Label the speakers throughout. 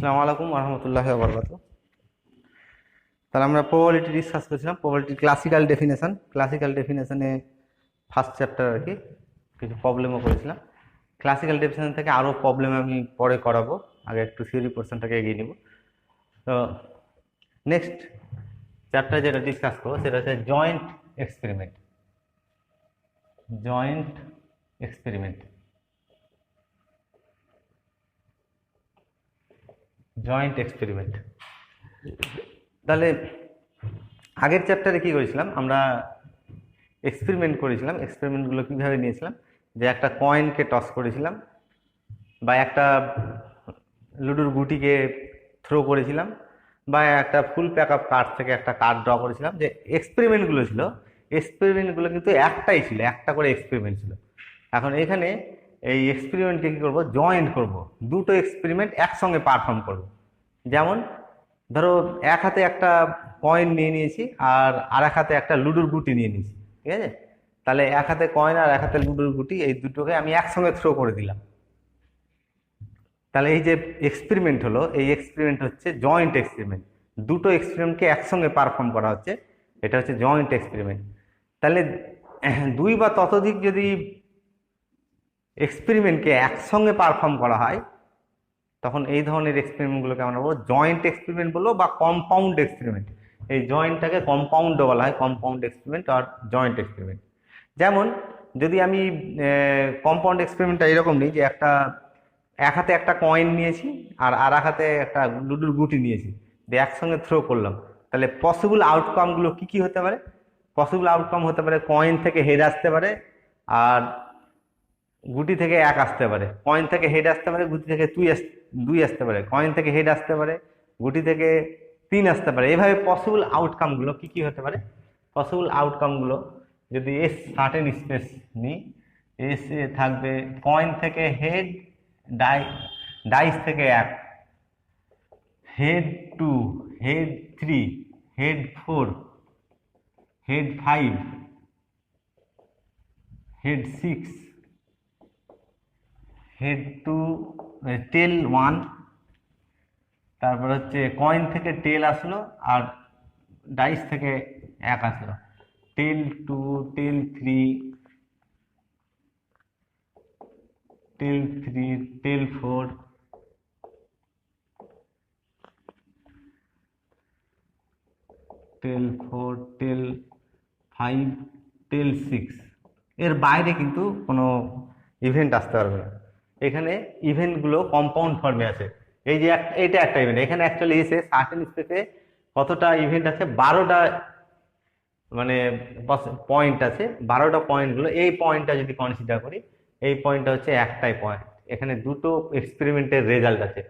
Speaker 1: আসসালামু আলাইকুম রহমতুল্লাহ বরকাতুহু। তাহলে আমরা প্রবাবিলিটি ডিসকাস করছিলাম, প্রবাবিলিটি ক্লাসিক্যাল ডেফিনেশনে ফার্স্ট চ্যাপ্টার আর কি, কিছু প্রবলেমও করেছিলাম। ক্লাসিক্যাল ডেফিনেশন থেকে আরও প্রবলেম আমি পরে করাবো, আগে একটু থিওরি পোর্শনটাকে এগিয়ে নিব। তো নেক্সট চ্যাপ্টার যেটা ডিসকাস করবো সেটা হচ্ছে joint experiment. Joint experiment joint experiment তাহলে আগের চ্যাপ্টারে কি করেছিলাম, আমরা এক্সপেরিমেন্ট করেছিলাম। এক্সপেরিমেন্টগুলো কীভাবে নিয়েছিলাম, যে একটা কয়েনকে টস করেছিলাম, বা একটা লুডোর গুটিকে থ্রো করেছিলাম, বা একটা ফুল প্যাক আপ কার্ড থেকে একটা কার্ড ড্র করেছিলাম। যে এক্সপেরিমেন্টগুলো ছিল, এক্সপেরিমেন্টগুলো কিন্তু একটাই ছিল, একটা করে এক্সপেরিমেন্ট ছিল। এখন এখানে এই এক্সপেরিমেন্টকে কী করবো, জয়েন্ট করব, দুটো এক্সপেরিমেন্ট একসঙ্গে পারফর্ম করব। যেমন ধরো এক হাতে একটা কয়েন নিয়ে নিয়েছি, আর এক হাতে একটা লুডোর গুটি নিয়ে নিয়েছি, ঠিক আছে? তাহলে এক হাতে কয়েন আর এক হাতে লুডোর গুটি, এই দুটোকে আমি একসঙ্গে থ্রো করে দিলাম। তাহলে এই যে এক্সপেরিমেন্ট হলো, এই এক্সপেরিমেন্ট হচ্ছে জয়েন্ট এক্সপেরিমেন্ট। দুটো এক্সপেরিমেন্টকে একসঙ্গে পারফর্ম করা হচ্ছে, এটা হচ্ছে জয়েন্ট এক্সপেরিমেন্ট। তাহলে দুই বা ততোধিক যদি এক্সপেরিমেন্টকে একসঙ্গে পারফর্ম করা হয়, তখন এই ধরনের এক্সপেরিমেন্টগুলোকে আমরা বলবো জয়েন্ট এক্সপেরিমেন্ট বলবো, বা কম্পাউন্ড এক্সপেরিমেন্ট। এই জয়েন্টটাকে কম্পাউন্ডও বলা হয়, কম্পাউন্ড এক্সপেরিমেন্ট আর জয়েন্ট এক্সপেরিমেন্ট। যেমন যদি আমি কম্পাউন্ড এক্সপেরিমেন্টটা এরকম নিই, যে এক হাতে একটা কয়েন নিয়েছি, আর এক হাতে একটা লুডোর গুটি নিয়েছি, দিয়ে একসঙ্গে থ্রো করলাম। তাহলে পসিবল আউটকামগুলো কি কি হতে পারে? পসিবল আউটকাম হতে পারে কয়েন থেকে হেড আসতে পারে, আর গুটি থেকে এক আসতে পারে। কয়েন থেকে হেড আসতে পারে, গুটি থেকে দুই আসতে পারে। কয়েন থেকে হেড আসতে পারে, গুটি থেকে তিন আসতে পারে। এভাবে পসিবল আউটকামগুলো কি কি হতে পারে? পসিবল আউটকামগুলো যদি এস সার্টেন স্পেস নিই, এস এ থাকবে কয়েন থেকে হেড, ডাইস থেকে এক, head two, head three, head four, head five, head six, head two, tail one. তারপর হচ্ছে কয়েন থেকে টেল আসলো, আর ডাইস থেকে এক আসলো, টেল টু, টেল থ্রি, টেল থ্রি, টেল ফোর, টেল ফোর, টেল ফাইভ, টেল সিক্স। এর বাইরে কিন্তু কোনো ইভেন্ট আসতে পারবে না। এখানে ইভেন্টগুলো কম্পাউন্ড ফর্মে আছে। এই যে এটা একটা ইভেন্ট, এখানে অ্যাকচুয়ালি এসে সার্টেন স্পেসে কতটা ইভেন্ট আছে, 12টা মানে পয়েন্ট আছে। 12টা পয়েন্টগুলো, এই পয়েন্টটা যদি কনসিডার করি, এই পয়েন্টটা হচ্ছে একটাই পয়েন্ট। এখানে দুটো এক্সপেরিমেন্টের রেজাল্ট আছে।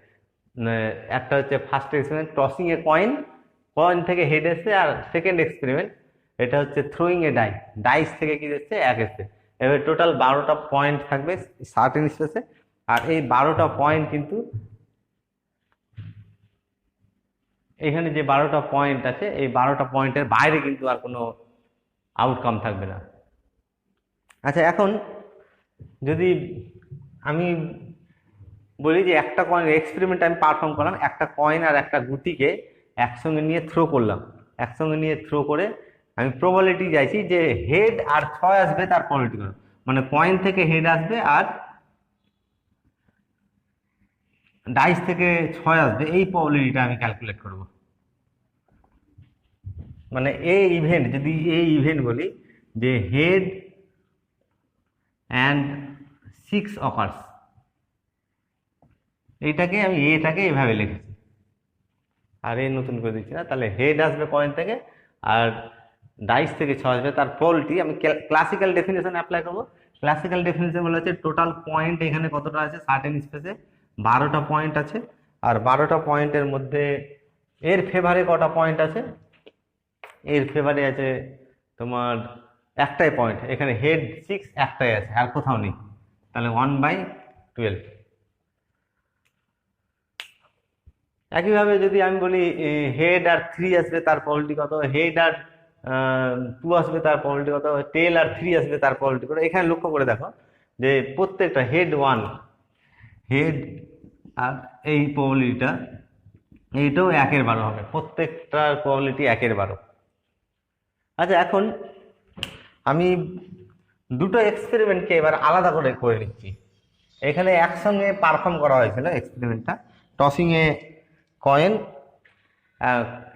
Speaker 1: একটা হচ্ছে first experiment tossing a coin, coin থেকে হেড এসছে, আর সেকেন্ড এক্সপেরিমেন্ট এটা হচ্ছে থ্রোয়িং এ ডাইস থেকে কি এসছে, এক এসছে। এবার টোটাল 12টা পয়েন্ট থাকবে সার্টেন স্পেসে। আর এই 12টা পয়েন্ট কিন্তু, এখানে যে 12টা পয়েন্ট আছে, এই 12টা পয়েন্টের বাইরে কিন্তু আর কোনো আউটকাম থাকবে না। আচ্ছা, এখন যদি আমি বলি যে একটা কয়েন এক্সপেরিমেন্ট আমি পারফর্ম করলাম, একটা কয়েন আর একটা গুটিকে একসঙ্গে নিয়ে থ্রো করলাম। একসঙ্গে নিয়ে থ্রো করে আমি প্রবাবিলিটি চাইছি যে হেড আর 6 আসবে, তার প্রবাবিলিটি করো। মানে কয়েন থেকে হেড আসবে আর ডাইস থেকে 6 আসবে, এই প্রবাবিলিটিটা আমি ক্যালকুলেট করব। মানে এই ইভেন্ট, যদি এই ইভেন্ট বলি যে হেড অ্যান্ড 6 অকার্স, এইটাকে আমি এটাকে এভাবে লিখেছি, আর এই নতুন করে দিচ্ছি না। তাহলে হেড আসবে কয়েন থেকে, আর ডাইস থেকে 6 আসবে, তার প্রবাবিলিটি আমি ক্লাসিক্যাল ডেফিনেশন অ্যাপ্লাই করবো। ক্লাসিক্যাল ডেফিনেশন বলা হচ্ছে টোটাল পয়েন্ট এখানে কতটা আছে সার্টেন স্পেসে, 12টা পয়েন্ট আছে। আর 12টা পয়েন্টের মধ্যে এর ফেভারে কটা পয়েন্ট আছে? এর ফেভারে আছে তোমার একটাই পয়েন্ট, এখানে হেড 6 একটাই আছে, আর কোথাও নেই। তাহলে 1/12। একইভাবে যদি আমি বলি হেড আর 3 আসবে, তার প্রবাবিলিটি কত? হেড আর 2 আসবে, তার প্রবাবিলিটি কত? টেল আর 3 আসবে, তার প্রবাবিলিটি কত? এখানে লক্ষ্য করে দেখো যে প্রত্যেকটা হেড 1, হেড আর এই প্রবাবিলিটিটা এইটাও 1/12 হবে, প্রত্যেকটার প্রবাবিলিটি 1/12। আচ্ছা, এখন আমি দুটো এক্সপেরিমেন্টকে এবার আলাদা করে করে নিচ্ছি। এখানে একসঙ্গে পারফর্ম করা হয়েছিল এক্সপেরিমেন্টটা, tossing a coin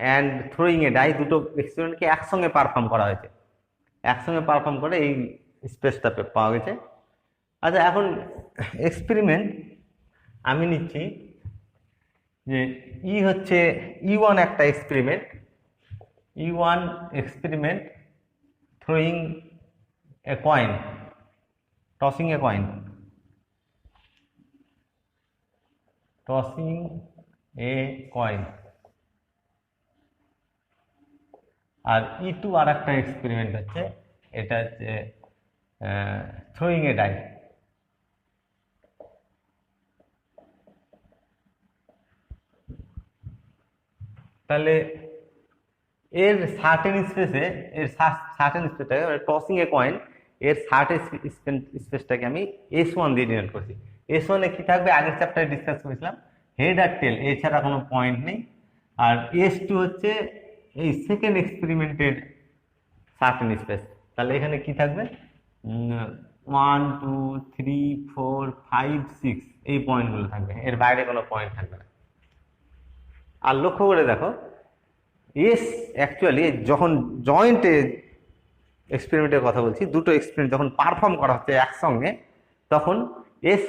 Speaker 1: and throwing a die, দুটো এক্সপেরিমেন্টকে একসঙ্গে পারফর্ম করা হয়েছে। একসঙ্গে পারফর্ম করে এই স্পেসটা পাওয়া গেছে। আচ্ছা, এখন এক্সপেরিমেন্ট আমি নিচ্ছি যে হচ্ছে E1 একটা experiment, E1 experiment throwing a coin, tossing a coin, tossing a coin. আর E2 আর একটা এক্সপেরিমেন্ট হচ্ছে, এটা হচ্ছে থ্রোয়িং এ ডাই। তাহলে এর সার্টেন স্পেসে, টসিং এ কয়েন এর সার্টেন স্পেসটাকে আমি S1 দিয়ে ডিনোট করছি। S1 এ কি থাকবে, আগের চ্যাপ্টারে ডিসকাস করেছিলাম, হেড আর টেল, এছাড়া কোনো পয়েন্ট নেই। আর S2 হচ্ছে এই সেকেন্ড এক্সপেরিমেন্টের সার্টেন স্পেস। তাহলে এখানে কি থাকবে, 1 2 3 4 5 6 এই পয়েন্টগুলো থাকবে, এর বাইরে কোনো পয়েন্ট থাকবে না। আর লক্ষ্য করে দেখো, অ্যাকচুয়ালি যখন জয়েন্টে এক্সপেরিমেন্টের কথা বলছি, দুটো এক্সপেরিমেন্ট যখন পারফর্ম করা হচ্ছে একসঙ্গে, তখন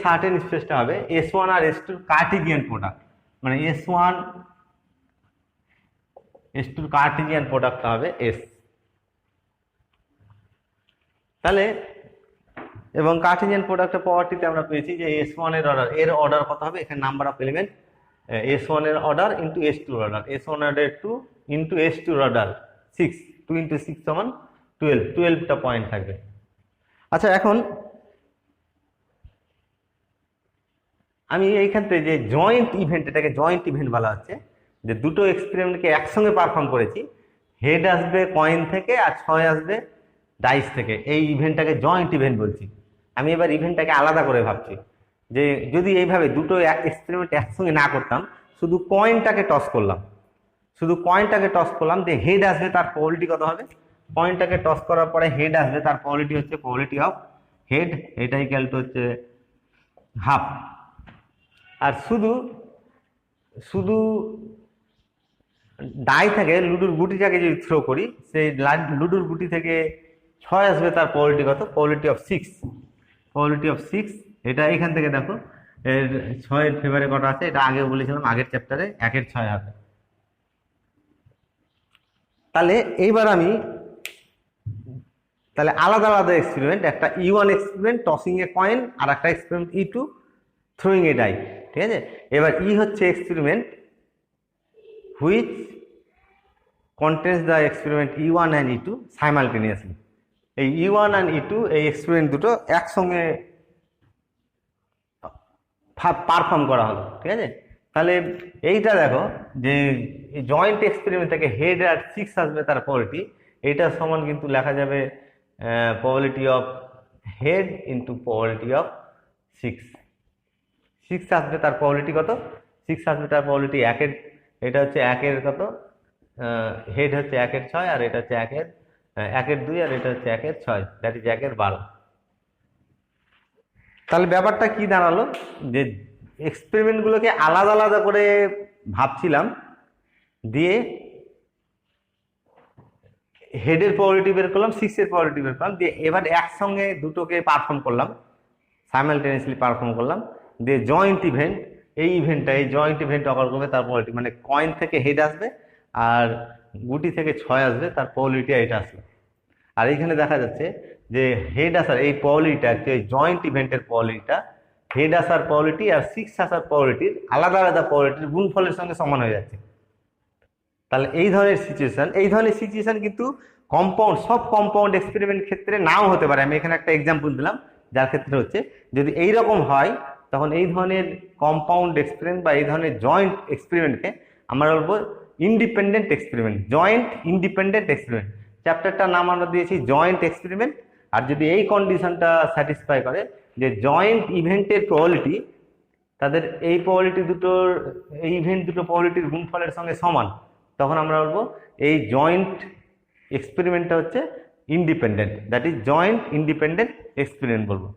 Speaker 1: সার্টেন স্পেসটা হবে S1 আর S2 কার্টেজিয়ান প্রোডাক্ট, মানে S1 S2 কার্টেজিয়ান প্রোডাক্টটা হবে S। তাহলে এবং কার্টেজিয়ান প্রোডাক্টের প্রপার্টিতে আমরা পেয়েছি যে S1 এর অর্ডার কত হবে, এখানে নাম্বার অফ এলিমেন্ট, S1 এর order into S2 order, S1 order 2 into S2 order 6, 2 into 6 সমান 12টা পয়েন্ট থাকবে। আচ্ছা, এখন আমি এইখান থেকে যে জয়েন্ট ইভেন্ট, এটাকে জয়েন্ট ইভেন্ট বলা হচ্ছে, যে দুটো এক্সপেরিমেন্টকে একসঙ্গে পারফর্ম করেছি, হেড আসবে কয়েন থেকে আর 6 আসবে ডাইস থেকে, এই ইভেন্টটাকে জয়েন্ট ইভেন্ট বলছি। আমি এবার ইভেন্টটাকে আলাদা করে ভাবছি, যে যদি এইভাবে দুটো এক্সপেরিমেন্ট একসঙ্গে না করতাম, শুধু কয়েনটাকে টস করলাম, যে হেড আসবে তার প্রবাবিলিটি কত হবে, কয়েনটাকে টস করার পরে হেড আসবে, তার প্রবাবিলিটি হচ্ছে প্রবাবিলিটি অফ হেড, এটা ইকুয়াল টু হচ্ছে হাফ। আর শুধু ডাই থেকে লুডুর গুটিটাকে যদি থ্রো করি, সেই লুডুর গুটি থেকে 6 আসবে, তার প্রবাবিলিটি কত, প্রবাবিলিটি অফ 6। এটা এখান থেকে দেখো, এর 6 ফেভারে কটা আছে, এটা আগে বলেছিলাম আগের চ্যাপ্টারে, 1/6 হবে। তাহলে এইবার আমি আলাদা আলাদা এক্সপেরিমেন্ট, একটা E1 experiment tossing a coin, আর একটা experiment E2 throwing a die, ঠিক আছে। এবার হচ্ছে experiment which contains the experiment E1 and E2 simultaneously. এই E1 অ্যান্ড E2 এই এক্সপেরিমেন্ট দুটো একসঙ্গে পারফর্ম করা হলো, ঠিক আছে। তাহলে এইটা দেখো, যে জয়েন্ট এক্সপেরিমেন্ট থেকে হেড আর 6 আসবে তার প্রবাবিলিটি, এইটা সমান কিন্তু লেখা যাবে probability of head into probability of 6 আসবে, তার প্রবাবিলিটি কত, 6 আসবে, তার প্রবাবিলিটি 1 এটা হচ্ছে 1 কত, হেড হচ্ছে 1/6, আর এটা হচ্ছে 1/2, আর এটা হচ্ছে 1/6, দ্যাট ইজ 1/12। তাহলে ব্যাপারটা কি দাঁড়ালো, যে এক্সপেরিমেন্টগুলোকে আলাদা আলাদা করে ভাবছিলাম, দিয়ে হেডের প্রবাবিলিটি বের করলাম, 6 এর প্রবাবিলিটি বের করলাম, দিয়ে এবার একসঙ্গে দুটোকে পারফর্ম করলাম, সাইমালটেনিয়াসলি পারফর্ম করলাম, দিয়ে জয়েন্ট ইভেন্ট, এই জয়েন্ট ইভেন্ট অকার করবে, তার প্রবাবিলিটি মানে কয়েন থেকে হেড আসবে আর গুটি থেকে 6 আসবে, তার প্রবাবিলিটি এটা আসবে। আর এইখানে দেখা যাচ্ছে যে হেড আসার এই প্রবাবিলিটিটা, জয়েন্ট ইভেন্টের প্রবাবিলিটিটা, হেড আসার প্রবাবিলিটি আর 6 আসার প্রবাবিলিটির আলাদা আলাদা প্রবাবিলিটির গুণফলের সঙ্গে সমান হয়ে যাচ্ছে। তাহলে এই ধরনের সিচুয়েশন কিন্তু সব কম্পাউন্ড এক্সপেরিমেন্ট ক্ষেত্রে নাও হতে পারে। আমি এখানে একটা এক্সাম্পল দিলাম, যার ক্ষেত্রে হচ্ছে যদি এইরকম হয়, তখন এই ধরনের কম্পাউন্ড এক্সপেরিমেন্ট বা এই ধরনের জয়েন্ট এক্সপেরিমেন্টকে আমরা বলবো independent experiment, joint independent experiment. চ্যাপ্টারটার নাম আমরা দিয়েছি জয়েন্ট এক্সপেরিমেন্ট। আর যদি এই কন্ডিশনটা স্যাটিসফাই করে, যে জয়েন্ট ইভেন্টের প্রবাবিলিটি তাদের এই প্রবাবিলিটি দুটোর, এই ইভেন্ট দুটো প্রবাবিলিটির গুণফলের সঙ্গে সমান, তখন আমরা বলবো এই জয়েন্ট এক্সপেরিমেন্টটা হচ্ছে independent, that is joint independent experiment বলবো।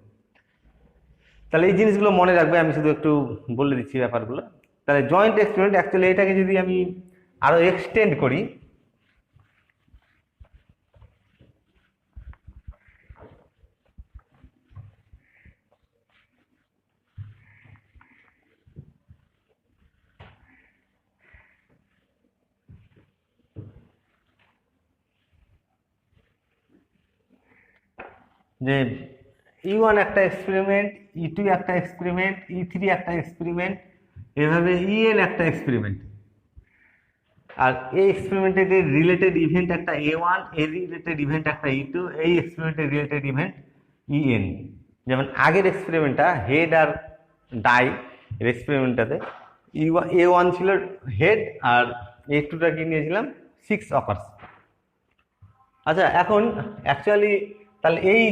Speaker 1: তাহলে এই জিনিসগুলো মনে রাখবে, আমি শুধু একটু বলে দিচ্ছি ব্যাপারগুলো। তাহলে জয়েন্ট এক্সপেরিমেন্ট অ্যাকচুয়ালি এটাকে যদি আমি আরো এক্সটেন্ড করি, যে E1 একটা এক্সপেরিমেন্ট, E2 একটা এক্সপেরিমেন্ট, E3 একটা এক্সপেরিমেন্ট, এভাবে En একটা এক্সপেরিমেন্ট। আর এই এক্সপেরিমেন্টের রিলেটেড ইভেন্ট একটা A1, এর রিলেটেড ইভেন্ট একটা E2, এই এক্সপেরিমেন্টের রিলেটেড ইভেন্ট En। যেমন আগের এক্সপেরিমেন্টটা হেড আর ডাই এর এক্সপেরিমেন্টটাতে A1 ছিল হেড আর A2টা কি নিয়েছিলাম 6 অকার্স। আচ্ছা, এখন অ্যাকচুয়ালি তাহলে এই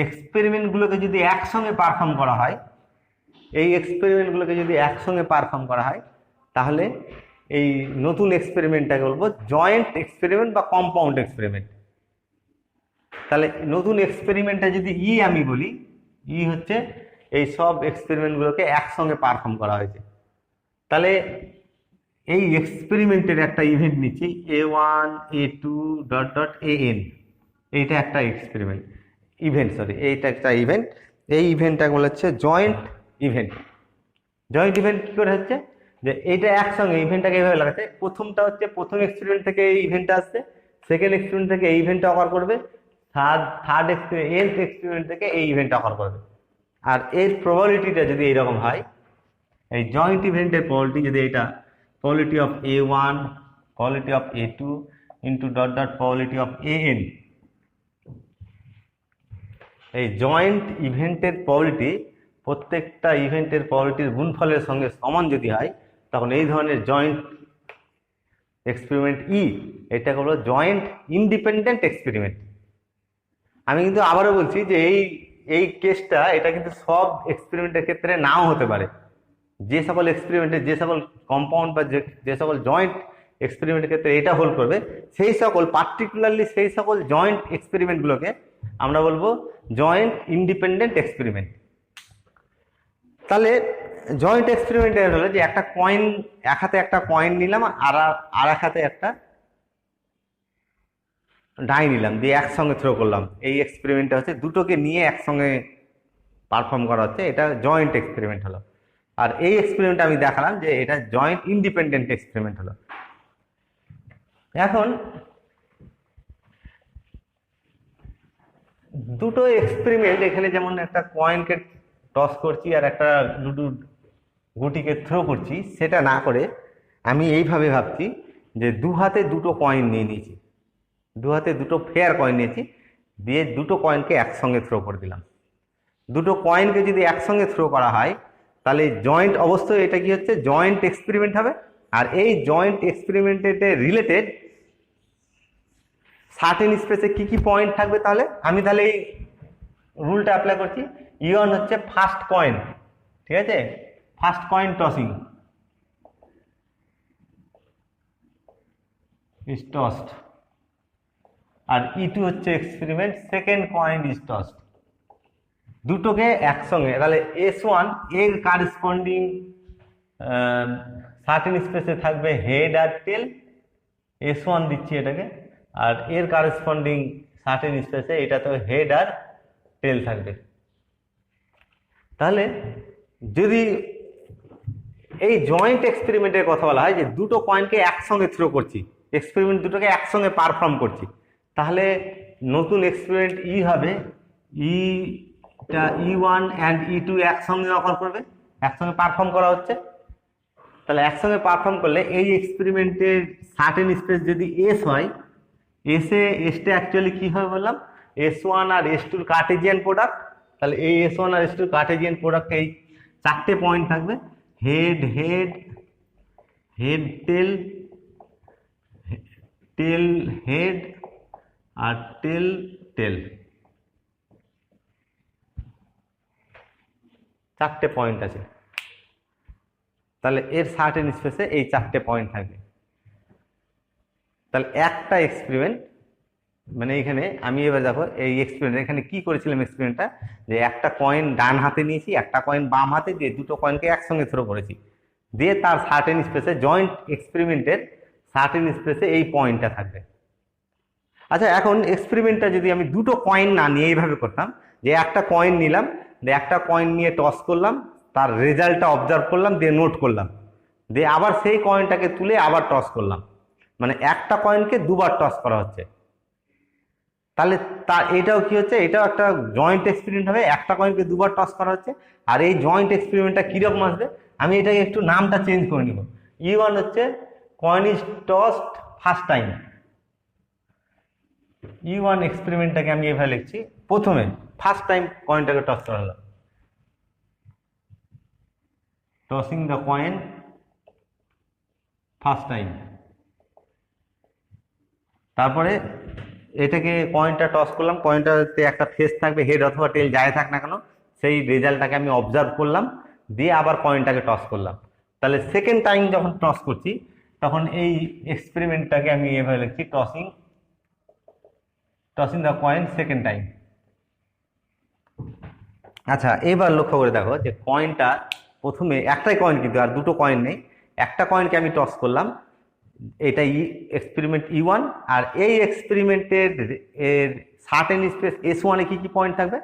Speaker 1: এক্সপেরিমেন্টগুলোকে যদি একসঙ্গে পারফর্ম করা হয়, এই এক্সপেরিমেন্টগুলোকে যদি একসঙ্গে পারফর্ম করা হয়, তাহলে এই নতুন এক্সপেরিমেন্টটাকে বলবো জয়েন্ট এক্সপেরিমেন্ট বা কম্পাউন্ড এক্সপেরিমেন্ট। তাহলে নতুন এক্সপেরিমেন্টটা যদি আমি বলি, হচ্ছে এই সব এক্সপেরিমেন্টগুলোকে একসঙ্গে পারফর্ম করা হয়েছে। তাহলে এই এক্সপেরিমেন্টের একটা ইভেন্ট নিচ্ছি A1 A2 dot dot AN, এইটা একটা এক্সপেরিমেন্ট ইভেন্ট, সরি এইটা একটা ইভেন্ট। এই ইভেন্টটা বলা হচ্ছে জয়েন্ট ইভেন্ট। জয়েন্ট ইভেন্ট কি করে হচ্ছে, যে এইটা একসঙ্গে ইভেন্টটাকে এইভাবে লাগাচ্ছে, প্রথমটা হচ্ছে প্রথম এক্সপেরিমেন্ট থেকে এই ইভেন্টটা আসছে, সেকেন্ড এক্সপেরিমেন্ট থেকে এই ইভেন্টটা অকার করবে, থার্ড এক্সপেরিমেন্ট থেকে এই ইভেন্টটা অকার করবে। আর এর প্রবাবিলিটিটা যদি এইরকম হয়, এই জয়েন্ট ইভেন্টের প্রবাবিলিটি যদি এটা probability of A1, probability of A2 into dot dot probability of AN, এই জয়েন্ট ইভেন্টের প্রবাবিলিটি প্রত্যেকটা ইভেন্টের প্রবাবিলিটির গুণফলের সঙ্গে সমান যদি হয়, তখন এই ধরনের জয়েন্ট এক্সপেরিমেন্ট এটাকে হলো জয়েন্ট ইন্ডিপেন্ডেন্ট এক্সপেরিমেন্ট। আমি কিন্তু আবারও বলছি যে এই কেসটা, এটা কিন্তু সব এক্সপেরিমেন্টের ক্ষেত্রে নাও হতে পারে। যে সকল এক্সপেরিমেন্টে, যে সকল কম্পাউন্ড বা যে সকল জয়েন্ট এক্সপেরিমেন্টের ক্ষেত্রে এটা হোল্ড করবে, সেই সকল পার্টিকুলারলি সেই সকল জয়েন্ট এক্সপেরিমেন্টগুলোকে আমরা বলবো জয়েন্ট ইন্ডিপেন্ডেন্ট এক্সপেরিমেন্ট। তাহলে জয়েন্ট এক্সপেরিমেন্ট হলো যে একটা কয়েন, এক হাতে একটা কয়েন নিলাম আর এক হাতে একটা ডাই নিলাম, দিয়ে একসঙ্গে থ্রো করলাম। এই এক্সপেরিমেন্টটা হচ্ছে দুটোকে নিয়ে একসঙ্গে পারফর্ম করা হচ্ছে, এটা জয়েন্ট এক্সপেরিমেন্ট হলো। আর এই এক্সপেরিমেন্ট আমি দেখালাম যে এটা জয়েন্ট ইন্ডিপেন্ডেন্ট এক্সপেরিমেন্ট হলো। এখন দুটো এক্সপেরিমেন্ট, এখানে যেমন একটা কয়েনকে টস করছি আর একটা গুটিকে থ্রো করছি, সেটা না করে আমি এইভাবে ভাবছি যে দু হাতে দুটো কয়েন নিয়ে নিয়েছি, দু হাতে দুটো ফেয়ার কয়েন নিয়েছি, দিয়ে দুটো কয়েনকে একসঙ্গে থ্রো করে দিলাম। দুটো কয়েনকে যদি একসঙ্গে থ্রো করা হয়, তাহলে জয়েন্ট অবশ্যই এটা কি হচ্ছে জয়েন্ট এক্সপেরিমেন্ট হবে। আর এই জয়েন্ট এক্সপেরিমেন্টের রিলেটেড সার্টেন স্পেসে কি কি পয়েন্ট থাকবে, তাহলে আমি তাহলে এই রুলটা অ্যাপ্লাই করছি। ইয়ন হচ্ছে ফার্স্ট কয়েন, ঠিক আছে, first coin tossing is tossed, আর E2 হচ্ছে experiment second coin is tossed. দুটোকে একসঙ্গে, তাহলে S1 এর কারেসপন্ডিং সার্টেন স্পেসে থাকবে হেড আর টেল, S1 দিচ্ছি এটাকে, আর এর কারেসপন্ডিং সার্টেন স্পেসে এটাতে হেড আর টেল থাকবে। তাহলে যদি এই জয়েন্ট এক্সপেরিমেন্টের কথা বলা হয় যে দুটো কয়েনকে একসঙ্গে থ্রো করছি, এক্সপেরিমেন্ট দুটোকে একসঙ্গে পারফর্ম করছি, তাহলে নতুন এক্সপেরিমেন্ট হবে E1 অ্যান্ড E2 একসঙ্গে অকার করবে, একসঙ্গে পারফর্ম করা হচ্ছে। তাহলে একসঙ্গে পারফর্ম করলে এই এক্সপেরিমেন্টের সার্টেন স্পেস যদি S হয়, এসটা অ্যাকচুয়ালি কি হবে বললাম, S1 আর S2 কার্টেজিয়ান প্রোডাক্ট। তাহলে এই S1 আর S2 কার্টেজিয়ান প্রোডাক্টে এই চারটে পয়েন্ট থাকবে, head head head tail, tail head আর টেল টেল, চারটে পয়েন্ট আছে। তাহলে এর সার্টেন স্পেসে এই 4টে পয়েন্ট থাকবে। তাহলে একটা এক্সপেরিমেন্ট, মানে এখানে আমি এবার দেখো এই এক্সপেরিমেন্ট এখানে কি করেছিলাম, এক্সপেরিমেন্টটা যে একটা কয়েন ডান হাতে নিয়েছি, একটা কয়েন বাম হাতে দিয়ে দুটো কয়েনকে একসঙ্গে থ্রো করেছি, দিয়ে তার সার্টেন স্পেসে জয়েন্ট এক্সপেরিমেন্টের সার্টেন স্পেসে এই পয়েন্টটা থাকবে। আচ্ছা, এখন এক্সপেরিমেন্টটা যদি আমি দুটো কয়েন না নিয়ে এইভাবে করতাম, যে একটা কয়েন নিলাম, দিয়ে একটা কয়েন নিয়ে টস করলাম, তার রেজাল্টটা অবজার্ভ করলাম, দিয়ে নোট করলাম, দিয়ে আবার সেই কয়েনটাকে তুলে আবার টস করলাম, মানে একটা কয়েনকে দুবার টস করা হচ্ছে। তাহলে এটাও কি হচ্ছে, এটাও একটা জয়েন্ট এক্সপেরিমেন্ট হবে, একটা কয়েনকে দুবার টস করা হচ্ছে। আর এই জয়েন্ট এক্সপেরিমেন্টটা কিরকম আসবে, আমি এটাকে একটু নামটা চেঞ্জ করে নিব। E1 হচ্ছে coin is টসড first time. E1 এক্সপেরিমেন্টটাকে আমি এভাবে লিখছি, প্রথমে ফার্স্ট টাইম কয়েনটাকে টস করা হলো, tossing the coin first time. তারপরে এটাকে কয়েনটা টস করলাম, কয়েনটাতে একটা ফেস থাকবে, হেড অথবা টেল যাই থাক না কেন, সেই রেজাল্টটাকে আমি অবজার্ভ করলাম, দিয়ে আবার কয়েনটাকে টস করলাম। তাহলে সেকেন্ড টাইম যখন টস করছি তখন এই এক্সপেরিমেন্টটাকে আমি এভাবে লিখছি, tossing the coin second time. আচ্ছা, এবার লক্ষ্য করে দেখো যে কয়েনটা প্রথমে একটাই কয়েন, কিন্তু আর দুটো কয়েন নেই, একটা কয়েনকে আমি টস করলাম, এটা এক্সপেরিমেন্ট E1। আর এই এক্সপেরিমেন্টের এর সার্টেন স্পেস S1 এ কি কি পয়েন্ট থাকবে,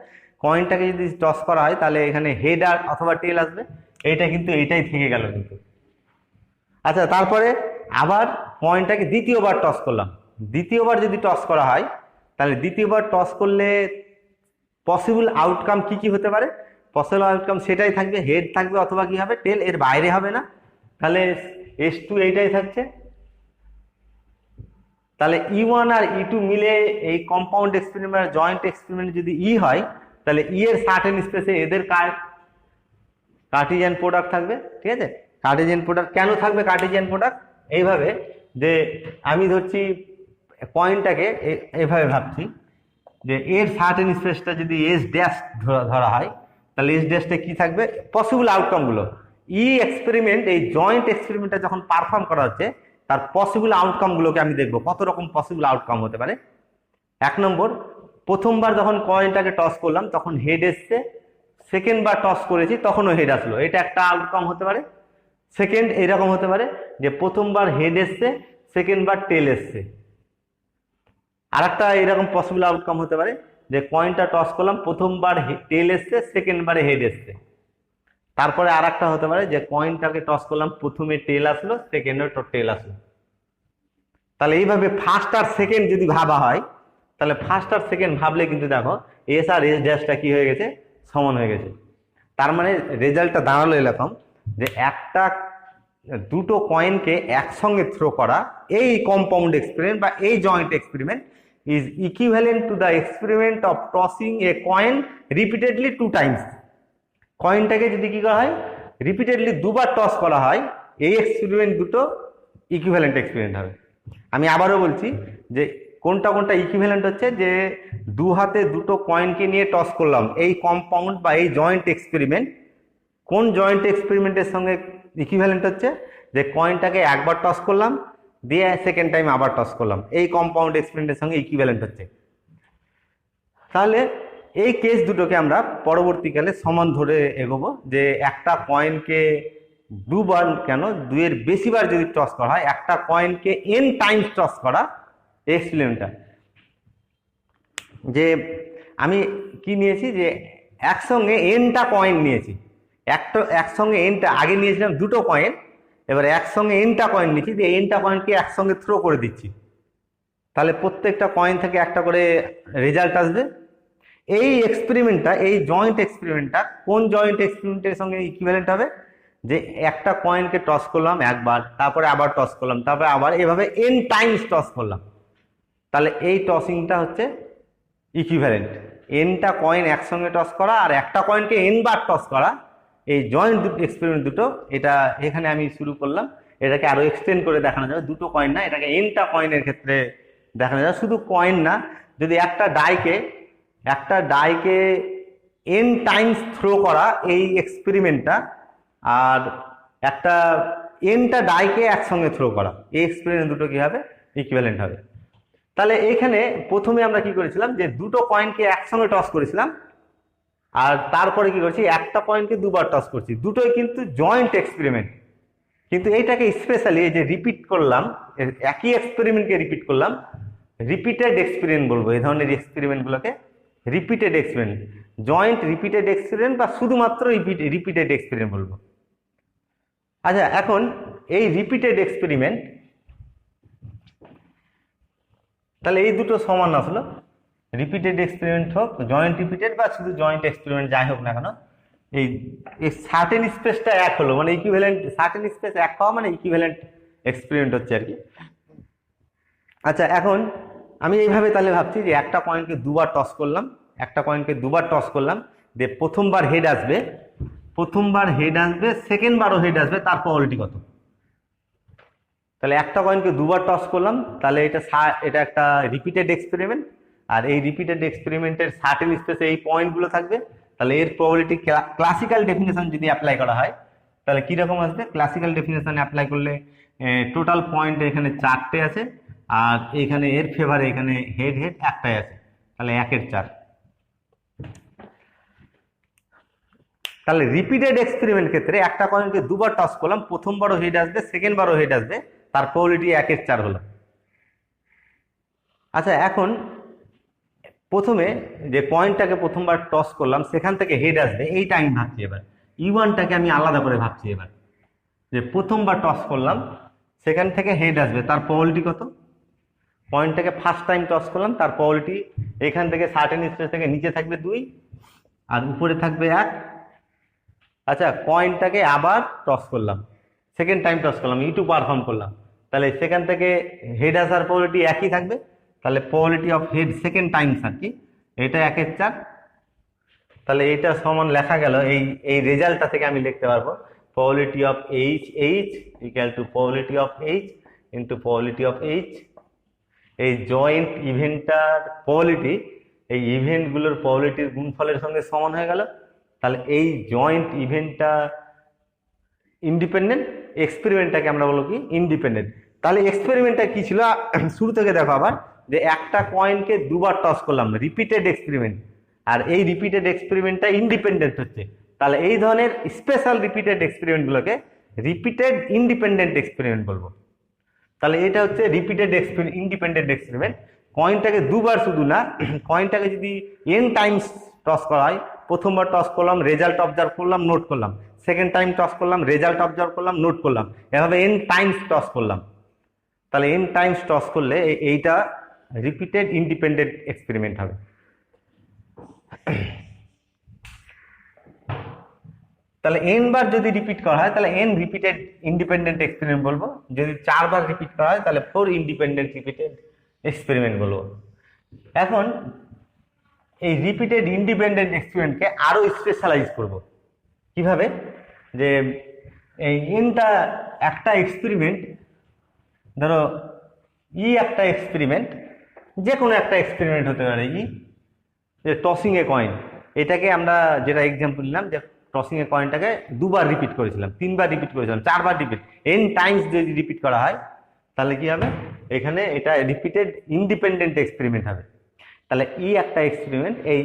Speaker 1: কয়েনটাকে যদি টস করা হয় তাহলে এখানে হেড আর অথবা টেল আসবে, এইটা কিন্তু এইটাই থেকে গেল কিন্তু। আচ্ছা, তারপরে আবার কয়েনটাকে দ্বিতীয়বার টস করলাম, দ্বিতীয়বার যদি টস করা হয় তাহলে দ্বিতীয়বার টস করলে পসিবল আউটকাম কি কি হতে পারে, পসিবল আউটকাম সেটাই থাকবে, হেড থাকবে অথবা কি হবে, টেল, এর বাইরে হবে না। তাহলে S2 এইটাই থাকছে। তাহলে E1 আর E2 মিলে এই কম্পাউন্ড এক্সপেরিমেন্ট জয়েন্ট এক্সপেরিমেন্ট যদি হয়, তাহলে এর সার্টেন স্পেসে এদের কার্টেসিয়ান প্রোডাক্ট থাকবে। ঠিক আছে, কার্টেসিয়ান প্রোডাক্ট কেন থাকবে, কার্টেসিয়ান প্রোডাক্ট এইভাবে যে আমি ধরছি কয়েনটাকে এইভাবে ভাবছি যে এর সার্টেন স্পেসটা যদি S ড্যাশ ধরা হয়, তাহলে S ড্যাশটা কি থাকবে, পসিবল আউটকামগুলো এক্সপেরিমেন্ট, এই জয়েন্ট এক্সপেরিমেন্টটা যখন পারফর্ম করা হচ্ছে তার পসিবল আউটকামগুলোকে আমি দেখবো কত রকম পসিবল আউটকাম হতে পারে। 1 নম্বর, প্রথমবার যখন কয়েনটাকে টস করলাম তখন হেড এসছে, সেকেন্ড বার টস করেছি তখনও হেড আসলো, এটা একটা আউটকাম হতে পারে। সেকেন্ড এরকম হতে পারে যে প্রথমবার হেড এসছে, সেকেন্ড বার টেল এসছে। আর একটা এরকম পসিবল আউটকাম হতে পারে যে কয়েনটা টস করলাম, প্রথমবার টেল এসছে, সেকেন্ড বারে হেড এসছে। তারপরে আর একটা হতে পারে যে কয়েনটাকে টস করলাম, প্রথমে টেল আসলো, সেকেন্ডে টেল আসলো। তাহলে এইভাবে ফার্স্ট আর সেকেন্ড যদি ভাবা হয়, তাহলে ফার্স্ট আর সেকেন্ড ভাবলে কিন্তু দেখো S আর S ড্যাশটা কি হয়ে গেছে, সমান হয়ে গেছে। তার মানে রেজাল্টটা দাঁড়ালো এরকম যে দুটো কয়েনকে একসঙ্গে থ্রো করা এই কম্পাউন্ড এক্সপেরিমেন্ট বা এই joint experiment is equivalent to the experiment of tossing a coin repeatedly 2 times. কয়েনটাকে যদি কি করা হয়, রিপিটেডলি দুবার টস করা হয়, এই এক্সপেরিমেন্ট দুটো ইকুইভ্যালেন্ট এক্সপেরিমেন্ট হবে। আমি আবারও বলছি যে কোনটা কোনটা ইকুইভ্যালেন্ট হচ্ছে, যে দু হাতে দুটো কয়েনকে নিয়ে টস করলাম, এই কম্পাউন্ড বা এই জয়েন্ট এক্সপেরিমেন্ট কোন জয়েন্ট এক্সপেরিমেন্টের সঙ্গে ইকুইভ্যালেন্ট হচ্ছে, যে কয়েনটাকে একবার টস করলাম, দিয়ে সেকেন্ড টাইম আবার টস করলাম, এই কম্পাউন্ড এক্সপেরিমেন্টের সঙ্গে ইকুইভ্যালেন্ট হচ্ছে। তাহলে এই কেস দুটোকে আমরা পরবর্তীকালে সমান ধরে এগোবো, যে একটা কয়েনকে দুবার কেন, দুয়ের বেশিবার যদি টস করা হয়, একটা কয়েনকে n টাইমস টস করা এক্সপেরিমেন্টটা, যে আমি কি নিয়েছি, যে একসঙ্গে nটা কয়েন নিয়েছি, একসঙ্গে nটা আগে নিয়েছিলাম দুটো কয়েন, এবার একসঙ্গে nটা কয়েন নিয়েছি, যে nটা কয়েনকে একসঙ্গে থ্রো করে দিচ্ছি, তাহলে প্রত্যেকটা কয়েন থেকে একটা করে রেজাল্ট আসবে। এই এক্সপেরিমেন্টটা, এই জয়েন্ট এক্সপেরিমেন্টটা কোন জয়েন্ট এক্সপেরিমেন্টের সঙ্গে ইকুইভ্যালেন্ট হবে, যে একটা কয়েনকে টস করলাম একবার, তারপরে আবার টস করলাম, তারপরে আবার এভাবে n টাইমস টস করলাম, তাহলে এই টসিংটা হচ্ছে ইকুইভ্যালেন্ট। nটা কয়েন একসঙ্গে টস করা আর একটা কয়েনকে n বার টস করা, এই জয়েন্ট এক্সপেরিমেন্ট দুটো, এটা এখানে আমি শুরু করলাম, এটাকে আরো এক্সটেন্ড করে দেখানো যাবে, দুটো কয়েন না, এটাকে nটা কয়েনের ক্ষেত্রে দেখানো যাবে। শুধু কয়েন না, যদি একটা ডাইকে n টাইমস থ্রো করা এই এক্সপেরিমেন্টটা, আর একটা এনটা ডাইকে একসঙ্গে থ্রো করা, এই এক্সপেরিমেন্ট দুটো কি হবে, ইকুইভ্যালেন্ট হবে। তাহলে এখানে প্রথমে আমরা কি করেছিলাম, যে দুটো কয়েনকে একসঙ্গে টস করেছিলাম, আর তারপরে কি করছি, একটা কয়েনকে দুবার টস করছি, দুটোই কিন্তু জয়েন্ট এক্সপেরিমেন্ট। কিন্তু এইটাকে স্পেশালি এই যে রিপিট করলাম, একই এক্সপেরিমেন্টকে রিপিট করলাম, রিপিটেড এক্সপেরিমেন্ট বলবো। এই ধরনের এক্সপেরিমেন্টগুলোকে repeated experiment, joint repeated experiment বা শুধুমাত্র রিপিটেড এক্সপেরিমেন্ট বলবো। আচ্ছা, এখন এই রিপিটেড এক্সপেরিমেন্ট, তাহলে এই দুটো সমান আসলো, রিপিটেড এক্সপেরিমেন্ট হোক, জয়েন্ট রিপিটেড বা শুধু জয়েন্ট এক্সপেরিমেন্ট যাই হোক না কেন, এই সার্টেন স্পেসটা এক হলো, মানে ইকুইভ্যালেন্ট, সার্টেন স্পেস এক হওয়া মানে ইকুইভ্যালেন্ট এক্সপেরিমেন্ট হচ্ছে আর কি। আচ্ছা, এখন আমি এইভাবে তাহলে ভাবছি যে একটা কয়েনকে দুবার টস করলাম, একটা কয়েনকে দুবার টস করলাম, যে প্রথমবার হেড আসবে, সেকেন্ড বারও হেড আসবে, তার প্রবাবিলিটি কত? তাহলে একটা কয়েনকে দুবার টস করলাম, তাহলে এটা একটা রিপিটেড এক্সপেরিমেন্ট, আর এই রিপিটেড এক্সপেরিমেন্টের সার্টেন স্পেসে এই পয়েন্টগুলো থাকবে। তাহলে এর প্রবাবিলিটি ক্লাসিক্যাল ডেফিনেশন যদি অ্যাপ্লাই করা হয় তাহলে কিরকম আসবে? ক্লাসিক্যাল ডেফিনেশন অ্যাপ্লাই করলে টোটাল পয়েন্ট এখানে 4টে আছে, আর এখানে এর ফেভারে এখানে হেড একটাই আছে, তাহলে 1/4। তাহলে রিপিটেড এক্সপেরিমেন্ট ক্ষেত্রে একটা কয়েনকে দুবার টস করলাম, প্রথমবারও হেড আসবে, সেকেন্ড বারও হেড আসবে, তার প্রবাবিলিটি 1/4 হলো। আচ্ছা, এখন প্রথমে যে কয়েনটাকে প্রথমবার টস করলাম সেখান থেকে হেড আসবে, এইটা আমি ভাবছি। এবার E1টাকে আমি আলাদা করে ভাবছি। এবার যে প্রথমবার টস করলাম সেখান থেকে হেড আসবে, তার প্রবাবিলিটি কত? কয়েনটাকে ফার্স্ট টাইম টস করলাম, তার প্রবাবিলিটি এখান থেকে সার্টেন স্পেস থেকে নিচে থাকবে 2 আর উপরে থাকবে 1। আচ্ছা, কয়েনটাকে আবার টস করলাম, সেকেন্ড টাইম টস করলাম, E2 পারফর্ম করলাম, তাহলে সেখান থেকে হেড আসার প্রবাবিলিটি একই থাকবে, তাহলে probability of head second times আর কি, এটা 1/4। তাহলে এটা সমান লেখা গেল, এই রেজাল্টটা থেকে আমি লিখতে পারবো probability of H equal to probability of H into probability of H. এই জয়েন্ট ইভেন্টটার প্রবাবিলিটি এই ইভেন্টগুলোর প্রবাবিলিটির গুণফলের সঙ্গে সমান হয়ে গেল। তাহলে এই জয়েন্ট ইভেন্টটা ইন্ডিপেন্ডেন্ট, এক্সপেরিমেন্টটাকে আমরা বলবো কি ইন্ডিপেন্ডেন্ট। তাহলে এক্সপেরিমেন্টটা কি ছিল শুরু থেকে দেখো আবার, যে একটা কয়েনকে দুবার টস করলাম, রিপিটেড এক্সপেরিমেন্ট, আর এই রিপিটেড এক্সপেরিমেন্টটা ইন্ডিপেন্ডেন্ট হচ্ছে। তাহলে এই ধরনের স্পেশাল রিপিটেড এক্সপেরিমেন্টগুলোকে রিপিটেড ইন্ডিপেন্ডেন্ট এক্সপেরিমেন্ট বলবো। তাহলে এটা হচ্ছে রিপিটেড ইন্ডিপেন্ডেন্ট এক্সপেরিমেন্ট। কয়েনটাকে দুবার শুধু না, কয়েনটাকে যদি n টাইমস টস করা হয়, প্রথমবার টস করলাম, রেজাল্ট অবজার্ভ করলাম, নোট করলাম, সেকেন্ড টাইম টস করলাম, রেজাল্ট অবজার্ভ করলাম, নোট করলাম, এভাবে n টাইমস টস করলাম। তাহলে n টাইমস টস করলে এইটা রিপিটেড ইন্ডিপেন্ডেন্ট এক্সপেরিমেন্ট হবে। তাহলে n বার যদি রিপিট করা হয় তাহলে n রিপিটেড ইন্ডিপেন্ডেন্ট এক্সপেরিমেন্ট বলবো, যদি 4 বার রিপিট করা হয় তাহলে 4 ইন্ডিপেন্ডেন্ট রিপিটেড এক্সপেরিমেন্ট বলবো। এখন এই রিপিটেড ইন্ডিপেন্ডেন্ট এক্সপেরিমেন্টকে আরো স্পেশালাইজ করব। কিভাবে? যে এই nটা একটা এক্সপেরিমেন্ট, ধরো একটা এক্সপেরিমেন্ট, যে কোনো একটা এক্সপেরিমেন্ট হতে পারে, যে টসিং এ কয়েন, এটাকে আমরা যেটা এক্সাম্পল নিলাম, যে টসিং এ কয়েনটাকে দুবার রিপিট করেছিলাম, 3 বার রিপিট করেছিলাম, 4 বার রিপিট, n টাইমস যদি রিপিট করা হয় তাহলে কি হবে? এখানে এটা রিপিটেড ইন্ডিপেন্ডেন্ট এক্সপেরিমেন্ট হবে। তাহলে একটা এক্সপেরিমেন্ট, এই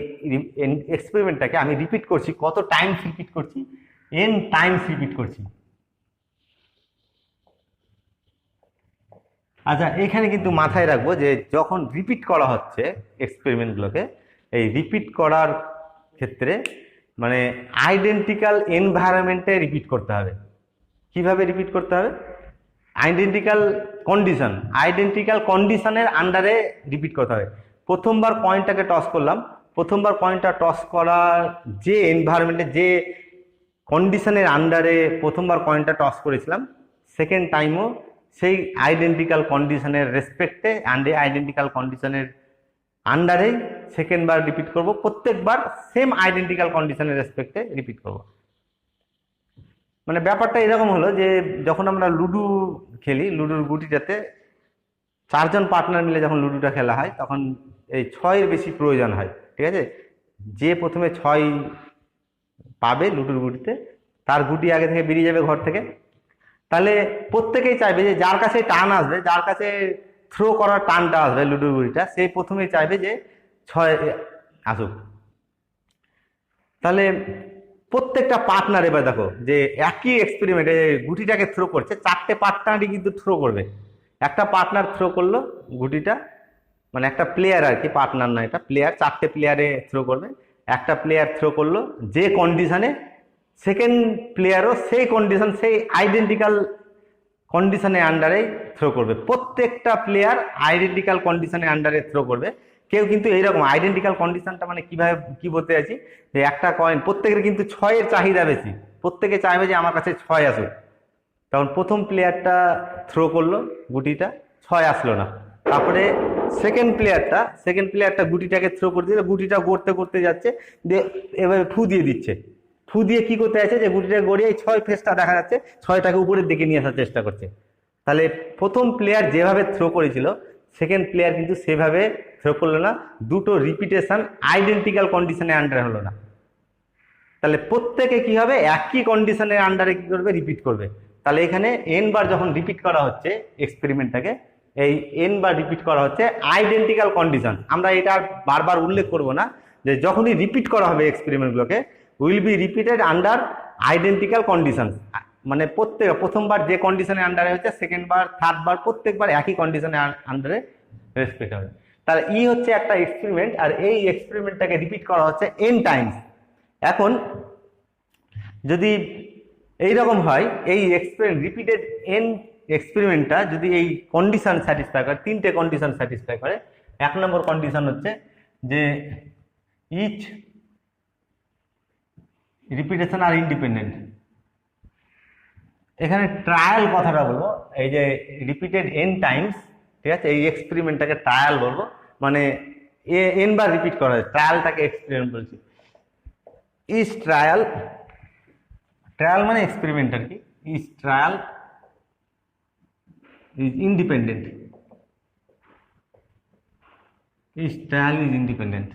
Speaker 1: এক্সপেরিমেন্টটাকে আমি রিপিট করছি, কত টাইমস রিপিট করছি? n টাইমস রিপিট করছি। আচ্ছা, এখানে কিন্তু মাথায় রাখবো যে যখন রিপিট করা হচ্ছে এক্সপেরিমেন্টগুলোকে, এই রিপিট করার ক্ষেত্রে মানে আইডেন্টিক্যাল এনভায়রনমেন্টে রিপিট করতে হবে। কিভাবে রিপিট করতে হবে? আইডেন্টিক্যাল কন্ডিশনের আন্ডারে রিপিট করতে হবে। প্রথমবার কয়েনটাকে টস করলাম, প্রথমবার কয়েনটা টস করার যে এনভায়রনমেন্টে, যে কন্ডিশনের আন্ডারে প্রথমবার কয়েনটা টস করেছিলাম, সেকেন্ড টাইমও সেই আইডেন্টিক্যাল কন্ডিশনের রেসপেক্টে, আইডেন্টিক্যাল কন্ডিশনের আন্ডারে সেকেন্ড বার রিপিট করব, প্রত্যেকবার সেম আইডেন্টিক্যাল কন্ডিশনের রেসপেক্টে রিপিট করব। মানে ব্যাপারটা এরকম হলো যে যখন আমরা লুডু খেলি, লুডুর গুটিটাতে 4 জন পার্টনার মিলে যখন লুডুটা খেলা হয় তখন এই 6-এর বেশি প্রয়োজন হয়, ঠিক আছে? যে প্রথমে 6 পাবে লুডুর গুটিতে, তার গুটি আগে থেকে বেরিয়ে যাবে ঘর থেকে, তাহলে প্রত্যেকেই চাইবে যে যার কাছে টান আসবে, যার কাছে থ্রো করার টানটা আসবে লুডোর গুটিটা, সে প্রথমেই চাইবে যে 6 আসুক। তাহলে প্রত্যেকটা পার্টনার, এবার দেখো যে একই এক্সপেরিমেন্টে গুটিটাকে থ্রো করছে, 4টে পার্টনারই কিন্তু থ্রো করবে। একটা পার্টনার থ্রো করলো গুটিটা, মানে একটা প্লেয়ার আর কি, পার্টনার না, এটা প্লেয়ার, 4টে প্লেয়ারে থ্রো করবে। একটা প্লেয়ার থ্রো করলো যে কন্ডিশনে, সেকেন্ড প্লেয়ারও সেই কন্ডিশন, সেই আইডেন্টিক্যাল কন্ডিশনের আন্ডারে থ্রো করবে। প্রত্যেকটা প্লেয়ার আইডেন্টিক্যাল কন্ডিশনের আন্ডারে থ্রো করবে। কেউ কিন্তু এইরকম আইডেন্টিক্যাল কন্ডিশনটা মানে কিভাবে কি বলতে চাইছি, যে একটা কয়েন প্রত্যেকের কিন্তু 6-এর চাহিদা বেশি, প্রত্যেকে চাইবে যে আমার কাছে 6 আসুক। তখন প্রথম প্লেয়ারটা থ্রো করলো গুটিটা, 6 আসলো না। তারপরে সেকেন্ড প্লেয়ারটা গুটিটাকে থ্রো করে দিল, গুটিটা গড়তে করতে যাচ্ছে, দিয়ে এভাবে ফু দিয়ে দিচ্ছে। ফু দিয়ে কি করতে যাচ্ছে, যে গুটিটা গড়িয়ে 6 ফেসটা দেখা যাচ্ছে, 6টাকে উপরের দিকে নিয়ে আসার চেষ্টা করছে। তাহলে প্রথম প্লেয়ার যেভাবে থ্রো করেছিল, সেকেন্ড প্লেয়ার কিন্তু সেভাবে থ্রো করলো না, দুটো রিপিটেশন আইডেন্টিক্যাল কন্ডিশনে আন্ডারে হলো না। তাহলে প্রত্যেকে কি হবে, একই কন্ডিশনের আন্ডারে কি করবে, রিপিট করবে। তাহলে এখানে n বার যখন রিপিট করা হচ্ছে এক্সপেরিমেন্টটাকে, এই n বার রিপিট করা হচ্ছে আইডেন্টিক্যাল কন্ডিশন। আমরা এটা বারবার উল্লেখ করব না, যে যখনই রিপিট করা হবে এক্সপেরিমেন্টগুলোকে, will be repeated under identical condition. মানে প্রথমবার যে কন্ডিশনের আন্ডারে হচ্ছে, সেকেন্ড বার, থার্ড বার প্রত্যেকবার একই কন্ডিশনের আন্ডারে রেসপেক্ট হবে। তাহলে ই হচ্ছে একটা এক্সপেরিমেন্ট, আর এই এক্সপেরিমেন্টটাকে রিপিট করা হচ্ছে n টাইমস। এখন যদি এইরকম হয়, এই রিপিটেড n এক্সপেরিমেন্টটা যদি এই কন্ডিশন স্যাটিসফাই করে, 3টে কন্ডিশন স্যাটিসফাই করে। 1 নম্বর কন্ডিশন হচ্ছে যে ইচ রিপিটেশন আর ইন্ডিপেন্ডেন্ট। এখানে ট্রায়াল কথাটা বলবো, এই যে রিপিটেড n টাইমস, ঠিক আছে, এই এক্সপেরিমেন্টটাকে ট্রায়াল বলবো, মানে n বার রিপিট করা হয়, ট্রায়ালটাকে এক্সপেরিমেন্ট বলছি। ইজ ট্রায়াল, ট্রায়াল মানে এক্সপেরিমেন্ট আর কি, each trial is independent, each trial is independent.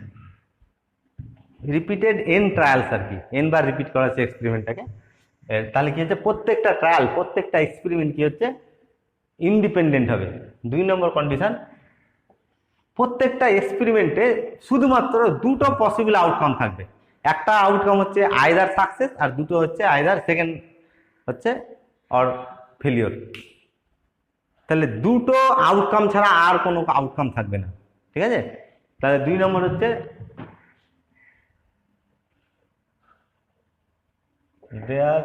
Speaker 1: Repeated n trials আর কি, n বার রিপিট করা হচ্ছে এক্সপেরিমেন্টটাকে। তাহলে কি হচ্ছে, প্রত্যেকটা ট্রায়াল, প্রত্যেকটা এক্সপেরিমেন্ট কি হচ্ছে, ইন্ডিপেন্ডেন্ট হবে। 2 নম্বর কন্ডিশন, প্রত্যেকটা এক্সপেরিমেন্টে শুধুমাত্র দুটো পসিবল আউটকাম থাকবে। একটা আউটকাম হচ্ছে আইদার সাকসেস, আর দুটো হচ্ছে আইদার সেকেন্ড হচ্ছে অর ফেলিওর। তাহলে দুটো আউটকাম ছাড়া আর কোনো আউটকাম থাকবে না, ঠিক আছে। তাহলে 2 নম্বর হচ্ছে there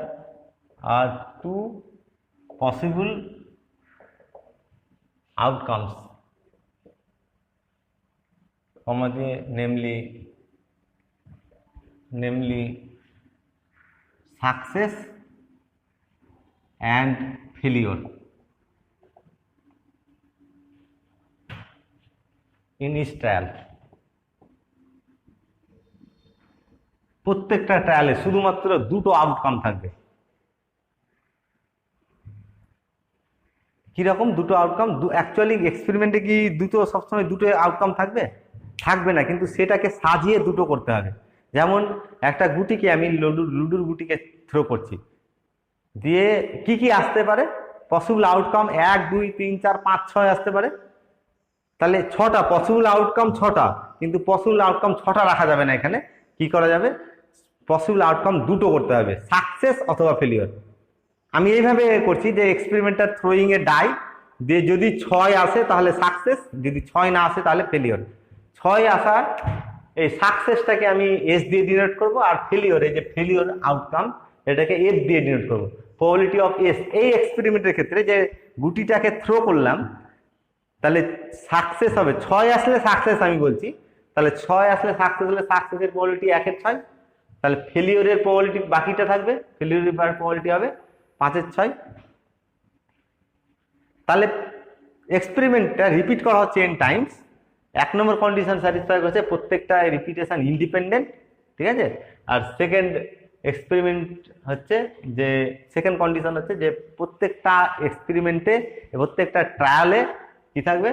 Speaker 1: are 2 possible outcomes, namely success and failure in each trial। প্রত্যেকটা ট্রায়ালে শুধুমাত্র দুটো আউটকাম থাকবে। কিরকম দুটো আউটকাম? অ্যাকচুয়ালি এক্সপেরিমেন্টে কি সবসময় দুটো আউটকাম থাকবে? থাকবে না, কিন্তু সেটাকে সাজিয়ে দুটো করতে হবে। যেমন একটা গুটিকে আমি লুডুর গুটিকে থ্রো করছি, দিয়ে কি কি আসতে পারে পসিবল আউটকাম, 1 2 3 4 5 6 আসতে পারে। তাহলে 6টা পসিবল আউটকাম, 6টা, কিন্তু পসিবল আউটকাম 6টা রাখা যাবে না। এখানে কি করা যাবে, পসিবল আউটকাম দুটো করতে হবে, সাকসেস অথবা ফেলিওর। আমি এইভাবে করছি যে এক্সপেরিমেন্টার থ্রোয়িং এ ডাই দিয়ে যদি 6 আসে তাহলে সাকসেস, যদি 6 না আসে তাহলে ফেলিওর। 6 আসার এই সাকসেসটাকে আমি এস দিয়ে ডিনোট করব, আর ফেলিওর, এই যে ফেলিওর আউটকাম, এটাকে এফ দিয়ে ডিনোট করব। প্রবাবিলিটি অফ এস, এই এক্সপেরিমেন্টের ক্ষেত্রে যে গুটিটাকে থ্রো করলাম, তাহলে সাকসেস হবে 6 আসলে সাকসেস আমি বলছি। তাহলে 6 আসলে সাকসেস হলে সাকসেসের প্রবাবিলিটি 1/6। তাহলে ফেলিওরের প্রবাবিলিটি বাকিটা থাকবে, ফেলিওরের প্রবাবিলিটি হবে 5/6। তাহলে এক্সপেরিমেন্টটা রিপিট করা হচ্ছে n টাইমস। 1 নম্বর কন্ডিশন স্যাটিসফাই করছে, প্রত্যেকটা রিপিটেশন ইন্ডিপেন্ডেন্ট, ঠিক আছে। আর সেকেন্ড এক্সপেরিমেন্ট হচ্ছে যে, সেকেন্ড কন্ডিশন হচ্ছে যে প্রত্যেকটা এক্সপেরিমেন্টে, প্রত্যেকটা ট্রায়ালে কি থাকবে,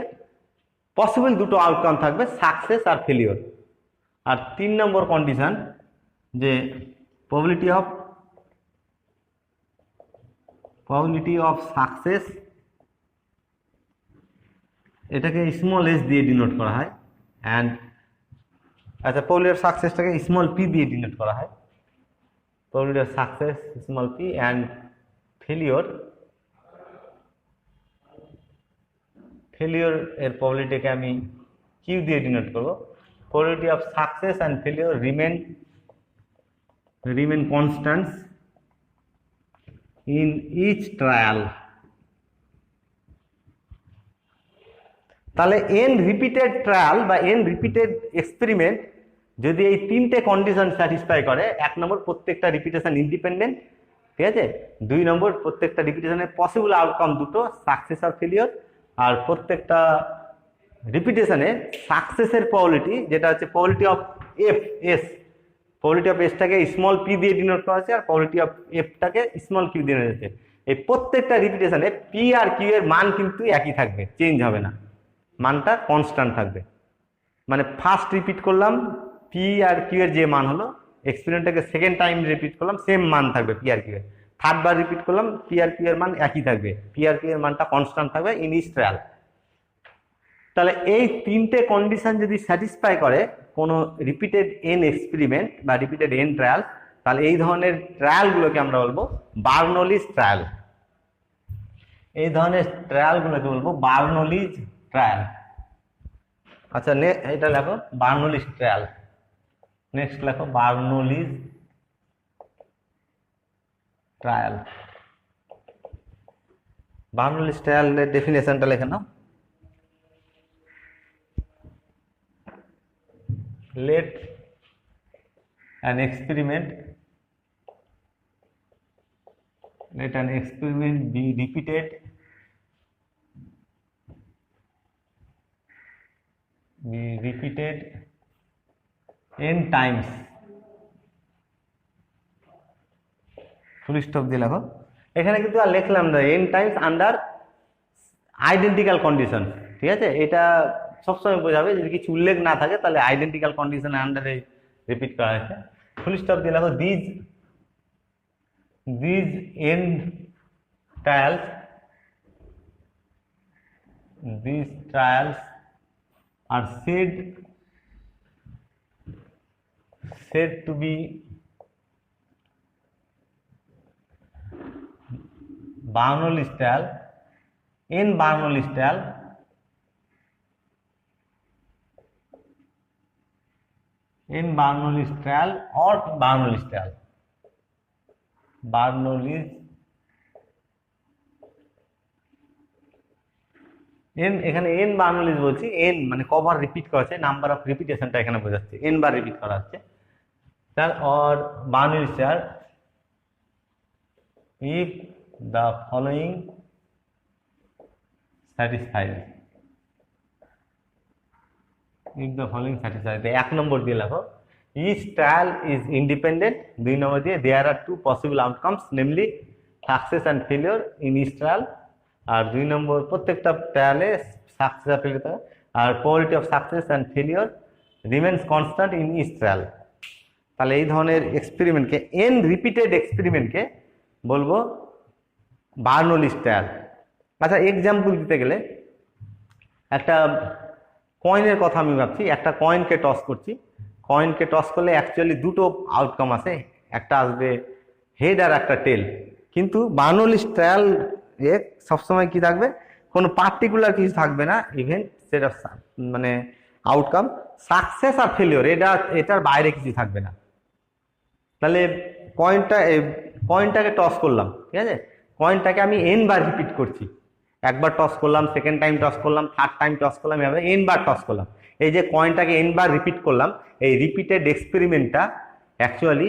Speaker 1: পসিবল দুটো আউটকাম থাকবে, সাকসেস আর ফেলিওর। আর 3 নম্বর কন্ডিশন যে probability of probability of success এটাকে স্মল এস দিয়ে ডিনোট করা হয়, অ্যান্ড আচ্ছা প্রবাবিলিটি অফ সাকসেসটাকে স্মল পি দিয়ে ডিনোট করা হয়, probability of success small P, and failure এর প্রবাবিলিটিকে আমি কিউ দিয়ে ডিনোট করব। Probability of success and failure remain constants in each trial. তাহলে এন রিপিটেড ট্রায়াল বা এন রিপিটেড এক্সপেরিমেন্ট যদি এই তিনটে কন্ডিশন স্যাটিসফাই করে, 1 নম্বর প্রত্যেকটা রিপিটেশন ইন্ডিপেন্ডেন্ট, ঠিক আছে, 2 নম্বর প্রত্যেকটা রিপিটেশনের পসিবল আউটকাম দুটো সাকসেস আর ফেলিওর, আর প্রত্যেকটা রিপিটেশনে সাকসেসের প্রবাবিলিটি যেটা হচ্ছে প্রবাবিলিটি অফ প্রবাবিলিটি অফ এসটাকে স্মল পি দিয়ে ডিনোট করা হচ্ছে, আর প্রবাবিলিটি অফ এফটাকে স্মল কিউ দিয়ে ডিনোট হচ্ছে। এই প্রত্যেকটা রিপিটেশনে পি আর কিউ এর মান কিন্তু একই থাকবে, চেঞ্জ হবে না, মানটা কনস্ট্যান্ট থাকবে। মানে ফার্স্ট রিপিট করলাম পি আর কিউ এর যে মান হলো, এক্সপেরিমেন্টটাকে সেকেন্ড টাইম রিপিট করলাম সেম মান থাকবে পি আর কিউ এর, থার্ড বার রিপিট করলাম পি আর কিউ এর মান একই থাকবে, পি আর কিউ এর মানটা কনস্ট্যান্ট থাকবে ইন ইচ ট্রায়াল। তাহলে এই তিনটে কন্ডিশন যদি স্যাটিসফাই করে কোনো রিপিটেড এন এক্সপেরিমেন্ট বা রিপিটেড এন ট্রায়াল, তাহলে এই ধরনের ট্রায়ালগুলোকে আমরা বলবো বার্নৌলিজ ট্রায়াল। এই ধরনের ট্রায়ালগুলোকে বলবো বার্নৌলিজ ট্রায়াল। আচ্ছা এটা লেখো বার্নৌলিজ ট্রায়াল, নেক্সট লেখো বার্নৌলিজ ট্রায়াল। বার্নৌলিজ ট্রায়ালের ডেফিনেশনটা লেখে নাও। Let an experiment be repeated n times, full stop দিয়ে লেখো। এখানে কিন্তু আর লিখলাম না n Times under identical condition, ঠিক আছে, এটা সবসময় বোঝাবে যদি কিছু উল্লেখ না থাকে তাহলে আইডেন্টিক্যাল কন্ডিশনের আন্ডারে রিপিট করা হয়েছে। ফুল স্টপ দিয়ে লেখো these n trials are said to be Bernoulli's trial, in Bernoulli's trial or Bernoulli's trial, Bernoulli's N, এখানে এন বার্নৌলিজ বলছি, এন মানে কবার রিপিট করা হচ্ছে, নাম্বার অফ রিপিটেশনটা এখানে বোঝাচ্ছে, এন বার রিপিট করা হচ্ছে। তার or Bernoulli's trial if the following satisfies, এক নম্বর দিয়ে লেখো each trial is independent, 2 নম্বর দিয়ে there are 2 possible outcomes namely success and failure in each trial, আর 2 নম্বর প্রত্যেকটা ট্রায়ালে সাকসেস আর ফেলিওর থাকে, আর probability of success and failure remains constant in each trial। তাহলে এই ধরনের এক্সপেরিমেন্টকে এন রিপিটেড এক্সপেরিমেন্টকে বলবো বার্নৌলিজ ট্রায়াল। আচ্ছা এক্সাম্পল দিতে গেলে একটা কয়েনের কথা আমি ভাবছি, একটা কয়েনকে টস করছি, কয়েনকে টস করলে অ্যাকচুয়ালি দুটো আউটকাম আসে, একটা আসবে হেড আর একটা টেল, কিন্তু বার্নৌলিজ ট্রায়াল এ সবসময় কি থাকবে, কোনো পার্টিকুলার কিছু থাকবে না, ইভেন্ট সেটা মানে আউটকাম সাকসেস আর ফেলিওর এটার বাইরে কিছু থাকবে না। তাহলে কয়েনটাকে টস করলাম, ঠিক আছে, কয়েনটাকে আমি এন বার রিপিট করছি, একবার টস করলাম, সেকেন্ড টাইম টস করলাম, থার্ড টাইম টস করলাম, এভাবে এন বার টস করলাম। এই যে কয়েনটাকে এন বার রিপিট করলাম, এই রিপিটেড এক্সপেরিমেন্টটা অ্যাকচুয়ালি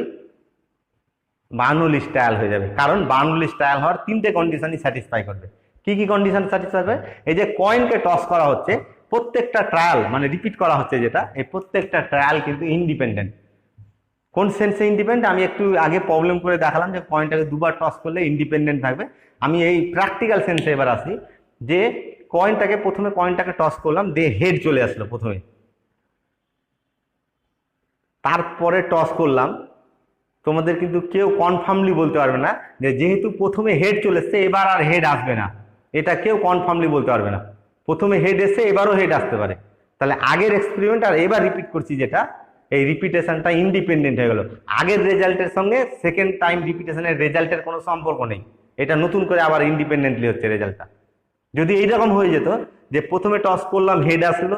Speaker 1: বার্নৌলিজ ট্রায়াল হয়ে যাবে, কারণ বার্নৌলিজ ট্রায়াল হওয়ার 3টে কন্ডিশনই স্যাটিসফাই করবে। কি কি কন্ডিশন স্যাটিসফাই করবে? এই যে কয়েনকে টস করা হচ্ছে, প্রত্যেকটা ট্রায়াল মানে রিপিট করা হচ্ছে যেটা, এই প্রত্যেকটা ট্রায়াল কিন্তু ইন্ডিপেন্ডেন্ট। কোন সেন্সে ইন্ডিপেন্ডেন্ট? আমি একটু আগে প্রবলেম করে দেখালাম যে কয়েনটাকে দুবার টস করলে ইন্ডিপেন্ডেন্ট থাকবে। আমি এই প্র্যাকটিক্যাল সেন্সে এবার আসি, যে প্রথমে কয়েনটাকে টস করলাম, দিয়ে হেড চলে আসলো প্রথমে, তারপরে টস করলাম, তোমাদের কিন্তু কেউ কনফার্মলি বলতে পারবে না যে যেহেতু প্রথমে হেড চলে এসছে এবার আর হেড আসবে না, এটা কেউ কনফার্মলি বলতে পারবে না। প্রথমে হেড এসে এবারও হেড আসতে পারে। তাহলে আগের এক্সপেরিমেন্ট আর এবার রিপিট করছি যেটা, এই রিপিটেশনটা ইন্ডিপেন্ডেন্ট হয়ে গেল। আগের রেজাল্টের সঙ্গে সেকেন্ড টাইম রিপিটেশনের রেজাল্টের কোনো সম্পর্ক নেই, এটা নতুন করে আবার ইন্ডিপেন্ডেন্টলি হচ্ছে রেজাল্টটা। যদি এইরকম হয়ে যেত যে প্রথমে টস করলাম হেড আসলো,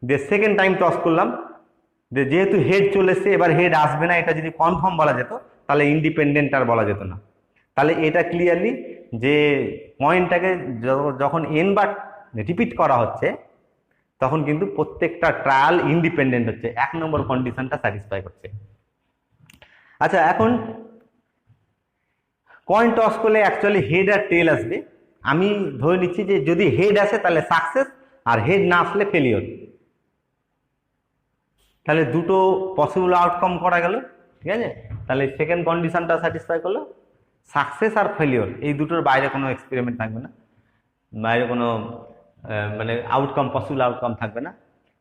Speaker 1: যে সেকেন্ড টাইম টস করলাম যে যেহেতু হেড চলে এসছে এবার হেড আসবে না, এটা যদি কনফার্ম বলা যেত তাহলে ইন্ডিপেন্ডেন্ট আর বলা যেত না। তাহলে এটা ক্লিয়ারলি যে পয়েন্টটাকে যখন এন বার রিপিট করা হচ্ছে তখন কিন্তু প্রত্যেকটা ট্রায়াল ইন্ডিপেন্ডেন্ট হচ্ছে, 1 নম্বর কন্ডিশনটা স্যাটিসফাই করছে। আচ্ছা, এখন কয়েন টস করলে অ্যাকচুয়ালি হেড আর টেল আসবে। আমি ধরে নিচ্ছি যে যদি হেড আসে তাহলে সাকসেস, আর হেড না আসলে ফেলিওর। তাহলে দুটো পসিবল আউটকাম করা গেল, ঠিক আছে। তাহলে সেকেন্ড কন্ডিশনটা স্যাটিসফাই করলো, সাকসেস আর ফেলিওর, এই দুটোর বাইরে কোনো এক্সপেরিমেন্ট থাকবে না, বাইরে কোনো মানে আউটকাম, পসিবল আউটকাম থাকবে না।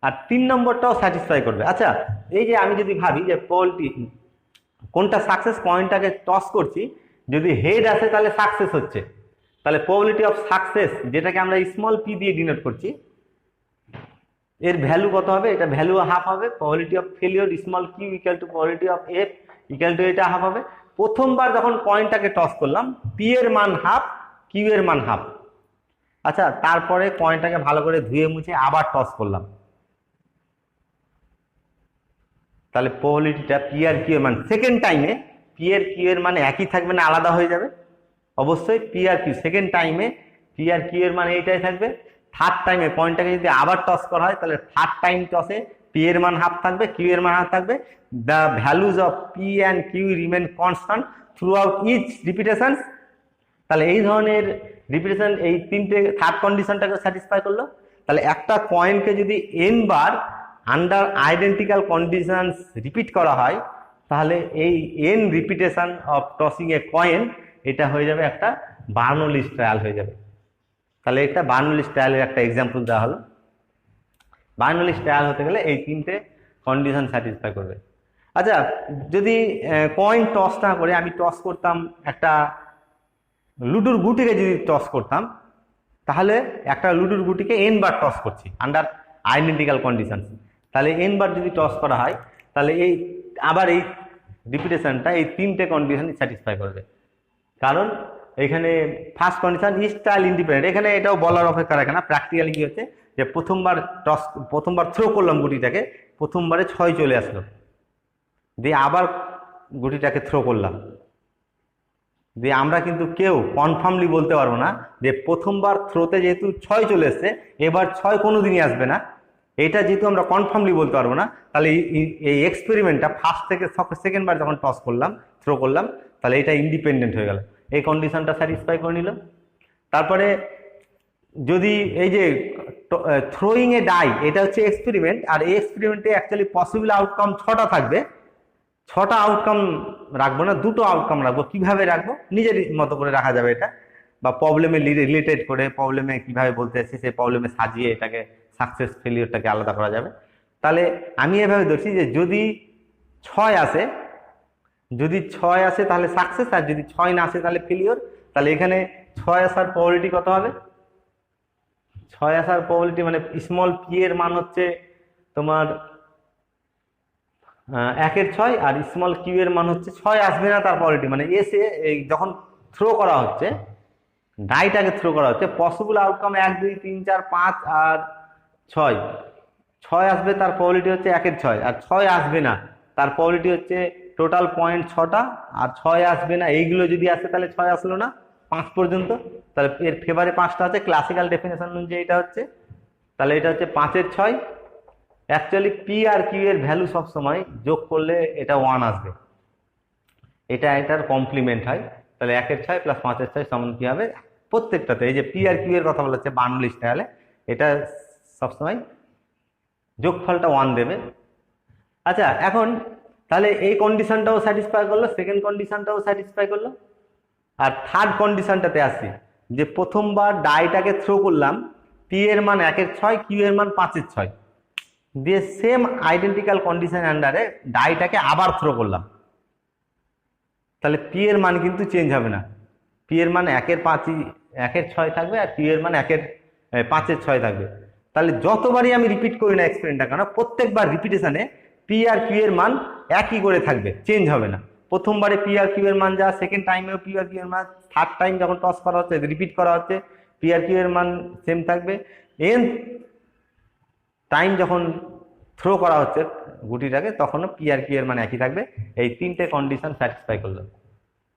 Speaker 1: আর 3 নম্বরটাও স্যাটিসফাই করবে। আচ্ছা, এই যে আমি যদি ভাবি যে পোলটি কোনটা সাকসেস, কয়েনটাকে টস করছি, যদি হেড আসে তাহলে সাকসেস হচ্ছে, তাহলে প্রবাবিলিটি অফ সাকসেস যেটাকে আমরা স্মল পি দিয়ে ডিনোট করছি, এর ভ্যালু কত হবে? এটা ভ্যালু হাফ হবে। Probability of failure small Q equal to probability of F equal to এটা হাফ হবে। প্রথমবার যখন কয়েনটাকে টস করলাম পি এর মান হাফ, কিউ এর মান হাফ। আচ্ছা, তারপরে কয়েনটাকে ভালো করে ধুয়ে মুছে আবার টস করলাম, তাহলে প্রবাবিলিটিটা পি আর কিউ এর মান সেকেন্ড টাইমে, পি আর কিউ এর মান একই থাকবে না আলাদা হয়ে যাবে? অবশ্যই পি আর কিউ সেকেন্ড টাইমে পি আর কিউ এর মান এইটাই থাকবে। থার্ড টাইমে কয়েনটাকে যদি আবার টস করা হয় তাহলে থার্ড টাইম টসে পি এর মান হাফ থাকবে, কিউ এর মান হাফ থাকবে। The values of P and Q remain constant throughout each repetition. তাহলে এই ধরনের রিপিটেশন, এই তিনটে থার্ড কন্ডিশনটাকে স্যাটিসফাই করলো। তাহলে একটা কয়েনকে যদি এন বার আন্ডার আইডেন্টিক্যাল কন্ডিশনস রিপিট করা হয় তাহলে এই N repetition of tossing a coin, এটা হয়ে যাবে একটা বার্নৌলিস ট্রায়াল হয়ে যাবে। তাহলে এটা বার্নৌলিস ট্রায়ালের একটা এক্সাম্পল দেওয়া হলো। বার্নৌলিস ট্রায়াল হতে গেলে এই তিনটে কন্ডিশন স্যাটিসফাই করবে। আচ্ছা, যদি কয়েন টস না করে আমি টস করতাম একটা লুডুর গুটিকে, যদি টস করতাম তাহলে একটা লুডুর গুটিকে এন বার টস করছি আন্ডার আইডেন্টিক্যাল কন্ডিশন, তাহলে এন বার যদি টস করা হয় তাহলে এই আবার এই রিপিটেশনটা এই তিনটে কন্ডিশন স্যাটিসফাই করবে। কারণ এখানে ফার্স্ট কন্ডিশন স্টাইল ইন্ডিপেন্ডেন্ট, এখানে এটাও বলার অপেক্ষা রাখে না। প্র্যাকটিক্যালি কি হচ্ছে যে প্রথমবার থ্রো করলাম গুটিটাকে, প্রথমবারে 6 চলে আসলো, দিয়ে আবার গুটিটাকে থ্রো করলাম, দিয়ে আমরা কিন্তু কেউ কনফার্মলি বলতে পারবো না যে প্রথমবার থ্রোতে যেহেতু 6 চলে এসছে এবার 6 কোনোদিনই আসবে না, এটা যেহেতু আমরা কনফার্মলি বলতে পারবো না, তাহলে এই এক্সপেরিমেন্টটা ফার্স্ট থেকে সেকেন্ড বার যখন টস করলাম, থ্রো করলাম, তাহলে এটা ইন্ডিপেন্ডেন্ট হয়ে গেল। এই কন্ডিশনটা স্যাটিসফাই করে নিল। তারপরে যদি এই যে থ্রোয়িং এ ডাই, এটা হচ্ছে এক্সপেরিমেন্ট, আর এই এক্সপেরিমেন্টে অ্যাকচুয়ালি পসিবল আউটকাম 6টা থাকবে। 6টা আউটকাম রাখবো না, 2টো আউটকাম রাখবো। কিভাবে রাখবো? নিজের মতো করে রাখা যাবে এটা, বা প্রবলেমে রিলেটেড করে, প্রবলেমে কিভাবে বলতে এসেছি সেই প্রবলেমে সাজিয়ে এটাকে সাকসেস ফেলিওরটাকে আলাদা করা যাবে। তাহলে আমি এভাবে ধরছি যে যদি 6 আসে, যদি 6 আসে তাহলে সাকসেস, আর যদি 6 না আসে তাহলে ফেলিওর। তাহলে এখানে 6 আসার প্রবাবিলিটি কত হবে? 6 আসার প্রবাবিলিটি মানে স্মল পি এর মান হচ্ছে তোমার 1/6, আর স্মল কিউ এর মান হচ্ছে 6 আসবে না তার প্রবাবিলিটি, মানে এসে এই যখন থ্রো করা হচ্ছে, ডাইটাকে থ্রো করা হচ্ছে, পসিবল আউটকাম 1 2 3 4 5 আর 6, 6 আসবে তার প্রবাবিলিটি হচ্ছে 1/6, আর 6 আসবে না তার প্রবাবিলিটি হচ্ছে টোটাল পয়েন্ট 6টা, আর 6 আসবে না এইগুলো যদি আসে তাহলে 6 আসলো না 5 পর্যন্ত, তাহলে এর ফেভারে 5টা আছে। ক্লাসিক্যাল ডেফিনেশন অনুযায়ী এটা হচ্ছে, তাহলে এটা হচ্ছে 5/6। অ্যাকচুয়ালি পি আর কিউ এর ভ্যালু সবসময় যোগ করলে এটা 1 আসবে, এটা এটার কমপ্লিমেন্ট হয়। তাহলে 1/6 প্লাস 5/6 সমান কি হবে? প্রত্যেকটাতে এই যে পি আর কিউ এর কথা বলা হচ্ছে বার্নৌলিস ট্রায়ালে, এটা সবসময় যোগফলটা 1 দেবে। আচ্ছা, এখন তাহলে এই কন্ডিশনটাও স্যাটিসফাই করলো, সেকেন্ড কন্ডিশনটাও স্যাটিসফাই করলো। আর থার্ড কন্ডিশনটাতে আসি যে প্রথমবার ডাইটাকে থ্রো করলাম, পি এর মান 1/6, কিউ এর মান 5/6, দিয়ে সেম আইডেন্টিক্যাল কন্ডিশন আন্ডারে ডাইটাকে আবার থ্রো করলাম, তাহলে পি এর মান কিন্তু চেঞ্জ হবে না, পি এর মান 1-এর 6 থাকবে, আর পি এর মান 5-এর 6 থাকবে। তাহলে যতবারই আমি রিপিট করি না এক্সপেরিমেন্টটা কেন, প্রত্যেকবার রিপিটেশনে পি আর কিউ এর মান একই করে থাকবে, চেঞ্জ হবে না। প্রথমবারে পি আর কিউ এর মান যা, সেকেন্ড টাইমেও পি আর কিউ এর মান, থার্ড টাইম যখন টস করা হচ্ছে, রিপিট করা হচ্ছে, পি আর কিউ এর মান সেম থাকবে। এন টাইম যখন থ্রো করা হচ্ছে গুটিটাকে, তখনও পি আর কিউ এর মান একই থাকবে। এই 3টে কন্ডিশন স্যাটিসফাই করলাম।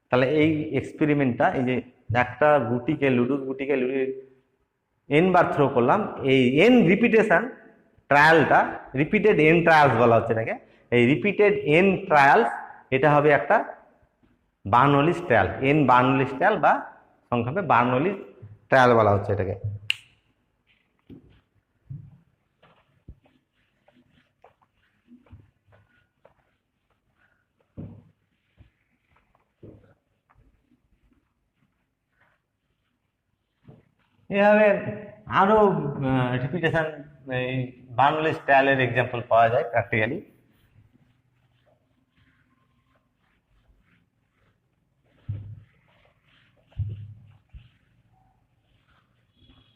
Speaker 1: তাহলে এই এক্সপেরিমেন্টটা, এই যে একটা লুডুর গুটিকে এন বার থ্রো করলাম, এই এন রিপিটেশন ট্রায়ালটা, রিপিটেড এন ট্রায়ালস বলা হচ্ছে এটাকে। এই রিপিটেড এন ট্রায়ালস, এটা হবে একটা বার্নৌলিস ট্রায়াল, এন বার্নৌলিস ট্রায়াল, বা সংক্ষেপে বার্নৌলিস ট্রায়াল বলা হচ্ছে এটাকে। এভাবে আরো রিপিটেশন, এই বার্নৌলিস ট্রায়ালের এক্সাম্পল পাওয়া যায় প্র্যাকটিক্যালি।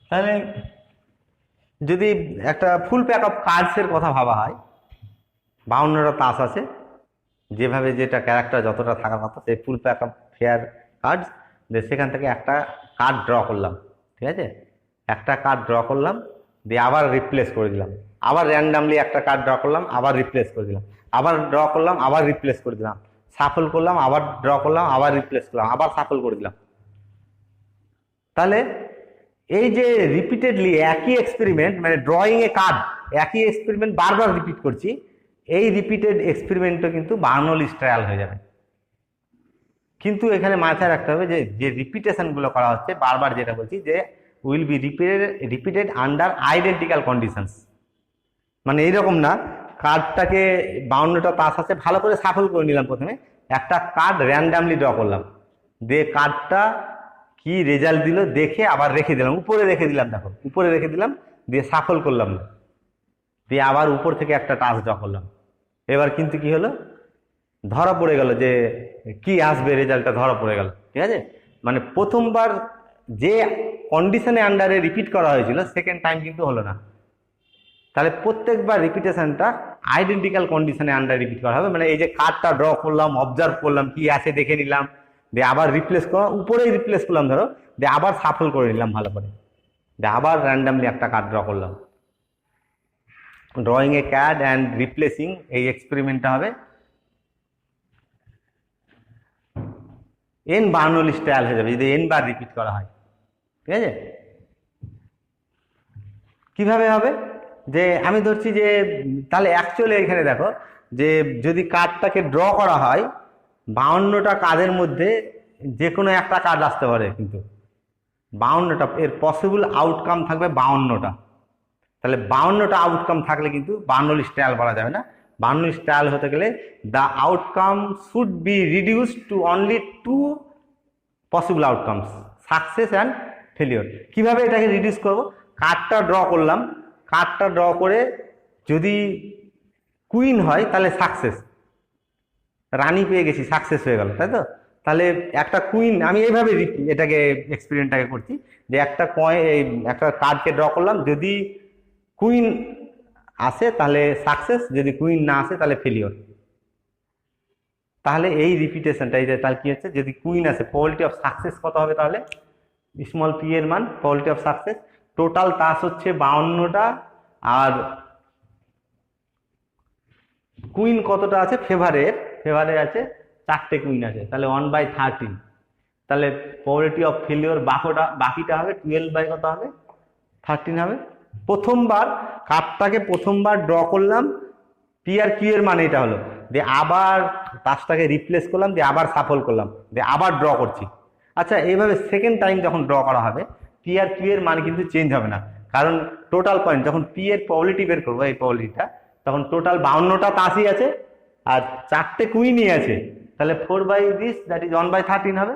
Speaker 1: তাহলে যদি একটা ফুল প্যাক অফ কার্ডসের কথা ভাবা হয়, 52টা তাস আছে, যেভাবে যেটা ক্যারেক্টার যতটা থাকার কথা, সেই ফুল প্যাক অফ ফেয়ার কার্ডস, সেখান থেকে একটা কার্ড ড্র করলাম, ঠিক আছে? একটা কার্ড ড্র করলাম, দিয়ে আবার রিপ্লেস করে দিলাম, আবার র্যান্ডামলি একটা কার্ড ড্র করলাম, আবার রিপ্লেস করে দিলাম, আবার ড্র করলাম, আবার রিপ্লেস করে দিলাম, সাফল করলাম, আবার ড্র করলাম, আবার রিপ্লেস করলাম, আবার সাফল করে দিলাম। তাহলে এই যে রিপিটেডলি একই এক্সপেরিমেন্ট, মানে ড্রয়িং এ কার্ড, একই এক্সপেরিমেন্ট বারবার রিপিট করছি, এই রিপিটেড এক্সপেরিমেন্টও কিন্তু বার্নৌলিস ট্রায়াল হয়ে যাবে। কিন্তু এখানে মাথায় রাখতে হবে যে যে রিপিটেশনগুলো করা হচ্ছে, বারবার যেটা বলছি, যে will be repeated under identical conditions. মানে এইরকম না, কার্ডটাকে 52টা তাস আছে, ভালো করে সাফল করে নিলাম, প্রথমে একটা কার্ড র্যান্ডামলি ড্র করলাম, দিয়ে কার্ডটা কি রেজাল্ট দিল দেখে আবার রেখে দিলাম, উপরে রেখে দিলাম, দেখো উপরে রেখে দিলাম, দিয়ে সাফল করলাম না, দিয়ে আবার উপর থেকে একটা টাচ ড্র করলাম। এবার কিন্তু কি হলো, ধরা পড়ে গেল যে কি আসবে, রেজাল্টটা ধরা পড়ে গেল, ঠিক আছে? মানে প্রথমবার যে কন্ডিশনে আন্ডারে রিপিট করা হয়েছিল, সেকেন্ড টাইম কিন্তু হলো না। তাহলে প্রত্যেকবার রিপিটেশনটা আইডেন্টিক্যাল কন্ডিশনে আন্ডার রিপিট করা হবে। মানে এই যে কার্ডটা ড্র করলাম, অবজার্ভ করলাম, কি আছে দেখে নিলাম, দিয়ে আবার রিপ্লেস করলাম, উপরেই রিপ্লেস করলাম ধরো, দিয়ে আবার সাফল করে নিলাম ভালো করে, দিয়ে আবার র্যান্ডামলি একটা কার্ড ড্র করলাম। Drawing A card and replacing, এই এক্সপেরিমেন্টটা হবে এন বার্নৌলিস ট্রায়াল হয়ে যাবে যদি এন বার রিপিট করা হয়, ঠিক আছে? কিভাবে হবে, যে আমি ধরছি যে, তাহলে অ্যাকচুয়ালি এখানে দেখো, যে যদি কার্ডটাকে ড্র করা হয়, 52টা কার্ডের মধ্যে যে কোনো একটা কার্ড আসতে পারে, কিন্তু 52টা এর পসিবল আউটকাম থাকবে 52টা। তাহলে 52টা আউটকাম থাকলে কিন্তু বার্নৌলিস ট্রায়াল বলা যাবে না। বার্নৌলিস ট্রায়াল হতে গেলে the outcome should be reduced to only 2 possible outcomes, success and failure. কিভাবে এটাকে রিডিউস করব, কার্ডটা ড্র করলাম, কার্ডটা ড্র করে যদি কুইন হয় তাহলে সাকসেস, রানী পেয়ে গেছি, সাকসেস হয়ে গেল, তাই তো? তাহলে একটা কুইন, আমি এইভাবে এটাকে এক্সপেরিমেন্টটাকে করছি, যে একটা একটা কার্ডকে ড্র করলাম, যদি কুইন আসে তাহলে সাকসেস, যদি কুইন না আসে তাহলে ফেলিওর। তাহলে এই রিপিটেশনটা, এই যে তাহলে কি হচ্ছে, যদি কুইন আসে, প্রবাবিলিটি অফ সাকসেস কত হবে, তাহলে স্মল পি এর মান, প্রবাবিলিটি অফ সাকসেস, টোটাল তাস হচ্ছে 52টা, আর কুইন কতটা আছে, ফেভারে আছে 4টে কুইন আছে, তাহলে 1/13। তাহলে প্রবাবিলিটি অফ ফেলিওর বাকিটা হবে 12 কত হবে, 13 হবে। প্রথমবার কার্ডটাকে ড্র করলাম, পি আর কিউ এর মানে এটা হলো, দিয়ে আবার তাসটাকে রিপ্লেস করলাম, দিয়ে আবার সাফল করলাম, দিয়ে আবার ড্র করছি। আচ্ছা, এইভাবে সেকেন্ড টাইম যখন ড্র করা হবে, পি আর কিউ এর মান কিন্তু চেঞ্জ হবে না, কারণ টোটাল পয়েন্ট, যখন পি এর প্রবাবিলিটি বের করবো, এই প্রবাবিলিটিটা, তখন টোটাল 52টা তাসই আছে আর 4টে কুইনই আছে, তাহলে 4/this, দ্যাট ইজ 1/13 হবে।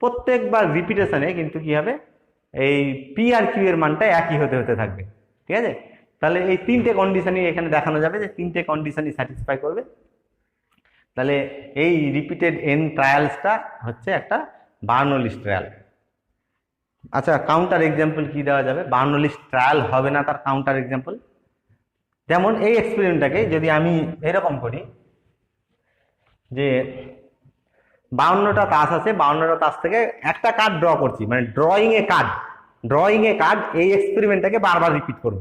Speaker 1: প্রত্যেকবার রিপিটেশনে কিন্তু কি হবে, এই পি আর কিউ এর মানটা একই হতে থাকবে, ঠিক আছে? তাহলে এই 3টে কন্ডিশনই এখানে দেখানো যাবে, যে 3টে কন্ডিশনই স্যাটিসফাই করবে। তাহলে এই রিপিটেড এন ট্রায়ালসটা হচ্ছে একটা বার্নৌলিস ট্রায়াল। আচ্ছা, কাউন্টার এক্সাম্পল কি দেওয়া যাবে? বার্নৌলিস ট্রায়াল হবে না তার কাউন্টার এক্সাম্পল, যেমন এই এক্সপেরিমেন্টটাকে যদি আমি এরকম করি যে 52টা তাস আছে, 52টা তাস থেকে একটা কার্ড ড্র করছি, মানে ড্রয়িং এ কার্ড এই এক্সপেরিমেন্টটাকে বারবার রিপিট করব।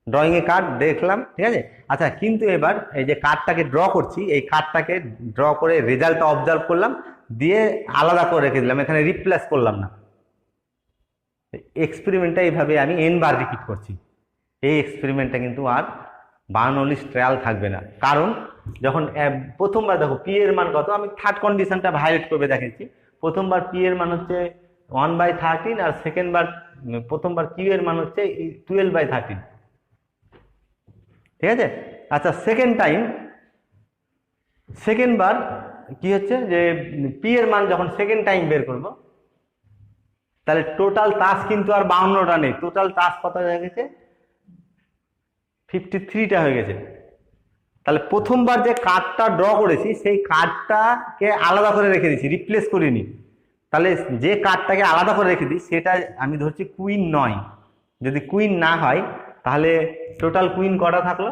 Speaker 1: ড্রয়িং এ কার্ড দেখলাম, ঠিক আছে। আচ্ছা, কিন্তু এবার এই যে কার্ডটাকে ড্র করছি, এই কার্ডটাকে ড্র করে রেজাল্টটা অবজার্ভ করলাম, দিয়ে আলাদা করে রেখে দিলাম, এখানে রিপ্লেস করলাম না। এক্সপেরিমেন্টটা এইভাবে আমি n বার রিপিট করছি। এই এক্সপেরিমেন্টটা কিন্তু আর বার্নৌলিস ট্রায়াল থাকবে না, কারণ যখন প্রথমবার দেখো পি এর মান কত, আমি থার্ড কন্ডিশনটা ভায়োলেট করে দেখাচ্ছি। প্রথমবার পি এর মান হচ্ছে 1/13, আর প্রথমবার কিউ এর মান হচ্ছে 12/13, ঠিক আছে। আচ্ছা, সেকেন্ড বার কি হচ্ছে যে পি এর মান যখন সেকেন্ড টাইম বের করব, তাহলে টোটাল তাস কিন্তু আর 52টা নেই, টোটাল তাস কত হয়ে গেছে? 53টা হয়ে গেছে। তাহলে প্রথমবার যে কার্ডটা ড্র করেছি সেই কার্ডটাকে আলাদা করে রেখে দিয়েছি, রিপ্লেস করিনি। তাহলে যে কার্ডটাকে আলাদা করে রেখে দিই সেটা আমি ধরছি কুইন নয়। যদি কুইন না হয় তাহলে টোটাল কুইন কটা থাকলো?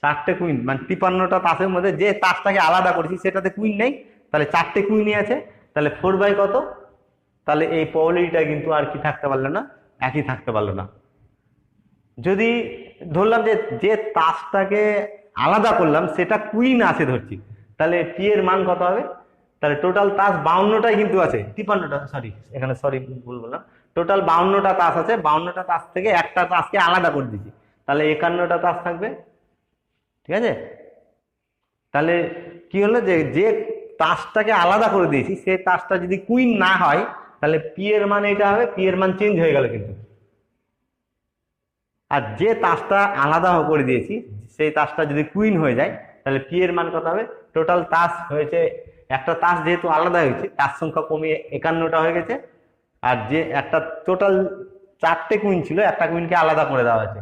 Speaker 1: 4টে কুইন, মানে 53টা তাসের মধ্যে যে তাসটাকে আলাদা করেছি সেটাতে কুইন নেই, তাহলে 4টে কুইনই আছে। তাহলে 4 কত? তাহলে এই প্রবাবিলিটিটা কিন্তু আর কি থাকতে পারলো না, একই থাকতে পারলো না। যদি ধরলাম যে তাসটাকে আলাদা করলাম সেটা কুইন আছে ধরছি, তাহলে পি এর মান কত হবে? তাহলে টোটাল তাস 52টাই কিন্তু আছে, 53টা, সরি ভুল বললাম, টোটাল 52টা তাস আছে, 52টা তাস থেকে একটা তাসকে আলাদা করে দিচ্ছি, তাহলে 51টা তাস থাকবে, ঠিক আছে। তাহলে কি হলো, যে তাসটাকে আলাদা করে দিয়েছি সেই তাসটা যদি কুইন না হয় তাহলে পি এর মান এটা হবে, পি এর মান চেঞ্জ হয়ে গেল কিন্তু। আর যে তাসটা আলাদা করে দিয়েছি সেই তাসটা যদি কুইন হয়ে যায় তাহলে পি এর মান কত হবে? টোটাল তাস হয়েছে, একটা তাস যেহেতু আলাদা হয়েছে তার সংখ্যা কমিয়ে 51টা হয়ে গেছে, আর যে একটা টোটাল 4টে কুইন ছিল, একটা কুইনকে আলাদা করে দেওয়া হয়েছে,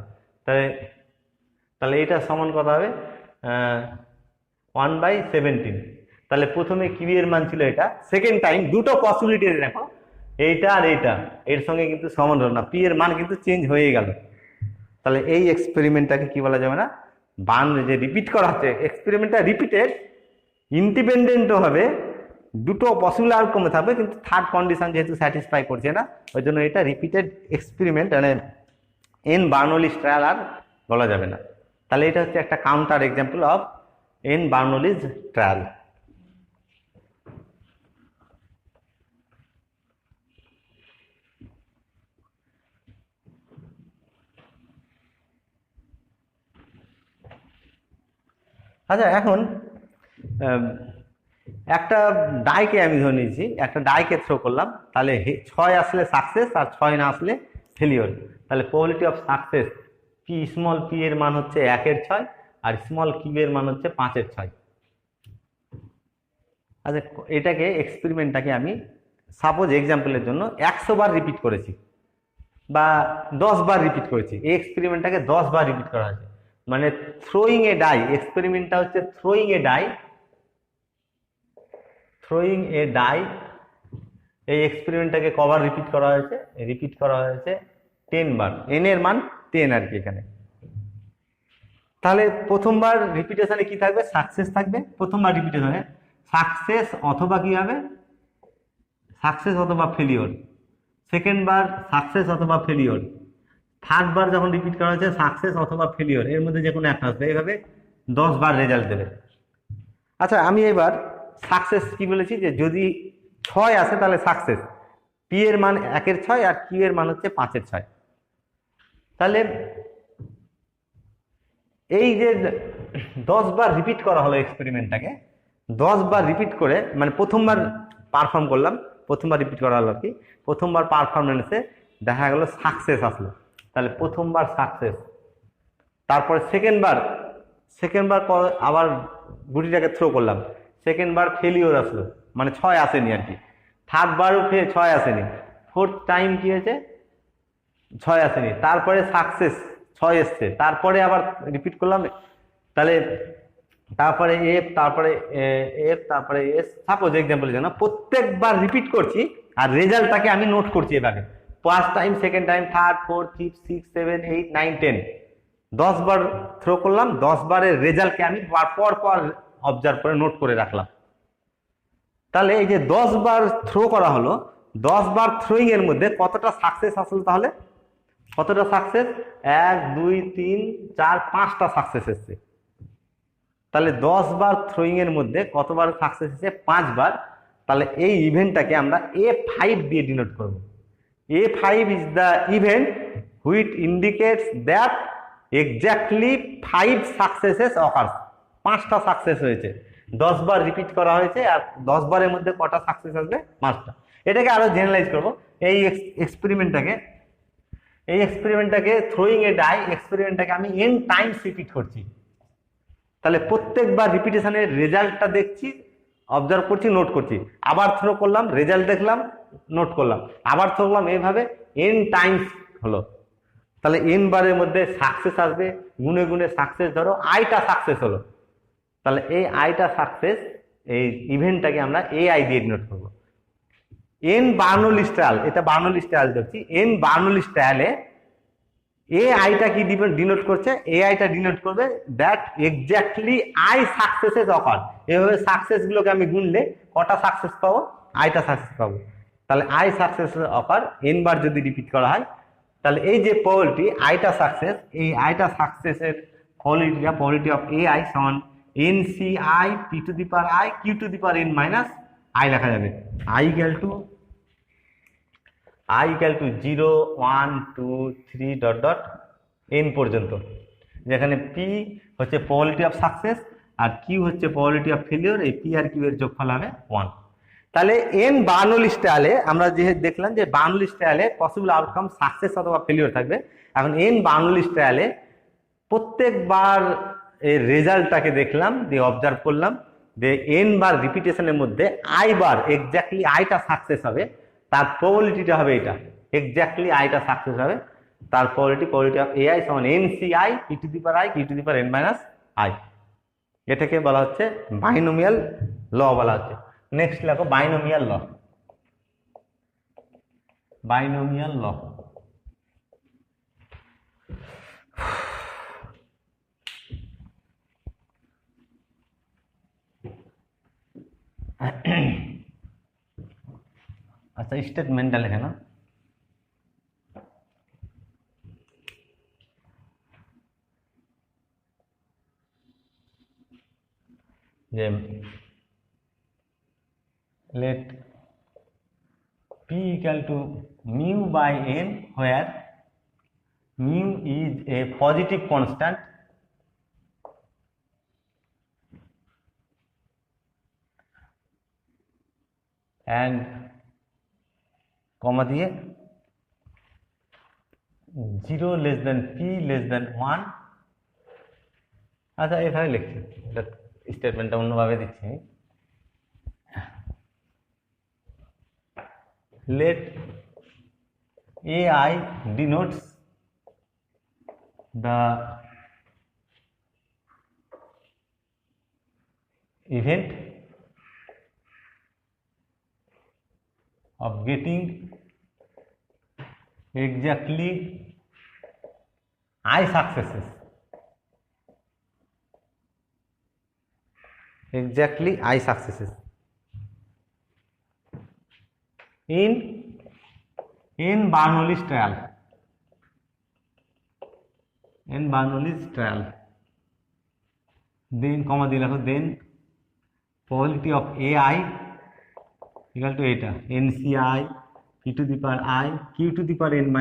Speaker 1: তাহলে এটা সমান কত হবে? 1/17। তাহলে প্রথমে কিউ এর মান ছিল এটা, সেকেন্ড টাইম দুটো পসিবিলিটি দেখো, এইটা আর এইটা, এর সঙ্গে কিন্তু সমান হলো না, পি এর মান কিন্তু চেঞ্জ হয়ে গেল। তাহলে এই এক্সপেরিমেন্টটাকে কি বলা যাবে না, যে রিপিট করা হচ্ছে, এক্সপেরিমেন্টটা রিপিটেড, ইন্ডিপেন্ডেন্টও হবে, দুটো পসিবল আউটকামে থাকবে, কিন্তু থার্ড কন্ডিশন যেহেতু স্যাটিসফাই করছে না, ওই জন্য এটা রিপিটেড এক্সপেরিমেন্ট, মানে এন বার্নৌলিস ট্রায়াল আর বলা যাবে না। তাহলে এটা হচ্ছে একটা counter example of N Bernoulli's trial. আচ্ছা, এখন একটা ডাইকে আমি ধরে নিয়েছি, একটা ডাইকে থ্রো করলাম, তাহলে 6 আসলে সাকসেস আর 6 না আসলে ফেলিওর। তাহলে probability of success P, small P এর মান হচ্ছে 1/6 আর স্মল কিউ এর মান হচ্ছে 5/6। আচ্ছা, এটাকে এক্সপেরিমেন্টটাকে আমি সাপোজ এক্সাম্পলের জন্য 100 বার রিপিট করেছি বা 10 বার রিপিট করেছি, এই এক্সপেরিমেন্টটাকে 10 বার রিপিট করা হয়েছে, মানে থ্রোয়িং এ ডাই, এক্সপেরিমেন্টটা হচ্ছে থ্রোয়িং এ ডাই। এই এক্সপেরিমেন্টটাকে কবার রিপিট করা হয়েছে? 10 বার, এন এর মান 10 আর কি এখানে। তাহলে প্রথমবার রিপিটেশনে কি থাকবে? সাকসেস থাকবে। প্রথমবার রিপিটেশনে সাকসেস অথবা কি হবে? সাকসেস অথবা ফেলিওর। সেকেন্ড বার সাকসেস অথবা ফেলিওর। থার্ড বার যখন রিপিট করা হয়েছে সাকসেস অথবা ফেলিওর, এর মধ্যে যে কোনো একটা আসবে, এইভাবে 10 বার রেজাল্ট দেবে। আচ্ছা, আমি এবার সাকসেস কি বলেছি, যে যদি 6 আসে তাহলে সাকসেস, পি এর মান 1/6 আর কিউ এর মান হচ্ছে 5/6। তাহলে এই যে 10 বার রিপিট করা হলো এক্সপেরিমেন্টটাকে, 10 বার রিপিট করে, মানে প্রথমবার পারফর্ম করলাম, প্রথমবার রিপিট করা হলো আর কি, প্রথমবার পারফরমেন্সে দেখা গেল সাকসেস আসলো, তাহলে প্রথমবার সাকসেস। তারপরে সেকেন্ড বার আবার গুটিটাকে থ্রো করলাম, সেকেন্ড বার ফেলিওর আসলো, মানে 6 আসেনি আর কি। থার্ড বারও 6 আসেনি, ফোর্থ টাইম কি হয়েছে? 6 আসেনি, তারপরে সাকসেস 6 এসছে, তারপরে আবার রিপিট করলাম, তাহলে তারপরে এফ, তারপরে এফ, তারপরে এস, সাপোজ এক্সাম্পল জন্য প্রত্যেকবার রিপিট করছি আর রেজাল্টটাকে আমি নোট করছি এভাবে, first time, second time, third, fourth, fifth, six, seven, 8, 9, 10, 10 বার থ্রো করলাম, 10 বারের রেজাল্টকে আমি পর পর অবজার্ভ করে নোট করে রাখলাম। তাহলে এই যে 10 বার থ্রো করা হলো, 10 বার থ্রোয়িং এর মধ্যে কতটা সাকসেস আসলো, তাহলে কতটা সাকসেস, 1, 2, 3, 4, 5টা সাকসেস এসছে। তাহলে 10 বার থ্রোয়িং এর মধ্যে কতবার সাকসেস এসেছে, 5 বার। তাহলে এই ইভেন্টটাকে আমরা A5 দিয়ে ডিনোট করব। A5 is the event which indicates that exactly 5 সাকসেসেস occurs. 5টা সাকসেস হয়েছে, 10 বার রিপিট করা হয়েছে, আর 10 বারের মধ্যে কটা সাকসেস আসবে, 5টা। এটাকে আরো জেনারেলাইজ করব। এই এক্সপেরিমেন্টটাকে থ্রোয়িং এ ডাই এক্সপেরিমেন্টটাকে আমি n টাইমস রিপিট করছি। তাহলে প্রত্যেকবার রিপিটেশনের রেজাল্টটা দেখছি, অবজার্ভ করছি, নোট করছি, আবার থ্রো করলাম, রেজাল্ট দেখলাম, নোট করলাম, আবার থ্রো করলাম, এইভাবে n টাইমস হলো। তাহলে n বারের মধ্যে সাকসেস আসবে, গুনে গুনে সাকসেস ধরো আইটা সাকসেস হলো। তাহলে এই আইটা সাকসেস, এই ইভেন্টটাকে আমরা AI দিয়ে ডিনোট করবো। n বার্নৌলিস ট্রায়াল, এটা বার্নৌলিস ট্রায়াল ধরছি, n বার্নৌলিস ট্রায়ালে আইটা কি ডিনোট করছে, আইটা ডিনোট করবে দ্যাট এক্স্যাক্টলি আই সাকসেসেস অকার। এভাবে সাকসেস গুলোকে আমি গুনলে কটা সাকসেস পাবো, আইটা সাকসেস পাবো। তাহলে আই সাকসেস অকার n বার যদি রিপিট করা হয়, তাহলে এই যে প্রবাবিলিটি আইটা সাকসেস, এই আইটা সাকসেসের প্রবাবিলিটি অফ AI সমান NCI P⁻I Q⁻n - I লেখা যাবে। I equal to 0, 1, 2, 3 dot dot n পর্যন্ত, যেখানে P হচ্ছে প্রবাবিলিটি অফ সাকসেস আর Q হচ্ছে প্রবাবিলিটি অফ ফেলিওর। এই P আর Q এর যোগফল হবে 1। তাহলে n বার্নৌলিস ট্রায়ালে আমরা যে দেখলাম যে বার্নৌলিস ট্রায়ালে পসিবল আউটকাম সাকসেস অথবা ফেলিওর থাকবে। এখন n বার্নৌলিস ট্রায়ালে প্রত্যেকবার এর রেজাল্টটাকে দেখলাম, দিয়ে অবজার্ভ করলাম যে n বার রিপিটেশনের মধ্যে i বার এক্স্যাক্টলি আইটা সাকসেস হবে, তার প্রবাবিলিটিটা হবে এটা, এক্স্যাক্টলি আইটা সাকসেস হবে, তার প্রবাবিলিটি অফ AI সমান NCI P⁻I Q⁻n - I। এটাকে বলা হচ্ছে বাইনোমিয়াল ল বলা হচ্ছে। নেক্সট লেখো বাইনোমিয়াল ল। বাইনোমিয়াল ল, আচ্ছা স্টেটমেন্টটা লেখে না, যে let P equal to mu by n where mu is a positive constant and কমা দিয়ে 0 less than P less than 1। আচ্ছা এভাবে লিখছি, স্টেটমেন্টটা অন্যভাবে দিচ্ছি। let AI denotes the event of getting exactly I successes, exactly I successes in Bernoulli's trial, in Bernoulli's trial, then comma দিয়ে লেখো then probability of AI equal to এটা NCI P⁻I Q⁻n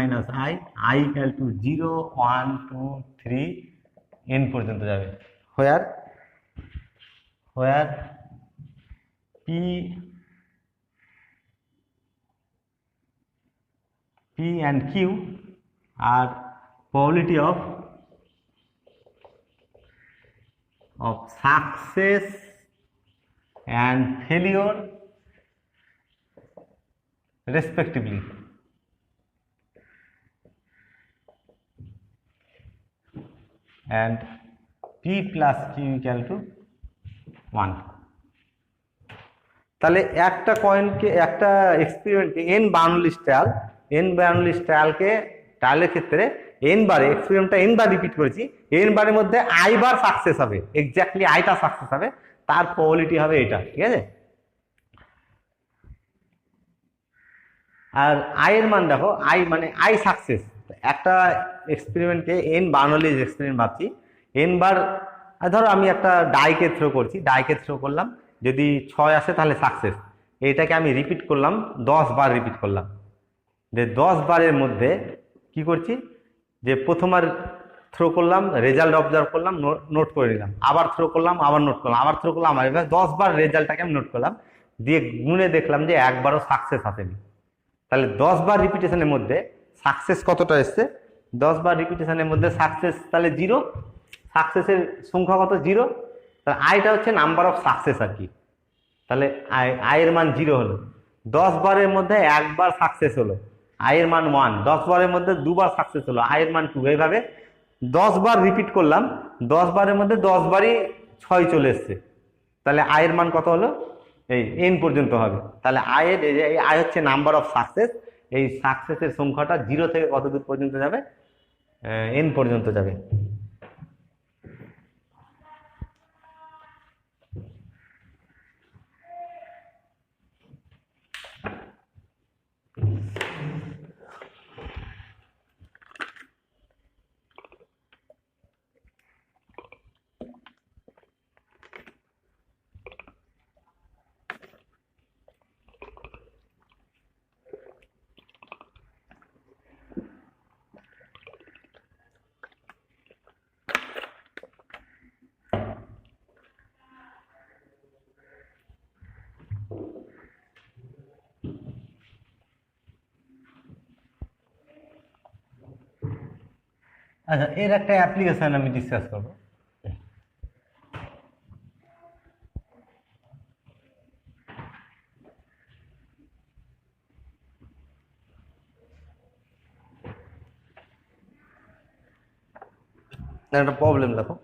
Speaker 1: - I equal to 0, 1, 2, 3 n পর্যন্ত যাবে। where P and Q are probability of success and failure respectively, and P plus Q equal to 1। তাহলে একটা কয়েনকে, একটা এক্সপেরিমেন্টকে N বার্নৌলিস ট্রায়ালের ক্ষেত্রে N বারে এক্সপেরিমেন্টটা N বার repeat করেছি, এন বারের মধ্যে আই বার সাকসেস হবে, এক্স্যাক্টলি আইটা সাকসেস হবে, তার প্রবাবিলিটি হবে এটা, ঠিক আছে। আর আই এর মান দেখো, আই মানে আই সাকসেস, একটা এক্সপেরিমেন্টকে এন বার্নৌলিস এক্সপেরিমেন্ট ভাবছি, এন বার, ধরো আমি একটা ডাইকে থ্রো করছি, ডাইকে থ্রো করলাম, যদি 6 আসে তাহলে সাকসেস, এটাকে আমি রিপিট করলাম 10 বার রিপিট করলাম, যে 10 বারের মধ্যে কি করছি, যে প্রথমবার থ্রো করলাম, রেজাল্ট অবজার্ভ করলাম, নোট করে নিলাম, আবার থ্রো করলাম, আবার নোট করলাম, আবার থ্রো করলাম, এবার 10 বার রেজাল্টটাকে আমি নোট করলাম, দিয়ে গুনে দেখলাম যে একবারও সাকসেস আসেনি। তাহলে 10 বার রিপিটেশনের মধ্যে সাকসেস কতটা এসছে, 10 বার রিপিটেশনের মধ্যে সাকসেস তাহলে 0, সাকসেসের সংখ্যা কত, 0, তাহলে আইটা হচ্ছে নাম্বার অফ সাকসেস আর কি। তাহলে আয়ের মান 0 হলো, 10 বারের মধ্যে একবার সাকসেস হলো, আয়ের মান 1, 10 বারের মধ্যে 2 বার সাকসেস হলো, আয়ের মান 2, এইভাবে 10 বার রিপিট করলাম, 10 বারের মধ্যে 10 বারই 6 চলে এসছে, তাহলে আয়ের মান কত হলো, এই এন পর্যন্ত হবে। তাহলে আয়ের এই আই হচ্ছে নাম্বার অফ সাকসেস, এই সাকসেসের সংখ্যাটা 0 থেকে কত দূর পর্যন্ত যাবে, এন পর্যন্ত যাবে। আচ্ছা, এর একটা অ্যাপ্লিকেশন আমি ডিসকাস করবো। একটা প্রবলেম দেখো,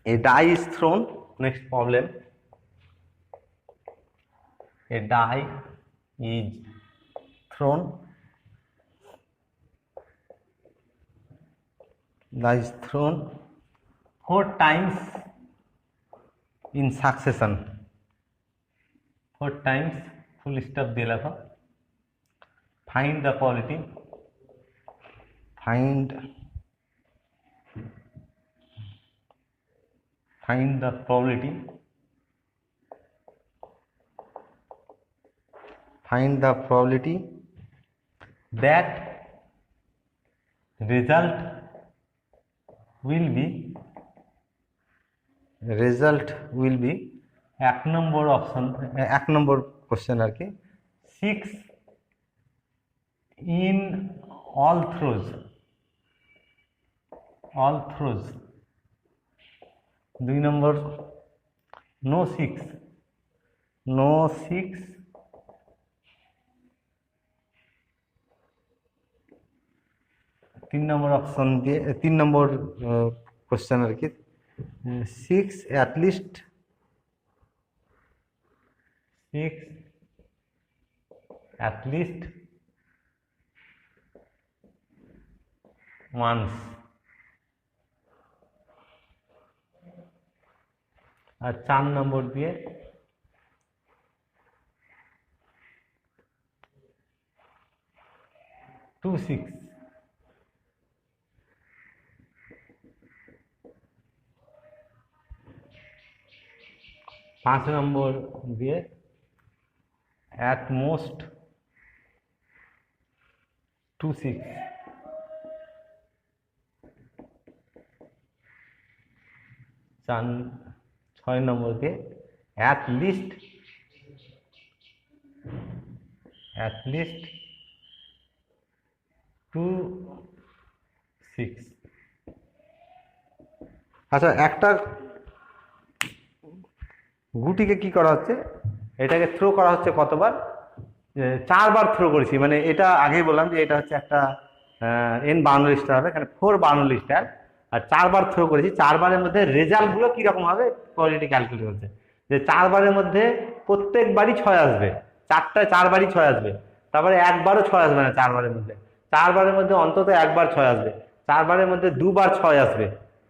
Speaker 1: a die is thrown, next problem, a die is thrown, die is thrown 4 times in succession, 4 times, full stop দিয়ে লেখো, find the probability, find the probability, find the probability that result will be 1 নম্বর option, 1 নম্বর question আর কি, 6 in all throws, 2 নম্বর no 6, 3 নম্বর option দিয়ে, 3 নম্বর question আর কি, 6 at least, 6 at least once, আর 4 নম্বর দিয়ে 2 6, 5 নম্বর দিয়ে at most 2 6, 6 নম্বর দিয়ে at least 2 6। আচ্ছা, একটা গুটিকে কি করা হচ্ছে, এটাকে থ্রো করা হচ্ছে কতবার, 4 বার থ্রো করেছি, মানে এটা আগেই বললাম যে এটা হচ্ছে একটা n বার্নলি স্টার হবে, এখানে 4 বার্নলি স্টার, আর 4বার থ্রো করেছি, 4বারের মধ্যে রেজাল্টগুলো কীরকম হবে কোয়ালিটি ক্যালকুলেট হচ্ছে, যে 4বারের মধ্যে প্রত্যেকবারই 6 আসবে, 4বারই 6 আসবে, তারপরে একবারও 6 আসবে না 4বারের মধ্যে, 4বারের মধ্যে অন্তত একবার 6 আসবে, 4বারের মধ্যে 2বার 6 আসবে,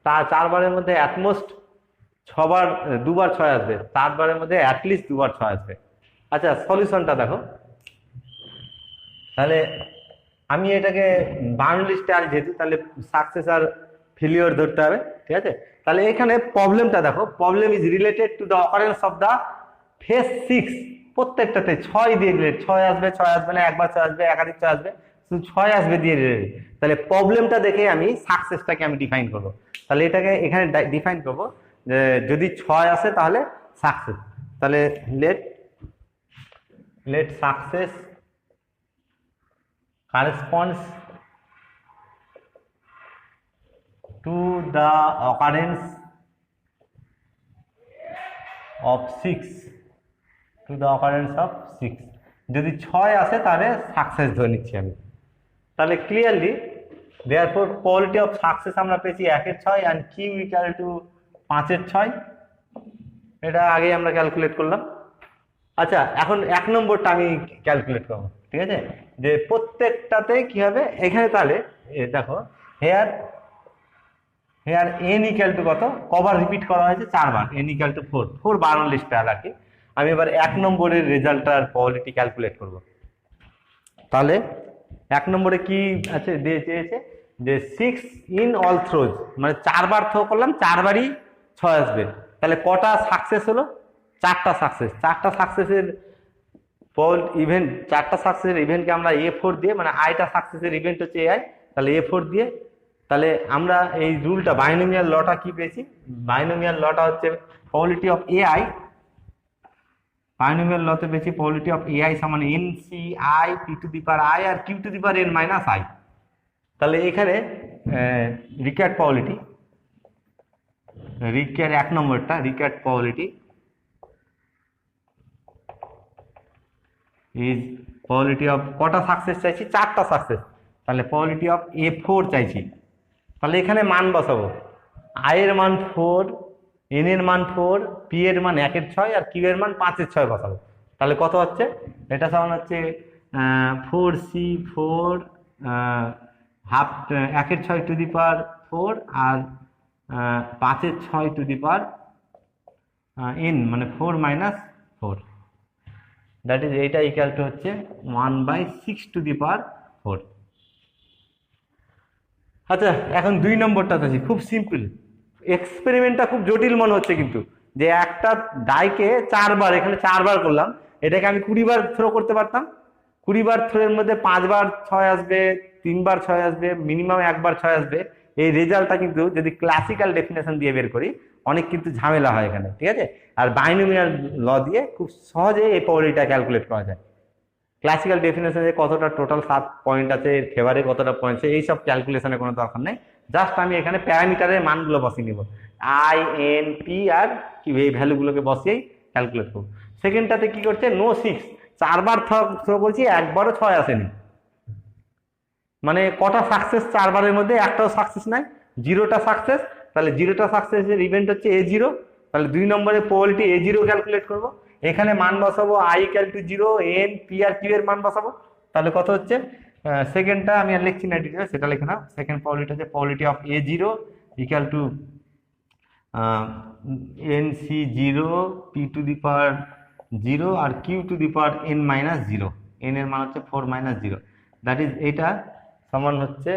Speaker 1: 4বারের মধ্যে অ্যাটমোস্ট 6বার 2বার 6 আসবে, 4বারের মধ্যে অ্যাটলিস্ট 2বার 6 আসবে। আচ্ছা সলিউশনটা দেখো, তাহলে আমি এটাকে বার্নলি স্টার যেহেতু, তাহলে সাকসেস আর ফেলিওর ধরতে হবে, ঠিক আছে। তাহলে এখানে প্রবলেমটা দেখো, problem is related to the occurrence of the phase 6, প্রত্যেকটাতে 6 দিয়ে রিলেটেড, 6 আসবে 6 আসবে না, একবার 6 আসবে, একাধিক 6 আসবে, শুধু 6 আসবে দিয়ে রিলেটেড। তাহলে প্রবলেমটা দেখে আমি সাকসেসটাকে আমি ডিফাইন করব, তাহলে এটাকে এখানে ডিফাইন করব যে যদি 6 আসে তাহলে সাকসেস, তাহলে let success corresponds to the occurrence of 6, to the occurrence of 6, যদি 6 আসে তাহলে সাকসেস ধরে নিচ্ছি আমি। তাহলে clearly therefore probability of success আমরা পেয়েছি 1-এর 6 and q equal to 5-এর 6, এটা আগে আমরা ক্যালকুলেট করলাম। আচ্ছা এখন 1 নম্বরটা আমি ক্যালকুলেট করবো, ঠিক আছে, যে প্রত্যেকটাতে কি হবে এখানে, তাহলে দেখো হেয়ার n ইকুয়াল টু কত, কবার রিপিট করা হয়েছে 4বার, n equal to 4 Bernoulli star আর কি। আমি এবার 1 নম্বরের রেজাল্টটার প্রবাবিলিটি ক্যালকুলেট করব। তাহলে 1 নম্বরে কি আছে দিয়ে চেয়েছে যে 6 ইন অল থ্রোজ, মানে 4বার থ্রো করলাম 4বারই 6 আসবে, তাহলে কটা সাকসেস হলো, 4টা সাকসেস। 4টা সাকসেসের ইভেন্ট, 4টা সাকসেসের ইভেন্টকে আমরা A4 দিয়ে, মানে আইটা সাকসেসের ইভেন্ট হচ্ছে AI, তাহলে A4 দিয়ে, তাহলে আমরা এই রুলটা বাইনোমিয়াল লটা কি পেয়েছি, বাইনোমিয়াল লটা হচ্ছে প্রবাবিলিটি অফ AI, বাইনোমিয়াল লতে পেয়েছি প্রবাবিলিটি অফ AI সমান NCI P to the power I আর Q to the power N minus I। তাহলে এখানে রিকোয়ার্ড প্রবাবিলিটি, রিকোয়ার্ড 1 নম্বরটা required probability is probability of, কটা সাকসেস চাইছি, 4টা সাকসেস, তাহলে প্রবাবিলিটি অফ A4 চাইছি। তাহলে এখানে মান বসাবো, I এর মান 4, N এর মান 4, P এর মান 1-এর 6 আর Q এর মান 5-এর 6 বসাবো। তাহলে কত হচ্ছে, এটা সমান হচ্ছে 4C4 হাফ 1-এর 6 টু দি পাওয়ার 4 আর 5-এর 6 টু দি পাওয়ার N, মানে 4 মাইনাস 4, দ্যাট ইজ এইটা ইকুয়াল টু হচ্ছে 1/6 টু দি পাওয়ার 4। আচ্ছা এখন 2 নম্বরটা আছে, খুব সিম্পল, এক্সপেরিমেন্টটা খুব জটিল মনে হচ্ছে কিন্তু, যে একটা ডাইকে 4বার, এখানে 4বার করলাম, এটাকে আমি 20বার থ্রো করতে পারতাম, 20বার থ্রোয়ের মধ্যে 5বার 6 আসবে, 3বার 6 আসবে, মিনিমাম 1বার 6 আসবে। এই রেজাল্টটা কিন্তু যদি ক্লাসিক্যাল ডেফিনেশন দিয়ে বের করি অনেক কিন্তু ঝামেলা হয় এখানে, ঠিক আছে। আর বাইনোমিয়াল ল দিয়ে খুব সহজে এই প্রবাবিলিটিটা ক্যালকুলেট করা যায়। ক্লাসিক্যাল ডেফিনেশনে কতটা টোটাল 7 পয়েন্ট আছে, এর ফেভারে কতটা পয়েন্ট আছে, এইসব ক্যালকুলেশনের কোনো দরকার নেই, জাস্ট আমি এখানে প্যারামিটারের মানগুলো বসিয়ে নিব, I N P আর কি, এই ভ্যালুগুলোকে বসিয়েই ক্যালকুলেট করব। সেকেন্ডটাতে কি করছে, নো 6, 4বার থ্রো করছি, একবারও 6 আসেনি, মানে কটা সাকসেস 4বারের মধ্যে, একটাও সাকসেস নাই, 0টা সাকসেস। তাহলে 0টা সাকসেসের ইভেন্ট হচ্ছে A0, তাহলে 2 নম্বরে প্রবাবিলিটি A0 ক্যালকুলেট করব, এখানে মান বসাবো I equal to 0, N P আর Q এর মান বসাবো, তাহলে কত হচ্ছে, সেকেন্ডটা আমি আর লিখছি না ডিটেইলস, সেটা লিখে নাও। সেকেন্ড প্রবাবিলিটি হচ্ছে probability of A0 equal to NC0 P to the power 0 আর Q to the power N minus 0, N এর মান হচ্ছে 4 মাইনাস 0, দ্যাট ইজ এইটা সমান হচ্ছে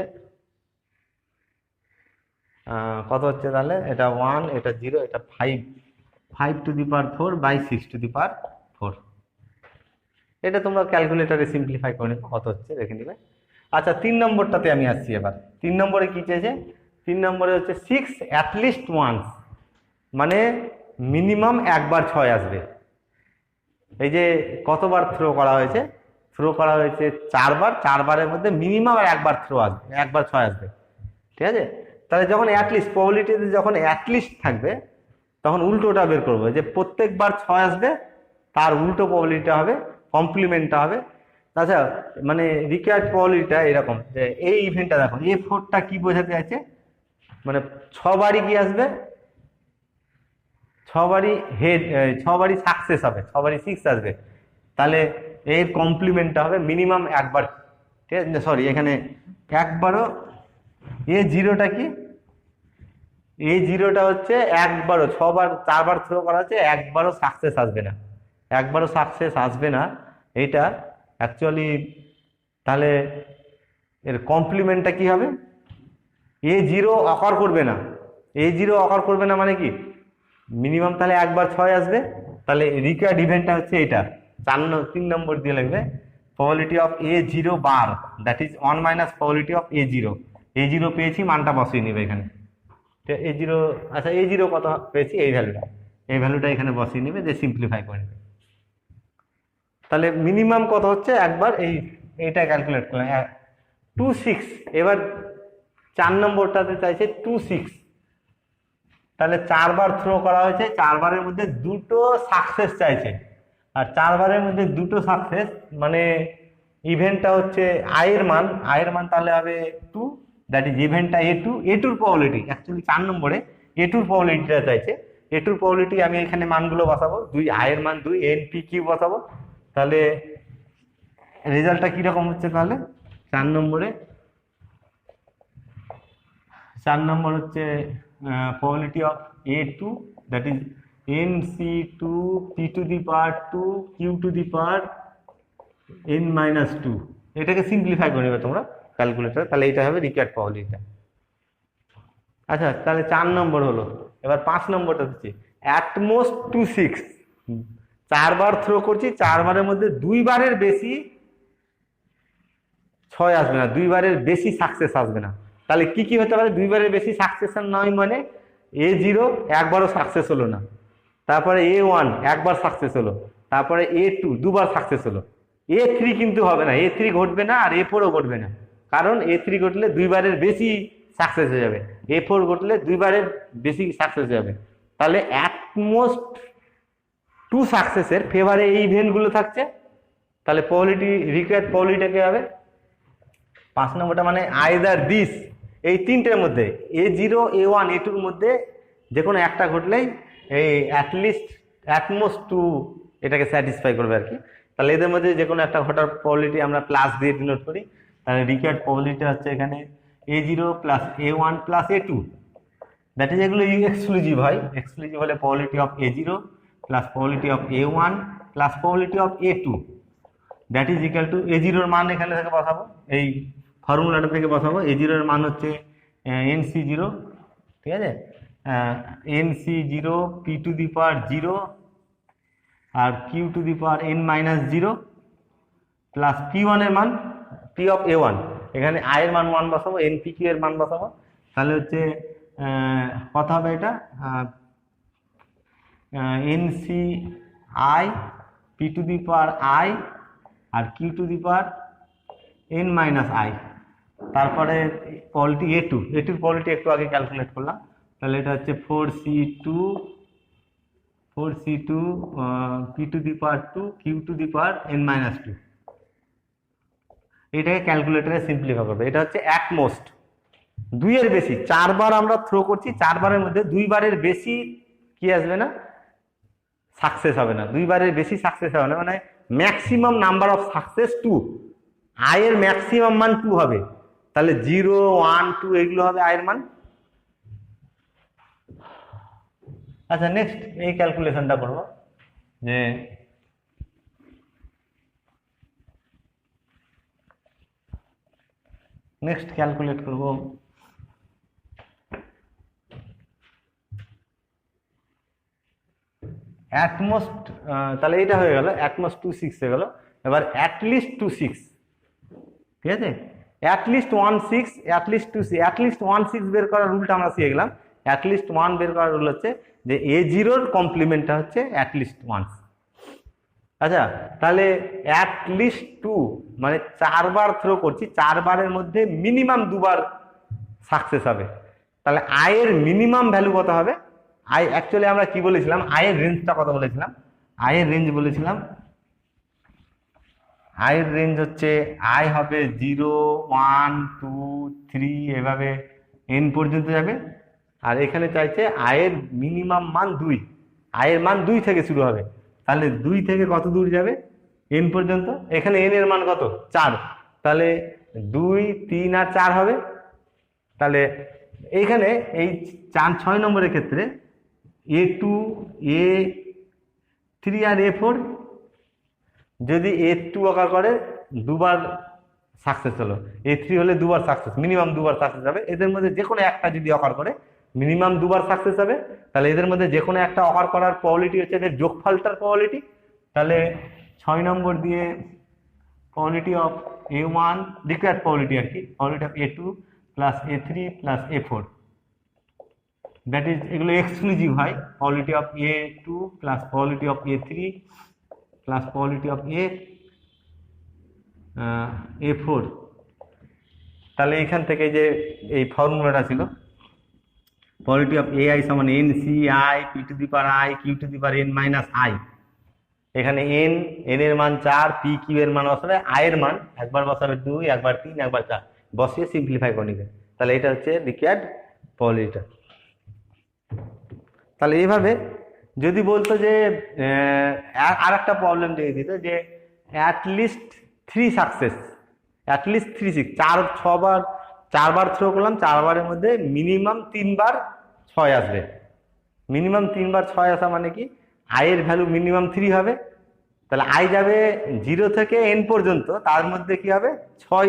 Speaker 1: কত হচ্ছে, তাহলে এটা 1, এটা 0, এটা 5 to the power 4 by 6 to the power 4। এটা তোমরা ক্যালকুলেটারে সিম্পলিফাই করে নেবে কত হচ্ছে দেখে নিবে। আচ্ছা 3 নম্বরটাতে আমি আসছি এবার। 3 নম্বরে কি চেয়েছে, 3 নম্বরে হচ্ছে 6 অ্যাটলিস্ট ওয়ান্স, মানে মিনিমাম একবার 6 আসবে। এই যে কতবার থ্রো করা হয়েছে, থ্রো করা হয়েছে 4বার, 4বারের মধ্যে মিনিমাম একবার থ্রো আসবে, একবার 6 আসবে, ঠিক আছে। তাহলে যখন অ্যাটলিস্ট প্রবাবিলিটিতে যখন অ্যাটলিস্ট থাকবে তখন উল্টোটা বের করবো, যে প্রত্যেকবার 6 আসবে তার উল্টো প্রবাবিলিটি হবে, কমপ্লিমেন্টটা হবে। আচ্ছা, মানে রিকোয়ার্ড প্রবাবিলিটিটা এরকম যে এই ইভেন্টটা দেখো, A4টা কি বোঝাতে আছে, মানে 6 বারই কি আসবে, 6 বারই হেড, 6 বারই সাকসেস হবে, 6 বারই 6 আসবে। তাহলে এর কমপ্লিমেন্টটা হবে মিনিমাম একবার, ঠিক আছে, সরি এখানে একবারও, A0টা কি, A0টা হচ্ছে একবারও, 6 বার 4 বার থ্রো করা হচ্ছে, একবারও সাকসেস আসবে না, একবারও সাকসেস আসবে না এইটা অ্যাকচুয়ালি। তাহলে এর কমপ্লিমেন্টটা কি হবে, A0 অকার করবে না, A0 অকার করবে না মানে কি, মিনিমাম তাহলে একবার 6 আসবে। তাহলে রিকোয়ার্ড ইভেন্টটা হচ্ছে এটা, 3 নম্বর দিয়ে লাগবে probability of A0 bar, that is 1 minus probability of A0। A0 পেয়েছি, মানটা বসিয়ে নিবে এখানে, A0, আচ্ছা A0 কত পেয়েছি, এই ভ্যালুটা, এই ভ্যালুটা এখানে বসিয়ে নিবে, যে সিম্পলিফাই করে নেবে। তাহলে মিনিমাম কত হচ্ছে একবার, এইটা ক্যালকুলেট করলাম 26। এবার 4 নম্বরটাতে চাইছে 26, তাহলে 4 বার থ্রো করা হয়েছে, 4 বারের মধ্যে 2টো সাকসেস চাইছে, আর 4 বারের মধ্যে 2টো সাকসেস মানে ইভেন্টটা হচ্ছে আয়ের মান তাহলে হবে 2, দ্যাট ইজ ইভেন্টটা A2, A2র প্রবাবিলিটি অ্যাকচুয়ালি 4 নম্বরে A2র প্রবাবিলিটিটা চাইছে। A2র প্রবাবিলিটি আমি এখানে মানগুলো বসাবো, 2 আয়ের মান 2, NPQ বসাবো, তাহলে রেজাল্টটা কিরকম হচ্ছে, তাহলে 4 নম্বরে 4 নম্বর হচ্ছে probability of A2, that is NC2 P to the power 2 Q to the power n-2। এটাকে সিম্পলিফাই করে নেবে তোমরা ক্যালকুলেটর, তাহলে এটা হবে রিকোয়ার্ড প্রবাবিলিটিটা। আচ্ছা, তাহলে 4 নম্বর হলো। এবার 5 নম্বরটা হচ্ছে অ্যাটমোস্ট 26, 4 বার থ্রো করছি, 4 বারের মধ্যে 2 বারের বেশি 6 আসবে না, 2 বারের বেশি সাকসেস আসবে না। তাহলে কি কি হতে পারে, 2 বারের বেশি সাকসেস নয় মানে A0 একবারও সাকসেস হলো না, তারপরে A1 একবার সাকসেস হলো, তারপরে A2 দুবার সাকসেস হলো, A3 কিন্তু হবে না, A3 ঘটবে না, আর A4ও ঘটবে না, কারণ A3 ঘটলে 2 বারের বেশি সাকসেস হয়ে যাবে, A4 ঘটলে 2 বারের বেশি সাকসেস হয়ে যাবে। তাহলে অ্যাটমোস্ট 2 সাকসেসের ফেভারে এই ইভেন্টগুলো থাকছে, তাহলে প্রবাবিলিটি, রিকোয়ার্ড প্রবাবিলিটিটা হবে 5 নম্বরটা মানে আইদার দিস, এই তিনটের মধ্যে A0 A1 A2র মধ্যে যে কোনো একটা ঘটলেই এই অ্যাটমোস্ট 2 এটাকে স্যাটিসফাই করবে আর কি। তাহলে এদের মধ্যে যে কোনো একটা ঘটার প্রবাবিলিটি আমরা প্লাস দিয়ে ডিনোট করি, তাহলে রিকোয়ার্ড প্রবাবিলিটি হচ্ছে এখানে A0 plus A1 plus A2, that is এগুলো এক্সক্লুসিভ হয়, এক্সক্লুসিভ হলে probability of A0 plus probability of A1 plus probability of A2, that is equal to A0-র মান এখানে থেকে বসাবো, এই ফর্মুলাটা থেকে বসাবো। A0-র মান হচ্ছে NC0, ঠিক আছে, NC0 P to the power 0 আর Q to the power n-0 plus P1-এর মান P অফ A1, এখানে I এর মান 1 বসাবো, NPQ এর মান বসাবো, তাহলে হচ্ছে কত হবে এটা, NCI P to the power I আর Q to the power n-I, তারপরে প্রবাবিলিটি A2-র প্রবাবিলিটি একটু আগে ক্যালকুলেট করলাম, তাহলে এটা হচ্ছে 4C2 P to the power 2 Q to the power n-2, এটাকে ক্যালকুলেটরে সিম্পলিফাই করবে। এটা হচ্ছে অ্যাটমোস্ট 2 এর বেশি, 4 বার আমরা থ্রো করছি, 4 বারের মধ্যে 2 বারের বেশি কি আসবে না, সাকসেস হবে না, 2 বারের বেশি সাকসেস হবে না, মানে ম্যাক্সিমাম নাম্বার অফ সাকসেস 2, আয়ের ম্যাক্সিমাম মান 2 হবে, তাহলে 0 1 2 এগুলো হবে আয়ের মান। আচ্ছা, নেক্সট এই ক্যালকুলেশনটা করবো, যে নেক্সট ক্যালকুলেট করব অ্যাটমোস্ট, তাহলে এটা হয়ে গেল অ্যাটমোস্ট 26 হয়ে গেল। এবার অ্যাটলিস্ট 26, ঠিক আছে, অ্যাটলিস্ট 16, অ্যাটলিস্ট 26, অ্যাটলিস্ট 16 বের করার রুলটা আমরা শিখে গেলাম। অ্যাটলিস্ট 1 বের করার রুল হচ্ছে যে A0-র কমপ্লিমেন্টটা হচ্ছে অ্যাটলিস্ট 1। আচ্ছা, তাহলে অ্যাটলিস্ট 2 মানে 4 বার থ্রো করছি, 4 বারের মধ্যে মিনিমাম 2 বার সাকসেস হবে, তাহলে আয়ের মিনিমাম ভ্যালু কত হবে, আয় অ্যাকচুয়ালি আমরা কি বলেছিলাম, আয়ের রেঞ্জটা কত বলেছিলাম, আয়ের রেঞ্জ বলেছিলাম আয়ের রেঞ্জ হচ্ছে আয় হবে 0, 1, 2, 3 এভাবে n পর্যন্ত যাবে। আর এখানে চাইছে আয়ের মিনিমাম মান 2, আয়ের মান 2 থেকে শুরু হবে, তাহলে 2 থেকে কত দূর যাবে n পর্যন্ত। এখানে n এর মান কত 4, তাহলে 2, 3 আর 4 হবে। তাহলে এইখানে এই 6 নম্বরের ক্ষেত্রে A2, A3 আর A4 যদি A2 অকার করে দুবার সাকসেস হলো, A3 হলে দুবার সাকসেস, মিনিমাম দুবার সাকসেস হবে। এদের মধ্যে যে কোনো একটা যদি অকার করে মিনিমাম দুবার সাকসেস হবে, তাহলে এদের মধ্যে যে কোনো একটা অকার করার প্রবাবিলিটি হচ্ছে এদের যোগফলটার প্রবাবিলিটি। তাহলে 6 নম্বর দিয়ে probability of A1 required probability আর কি, probability of A2 plus A3 plus A4, that is এগুলো এক্সক্লুসিভ হয়, probability of A2 plus probability of A3 plus probability of A4। তাহলে এখান থেকে যে এই ফর্মুলাটা ছিল probability of AI সমান NCI P to the power I Q to the power n minus I। এখানে n এর মান 4, p q এর মান বসাবে, i এর মান একবার বসাবে 2, একবার 3, একবার 4, বসিয়ে সিম্পলিফাই করে নিবে। তাহলে এটা হচ্ছে রিকোয়ার্ড প্রবাবিলিটি। তাহলে এইভাবে যদি বলতো যে আর একটা প্রবলেম দিয়ে দিত যে অ্যাটলিস্ট 3 সাকসেস, অ্যাটলিস্ট 3 6, 4বার থ্রো করলাম, 4বারের মধ্যে মিনিমাম 3বার 6 আসবে। মিনিমাম 3বার 6 আসা মানে কি আয়ের ভ্যালু মিনিমাম 3 হবে। তাহলে আই যাবে 0 থেকে n পর্যন্ত, তার মধ্যে কি হবে 6,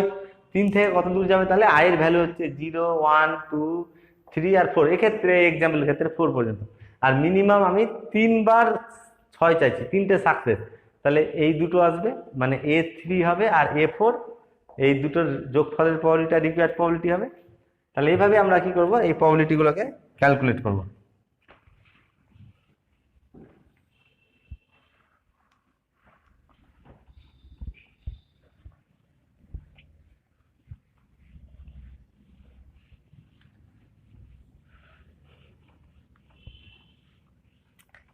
Speaker 1: 3 থেকে কত দূর যাবে, তাহলে আয়ের ভ্যালু হচ্ছে 0, 1, 2, 3 আর 4, এক্ষেত্রে এক্সাম্পলের ক্ষেত্রে 4 পর্যন্ত। আর মিনিমাম আমি 3বার 6 চাইছি, 3টে সাকসেস, তাহলে এই দুটো আসবে, মানে A3 হবে আর A4, এই দুটোর যোগফলের প্রবাবিলিটি রিকোয়ার্ড প্রবাবিলিটি হবে। তাহলে এইভাবে আমরা কি করব, এই প্রবাবিলিটিগুলোকে ক্যালকুলেট করব।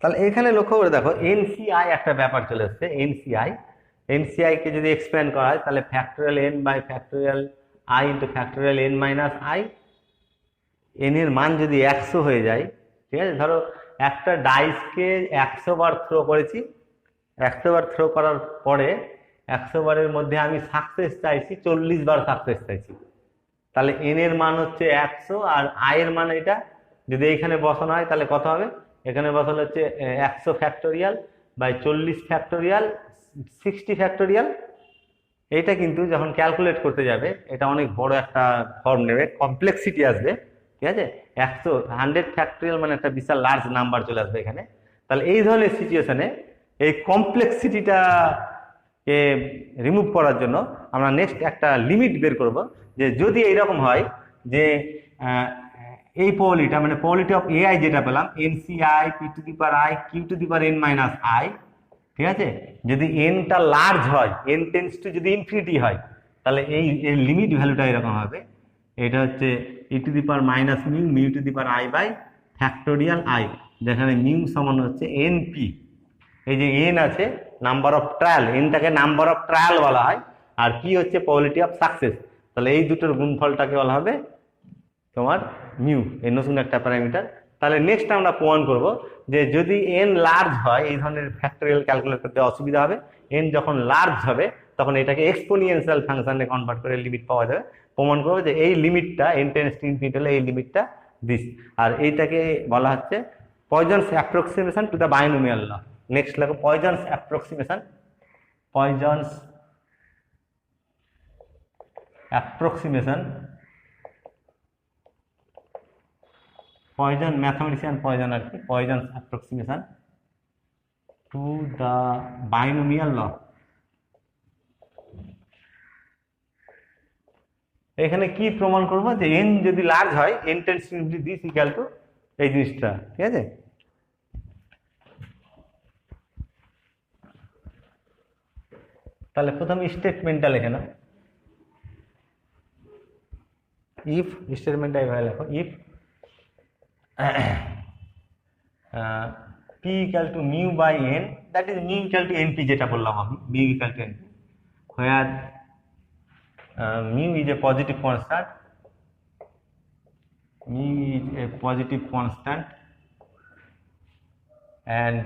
Speaker 1: তাহলে এখানে লক্ষ্য করে দেখো এনসিআই একটা ব্যাপার চলে এসছে। এনসিআই কে যদি এক্সপ্যান্ড করা হয় তাহলে factorial n by factorial i into factorial n minus i, n এর মান যদি 100 হয়ে যায়, ঠিক আছে, ধরো একটা ডাইসকে 100 বার থ্রো করেছি, 100 বার থ্রো করার পরে 100 বারের মধ্যে আমি সাকসেস চাইছি 40 বার সাকসেস চাইছি, তাহলে n এর মান হচ্ছে 100 আর i এর মান এটা যদি এইখানে বসানো হয় তাহলে কত হবে, এখানে বসানো হচ্ছে 100 ফ্যাক্টোরিয়াল বাই 40 ফ্যাক্টোরিয়াল 60 ফ্যাক্টোরিয়াল। এটা কিন্তু যখন ক্যালকুলেট করতে যাবে এটা অনেক বড় একটা ফর্ম নেবে, কমপ্লেক্সিটি আসবে, ঠিক আছে। 100 ফ্যাক্টোরিয়াল মানে একটা বিশাল লার্জ নাম্বার চলে আসবে এখানে। তাহলে এই ধরনের সিচুয়েশনে এই কমপ্লেক্সিটিটাকে রিমুভ করার জন্য আমরা নেক্সট একটা লিমিট বের করব, যে যদি এইরকম হয় যে এই প্রবাবিলিটি মানে প্রবাবিলিটি অফ এআই যেটা পেলাম NCI P to the power I Q to the power n minus I, ঠিক আছে, যদি এনটা লার্জ হয়, n টেন্স টু যদি ইনফিনিটি হয়, তাহলে এই এর লিমিট ভ্যালুটা এরকম হবে, এটা হচ্ছে E to the power minus mu mu to the power I by factorial I, যেখানে মিউ সমান হচ্ছে এনপি। এই যে এন আছে নাম্বার অফ ট্রায়াল, এনটাকে নাম্বার অফ ট্রায়াল বলা হয়, আর পি হচ্ছে প্রবাবিলিটি অফ সাকসেস, তাহলে এই দুটোর গুণফলটাকে বলা হবে তোমার মিউ, এই নতুন একটা প্যারামিটার। তাহলে নেক্সট আমরা প্রমাণ করব যে যদি এন লার্জ হয় এই ধরনের ফ্যাক্টোরিয়াল ক্যালকুলেট করতে অসুবিধা হবে, এন যখন লার্জ হবে তখন এটাকে এক্সপোনেনশিয়াল ফাংশনে কনভার্ট করে লিমিট পাওয়া যাবে। প্রমাণ করবো যে এই লিমিটটা n টেন্স টু ইনফিনিটি হলে এই লিমিটটা দিস, আর এইটাকে বলা হচ্ছে Poisson's approximation to the binomial law. Next লেখো Poisson's approximation, Poisson's approximation, Poisson mathematician Poisson আর কি, Poisson's approximation to the binomial law. এখানে কি প্রমাণ করবো যে n যদি লার্জ হয় n tends to infinity this equal to এই জিনিসটা, ঠিক আছে। তাহলে প্রথম স্টেটমেন্টটা লিখে নাও, ইফ স্টেটমেন্টটা এইভাবে লেখো, if p equal to mu by n, that is mu equal to np, যেটা বললাম আমি mu equal to np, where mu is a positive constant, mu is a positive constant, and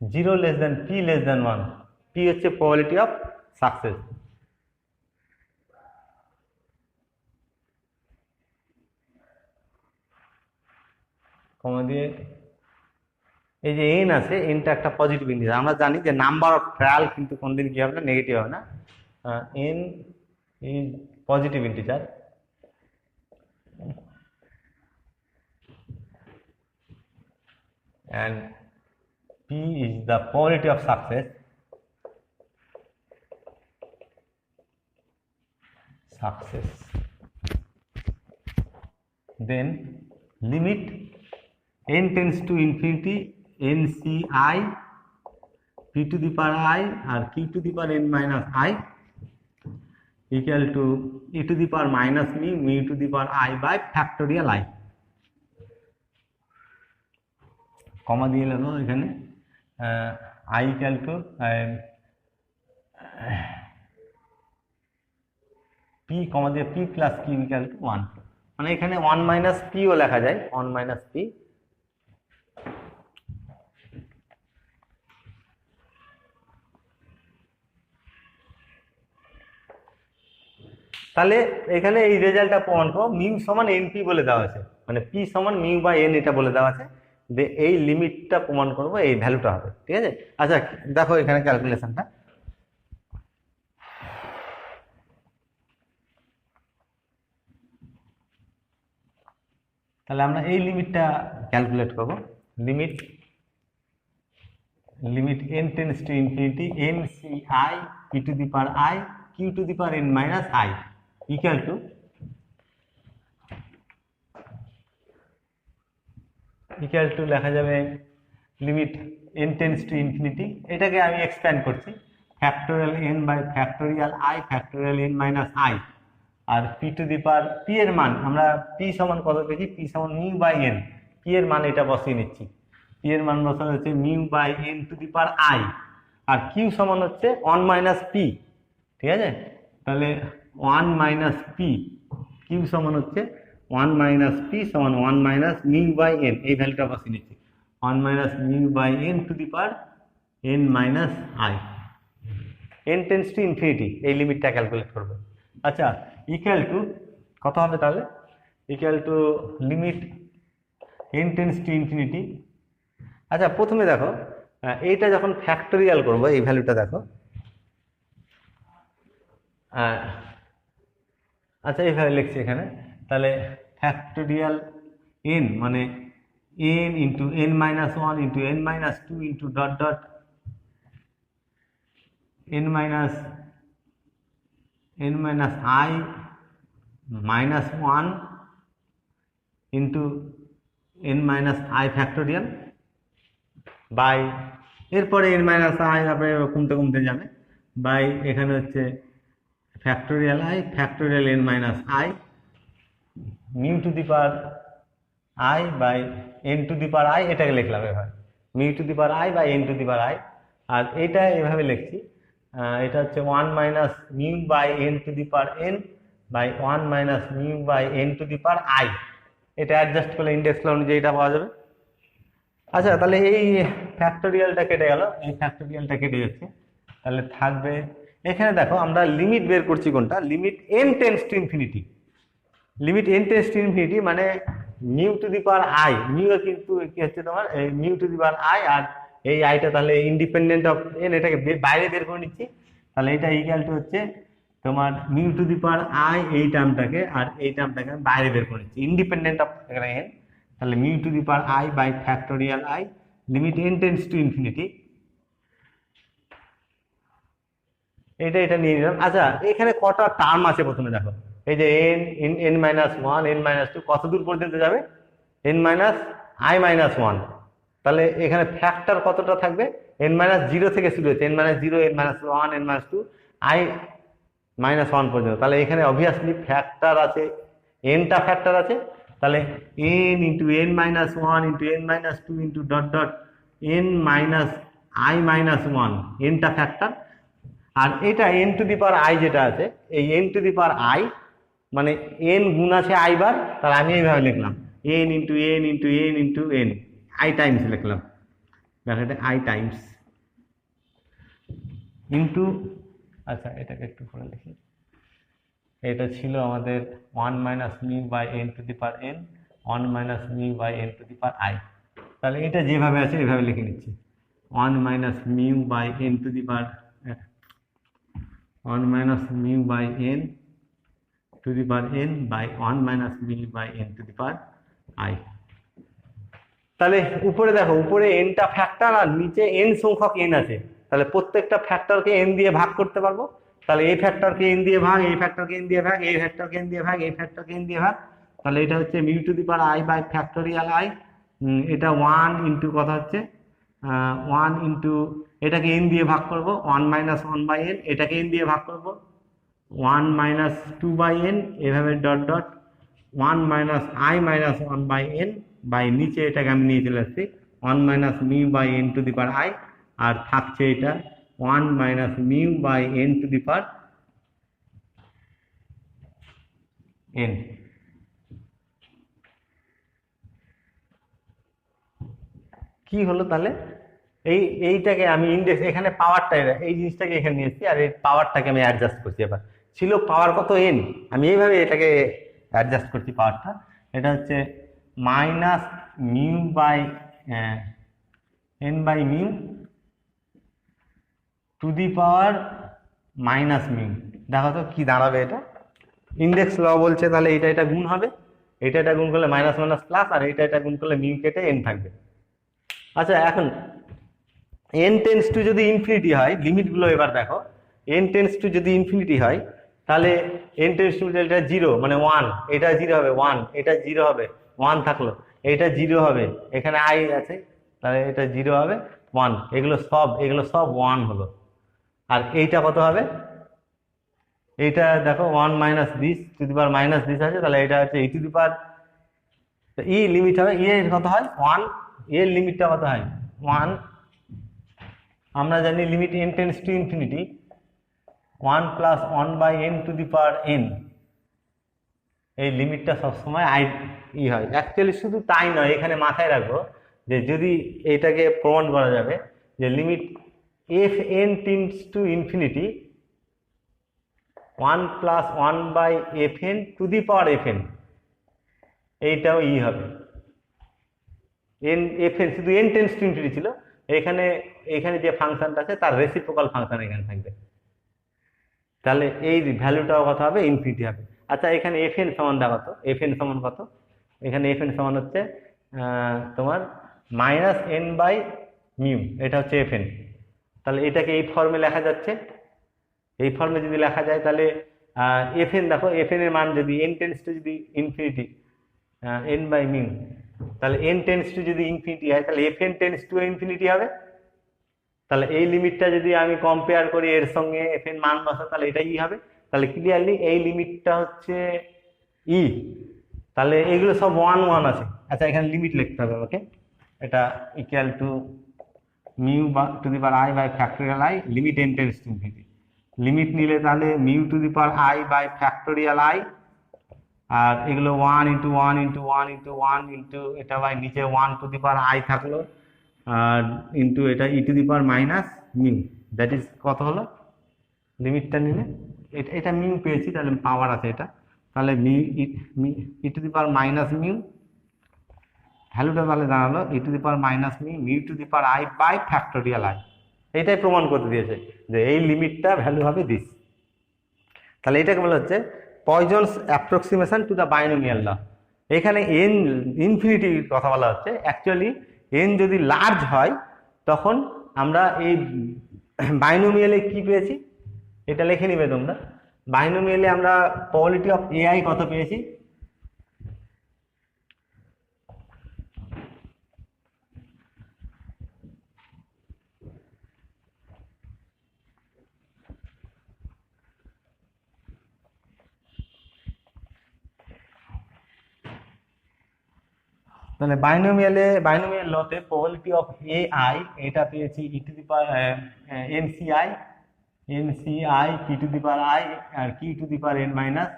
Speaker 1: 0 less than p less than 1, p হচ্ছে probability of success। কমা দিয়ে এই যে n আছে, nটা একটা positive integer. আমরা জানি যে নাম্বার অফ ট্রায়াল কিন্তু কোনদিন কি হবে না, নেগেটিভ হবে না। n is positive integer, and p is the probability of success, then limit n tends to infinity nci p to the power I আর q to the power n minus I equal to e to the power minus mu to the power I by factorial I। কমা দিয়ে নেব এখানে I equal to p কমা দিয়ে p plus q equal to 1, মানে এখানে 1 minus p ও লেখা যায়, 1 minus p। তাহলে এখানে এই রেজাল্টটা প্রমাণ করো মিউ সমান এনপি বলে দেওয়া আছে, মানে পি সমান মিউ বাই এন এটা বলে দেওয়া আছে, যে এই লিমিটটা প্রমাণ করবো এই ভ্যালুটা হবে, ঠিক আছে। আচ্ছা দেখো এখানে ক্যালকুলেশনটা, তাহলে আমরা এই লিমিটটা ক্যালকুলেট করবো। Limit n tends to infinity nci p to the power I q to the power n minus I equal to লেখা যাবে limit n tends to infinity, এটাকে আমি এক্সপ্যান্ড করছি factorial n by factorial I factorial n minus I, আর p to the power p এর মান আমরা p সমান কত পেয়েছি, p সমান মিউ বাই n, p এর মান এটা বসিয়ে নিচ্ছি, p এর মান বসানো হচ্ছে mu by n to the power I, আর q সমান হচ্ছে 1 মাইনাস p, ঠিক আছে। তাহলে 1 মাইনাস p, q সমান হচ্ছে 1 মাইনাস p সমান 1 মাইনাস মিউ বাই n, এই ভ্যালুটা বসিয়ে নিচ্ছি 1 minus mu by n to the power n minus I, n tends to infinity এই লিমিটটা ক্যালকুলেট করবো। আচ্ছা ইকুয়াল টু কত হবে তাহলে, equal to limit n tends to infinity. আচ্ছা প্রথমে দেখো এইটা যখন ফ্যাক্টোরিয়াল করবো এই ভ্যালুটা দেখো, আচ্ছা এইভাবে লিখছি এখানে, তাহলে ফ্যাক্টোরিয়াল n মানে n into n minus 1 into n minus 2 into dot dot n minus I minus 1 into n minus I factorial by, এরপরে n মাইনাস I তারপরে কমতে কমতে যাবে বাই, এখানে হচ্ছে factorial I factorial n minus I mu to the power I by n to the power I, এটাকে লিখলাম এভাবে mu to the power I by n to the power I, আর এটা এভাবে লিখছি এটা হচ্ছে 1 minus mu by n to the power n by 1 minus mu by n to the power I, এটা অ্যাডজাস্ট করলে ইন্ডেক্স ল অনুযায়ী এটা পাওয়া যাবে। আচ্ছা তাহলে এই ফ্যাক্টোরিয়ালটা কেটে গেল, এই ফ্যাক্টোরিয়ালটা কেটে যাচ্ছে, তাহলে থাকবে এখানে দেখো আমরা লিমিট বের করছি কোনটা, limit n tends to infinity, limit n tends to infinity মানে mu to the power I, mu কিন্তু কি হচ্ছে তোমার mu to the power I, আর এই আইটা তাহলে ইন্ডিপেন্ডেন্ট অফ n, এটাকে বাইরে বের করে নিচ্ছি, তাহলে এটা ইকুয়াল টু হচ্ছে তোমার mu to the power I এই টার্মটাকে আর এই টার্মটাকে আমি বাইরে বের করে নিচ্ছি ইন্ডিপেন্ডেন্ট অফ এখানে n, তাহলে mu to the power I by factorial I limit n tends to infinity, এটা নিয়ে নিলাম। আচ্ছা এখানে কটা টার্ম আছে প্রথমে দেখো, এই যে n মাইনাস 1 n মাইনাস 2 কত দূর পর্যন্ত যাবে, n মাইনাস I মাইনাস 1, তাহলে এখানে ফ্যাক্টর কতটা থাকবে, n মাইনাস 0 থেকে শুরু হচ্ছে n minus 0 n minus 1 n minus 2 I minus 1 পর্যন্ত, তাহলে এখানে অবভিয়াসলি ফ্যাক্টর আছে, nটা ফ্যাক্টর আছে, তাহলে n into n minus 1 into n minus 2 into dot dot N minus I minus one, এনটা ফ্যাক্টর, আর এটা N to the power I যেটা আছে, এই N to the power I মানে এন গুণ আছে আই বার, তাহলে আমি এইভাবে লিখলাম N into N into N into N, I times লিখলাম, ব্র্যাকেটে আই টাইমস ইন্টু, আচ্ছা এটাকে একটু পরে লিখি, এটা ছিল আমাদের one minus mu by N to the power n, one minus mu by N to the power I, তাহলে এটা যেভাবে আছে এভাবে লিখে নিচ্ছি, one minus mu by N to the power, one minus mu by N to the power n by one minus mu by N to the power I. তাহলে উপরে দেখো, উপরে এনটা ফ্যাক্টর আর নিচে এন সংখ্যক এন আছে, তাহলে প্রত্যেকটা ফ্যাক্টরকে এন দিয়ে ভাগ করতে পারবো, তাহলে এই ফ্যাক্টরকে এন দিয়ে ভাগ, এই ফ্যাক্টরকে এন দিয়ে ভাগ, এই ফ্যাক্টরকে এন দিয়ে ভাগ, এই ফ্যাক্টরকে এন দিয়ে ভাগ, তাহলে এটা হচ্ছে mu to the power I by factorial I, এটা ওয়ান ইন্টু কথা হচ্ছে ওয়ান ইন্টু, এটাকে এন দিয়ে ভাগ করব one minus one by N, এটাকে এন দিয়ে ভাগ করব one minus two by N, এভাবে dot dot one minus I minus one by N by নিচে এটাকে আমি নিয়ে চলে আসছি one minus mu by N to the power I, আর থাকছে এটা one minus mu by N to the power n. কি হলো তাহলে, এইটাকে আমি ইন্ডেক্স, এখানে পাওয়ারটা এই জিনিসটাকে এখানে নিয়ে এসেছি, আর এই পাওয়ারটাকে আমি অ্যাডজাস্ট করছি। এবার ছিল পাওয়ার কত এন, আমি এইভাবে এটাকে অ্যাডজাস্ট করছি পাওয়ারটা, এটা হচ্ছে minus mu by N by mu to the power minus mu. দেখো তো কি দাঁড়াবে, এটা ইন্ডেক্স ল বলছে, তাহলে এটা গুণ হবে, এটা গুণ করলে মাইনাস মাইনাস প্লাস, আর এটা গুণ করলে মিউ কেটে এন থাকবে। আচ্ছা এখন এন টেন্স টু যদি ইনফিনিটি হয়, লিমিটগুলো এবার দেখো, এন টেন্স টু যদি ইনফিনিটি হয় তাহলে এন টেন্স টু এটা জিরো মানে ওয়ান, এটা জিরো হবে ওয়ান, এটা জিরো হবে ওয়ান থাকলো, এটা জিরো হবে, এখানে আই আছে তাহলে এটা জিরো হবে ওয়ান, এগুলো সব ওয়ান হলো। আর এইটা কত হবে, এইটা দেখো one minus this two the power minus this আছে, তাহলে এটা হচ্ছে E to the power, E limit হবে, ই এর কত হয় ওয়ান, এর লিমিটটা কত হয় ওয়ান, আমরা জানি limit N tends to infinity one plus one by N to the power n, এই লিমিটটা সবসময় ই হয়। অ্যাকচুয়ালি শুধু তাই নয়, এখানে মাথায় রাখবো যে যদি এটাকে প্রমাণ করা যাবে যে limit f n tends to infinity one plus one by f n to the power f n, এইটাও ই হবে এন এফ এন, শুধু এন টেন্স টু ইনফিনিটি ছিল, এখানে যে ফাংশনটা আছে তার রেসিপ্রোকাল ফাংশন এখানে থাকবে, তাহলে এই ভ্যালুটাও কত হবে ইনফিনিটি হবে। আচ্ছা এখানে এফ এন সমান দেখো তো, এফ এন সমান কত, এখানে এফ এন সমান হচ্ছে তোমার মাইনাস এন বাই মিউ, এটা হচ্ছে এফ এন, তাহলে এটাকে এই ফর্মে লেখা যাচ্ছে, এই ফর্মে যদি লেখা যায় তাহলে এফ এন দেখো, এফ এন এর মান যদি এন টেন্স টু যদি ইনফিনিটি এন বাই মিউ, তাহলে এন টেন্স টু যদি ইনফিনিটি হয় তাহলে F n tends to infinity হবে, তাহলে এই লিমিটটা যদি আমি কম্পেয়ার করি এর সঙ্গে এফ এন মান বসা, তাহলে এটাই হবে, তাহলে ক্লিয়ারলি এই লিমিটটা হচ্ছে ই, তাহলে এইগুলো সব ওয়ান ওয়ান আছে। আচ্ছা এখানে লিমিট লিখতে হবে ওকে, এটা equal to mu to the power I by factorial I, limit N tends to infinity, limit নিলে তাহলে mu to the power I by factorial I, আর এগুলো one into one into one into one into এটা by নিচে one to the power I থাকলো, আর into এটা E to the power minus mu, that is কত হলো লিমিটটা নিলে, এটা মিউ পেয়েছি, তাহলে পাওয়ার আছে এটা, তাহলে E to the power minus mu, ভ্যালুটা তাহলে দাঁড়ালো E to the power minus mu to the power I by factorial I, এইটাই প্রমাণ করতে দিয়েছে যে এই লিমিটটা ভ্যালু হবে দিস। তাহলে এটাকে বলা হচ্ছে Poisson's approximation to the binomial law. এখানে এন ইনফিনিটির কথা বলা হচ্ছে, অ্যাকচুয়ালি এন যদি লার্জ হয় তখন আমরা এই বাইনোমিয়ালে কি পেয়েছি এটা লিখে নিবে তোমরা, বাইনোমিয়ালে আমরা প্রবাবিলিটি অফ এআই কত পেয়েছি, তাহলে বাইনোমিয়াল লতে প্রবাবিলিটি অফ এ আই এটা পেয়েছি E to the power NCI কি টু দি পাওয়ার আই আর কি to the power N minus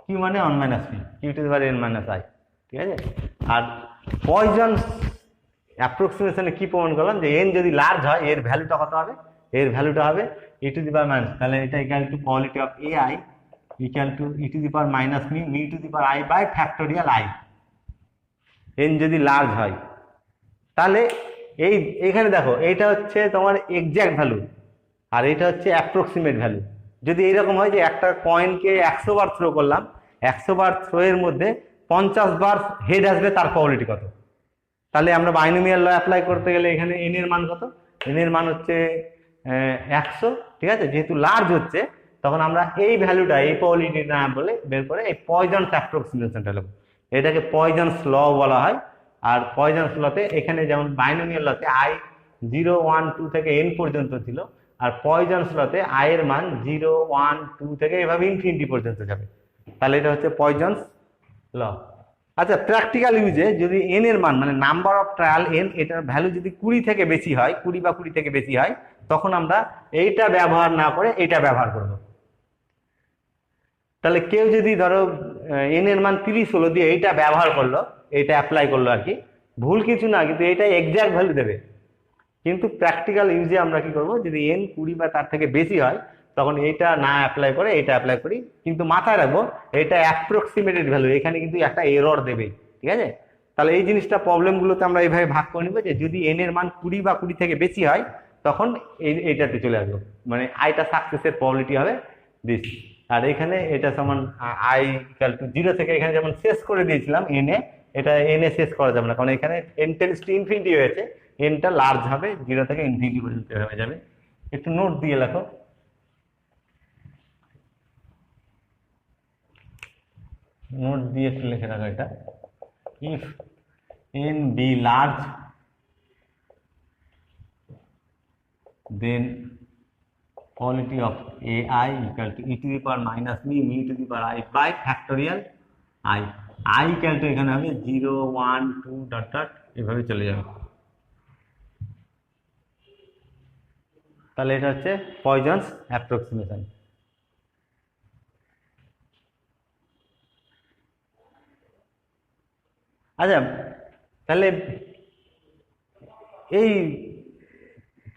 Speaker 1: Q মানে one minus P Q to the power N minus I, ঠিক আছে। আর পয়জনস অ্যাপ্রক্সিমেশনে কি প্রমাণ করলাম যে এন যদি লার্জ হয় এর ভ্যালুটা কত হবে, এর ভ্যালুটা হবে ই টু দি পাওয়ার মাইনাস, তাহলে এটা equal to probability of A I equal to e to the power minus mu to the power I by factorial I, n যদি লার্জ হয়। তাহলে এইখানে দেখো এইটা হচ্ছে তোমার এক্সাক্ট ভ্যালু আর এটা হচ্ছে অ্যাপ্রক্সিমেট ভ্যালু। যদি এইরকম হয় যে একটা কয়েনকে 100 বার থ্রো করলাম, 100 বার থ্রো এর মধ্যে 50 বার হেড আসবে, তার প্রবাবিলিটি কত? তাহলে আমরা বাইনোমিয়াল ল অ্যাপ্লাই করতে গেলে এখানে এন এর মান কত? এন এর মান হচ্ছে 100, ঠিক আছে। যেহেতু লার্জ হচ্ছে তখন আমরা এই ভ্যালুটা এই প্রবাবিলিটি না বলে বের করে এই পয়জনস অ্যাপ্রক্সিমেশনটা নেব, এটাকে পয়জনস ল বলা হয়। আর পয়জনস লতে এখানে যেমন বাইনোমিয়াল লতে আই 0, 1, 2 থেকে এন পর্যন্ত ছিল, আর পয়জনস লতে আই এর মান 0, 1, 2 থেকে এভাবে ইনফিনিটি পর্যন্ত যাবে। তাহলে এটা হচ্ছে পয়জনস ল। আচ্ছা, প্র্যাকটিক্যাল ইউজে যদি এন এর মান মানে নাম্বার অফ ট্রায়াল এন এটার ভ্যালু যদি 20 থেকে বেশি হয়, 20 বা 20 থেকে বেশি হয়, তখন আমরা এইটা ব্যবহার না করে এটা ব্যবহার করব। তাহলে কেউ যদি ধরো এন এর মান 30 হলো দিয়ে এইটা ব্যবহার করলো, এইটা অ্যাপ্লাই করলো আর কি, ভুল কিছু না, কিন্তু এটা এক্সাক্ট ভ্যালু দেবে। কিন্তু প্র্যাকটিক্যাল ইউজে আমরা কি করব, যদি এন 20 বা তার থেকে বেশি হয় তখন এইটা না অ্যাপ্লাই করে এটা অ্যাপ্লাই করি। কিন্তু মাথায় রাখবো এটা অ্যাপ্রক্সিমেটেড ভ্যালু, এখানে কিন্তু একটা এরর দেবে, ঠিক আছে। তাহলে এই জিনিসটা প্রবলেমগুলোতে আমরা এইভাবে ভাগ করে নিব যে যদি এন এর মান 20 বা 20 থেকে বেশি হয় তখন এইটাতে চলে আসবো, মানে আইটা সাকসেসের প্রবাবিলিটি হবে দিস। আর এখানে এটা সমান আই ইকুয়াল টু 0 থেকে এখানে যেমন শেষ করে দিয়েছিলাম এন এ, এটা এন এ শেষ করা যাবে না, কারণ এখানে এন টেন্ডস টু ইনফিনিটি হয়েছে, এনটা লার্জ হবে, 0 থেকে ইনফিনিটি পর্যন্ত হয়ে যাবে। একটু নোট দিয়ে লেখো। নোট দিয়ে একটু লিখে রাখো এটা, if n be large then quality of ai equal to e to the power minus me to the power I by factorial i equal to এখানে হবে 0, 1, 2 ডট ডট এভাবে চলে যাবে। তাহলে এটা হচ্ছে পয়জনস অ্যাপ্রক্সিমেশন। আচ্ছা, তাহলে এই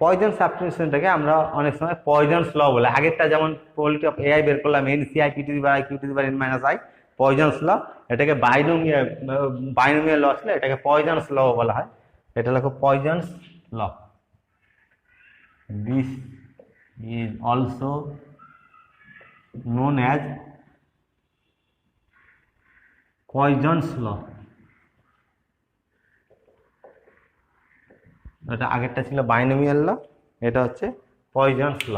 Speaker 1: পয়জনস অ্যাপ্রক্সিমেশনটাকে আমরা অনেক সময় পয়জনস ল বলে, আগেরটা যেমন প্রবাবিলিটি অফ এআই বের করলাম NCI P to the power I Q to the power N minus I, Poisson's law. এটাকে বাইনোমিয়াল ল ছিল, এটাকে পয়জনস ল বলা হয়। এটা লেখো Poisson's law. This is also known as Poisson's law. এটা আগেরটা ছিল বাইনোমিয়াল ল, এটা হচ্ছে পয়জনস ল।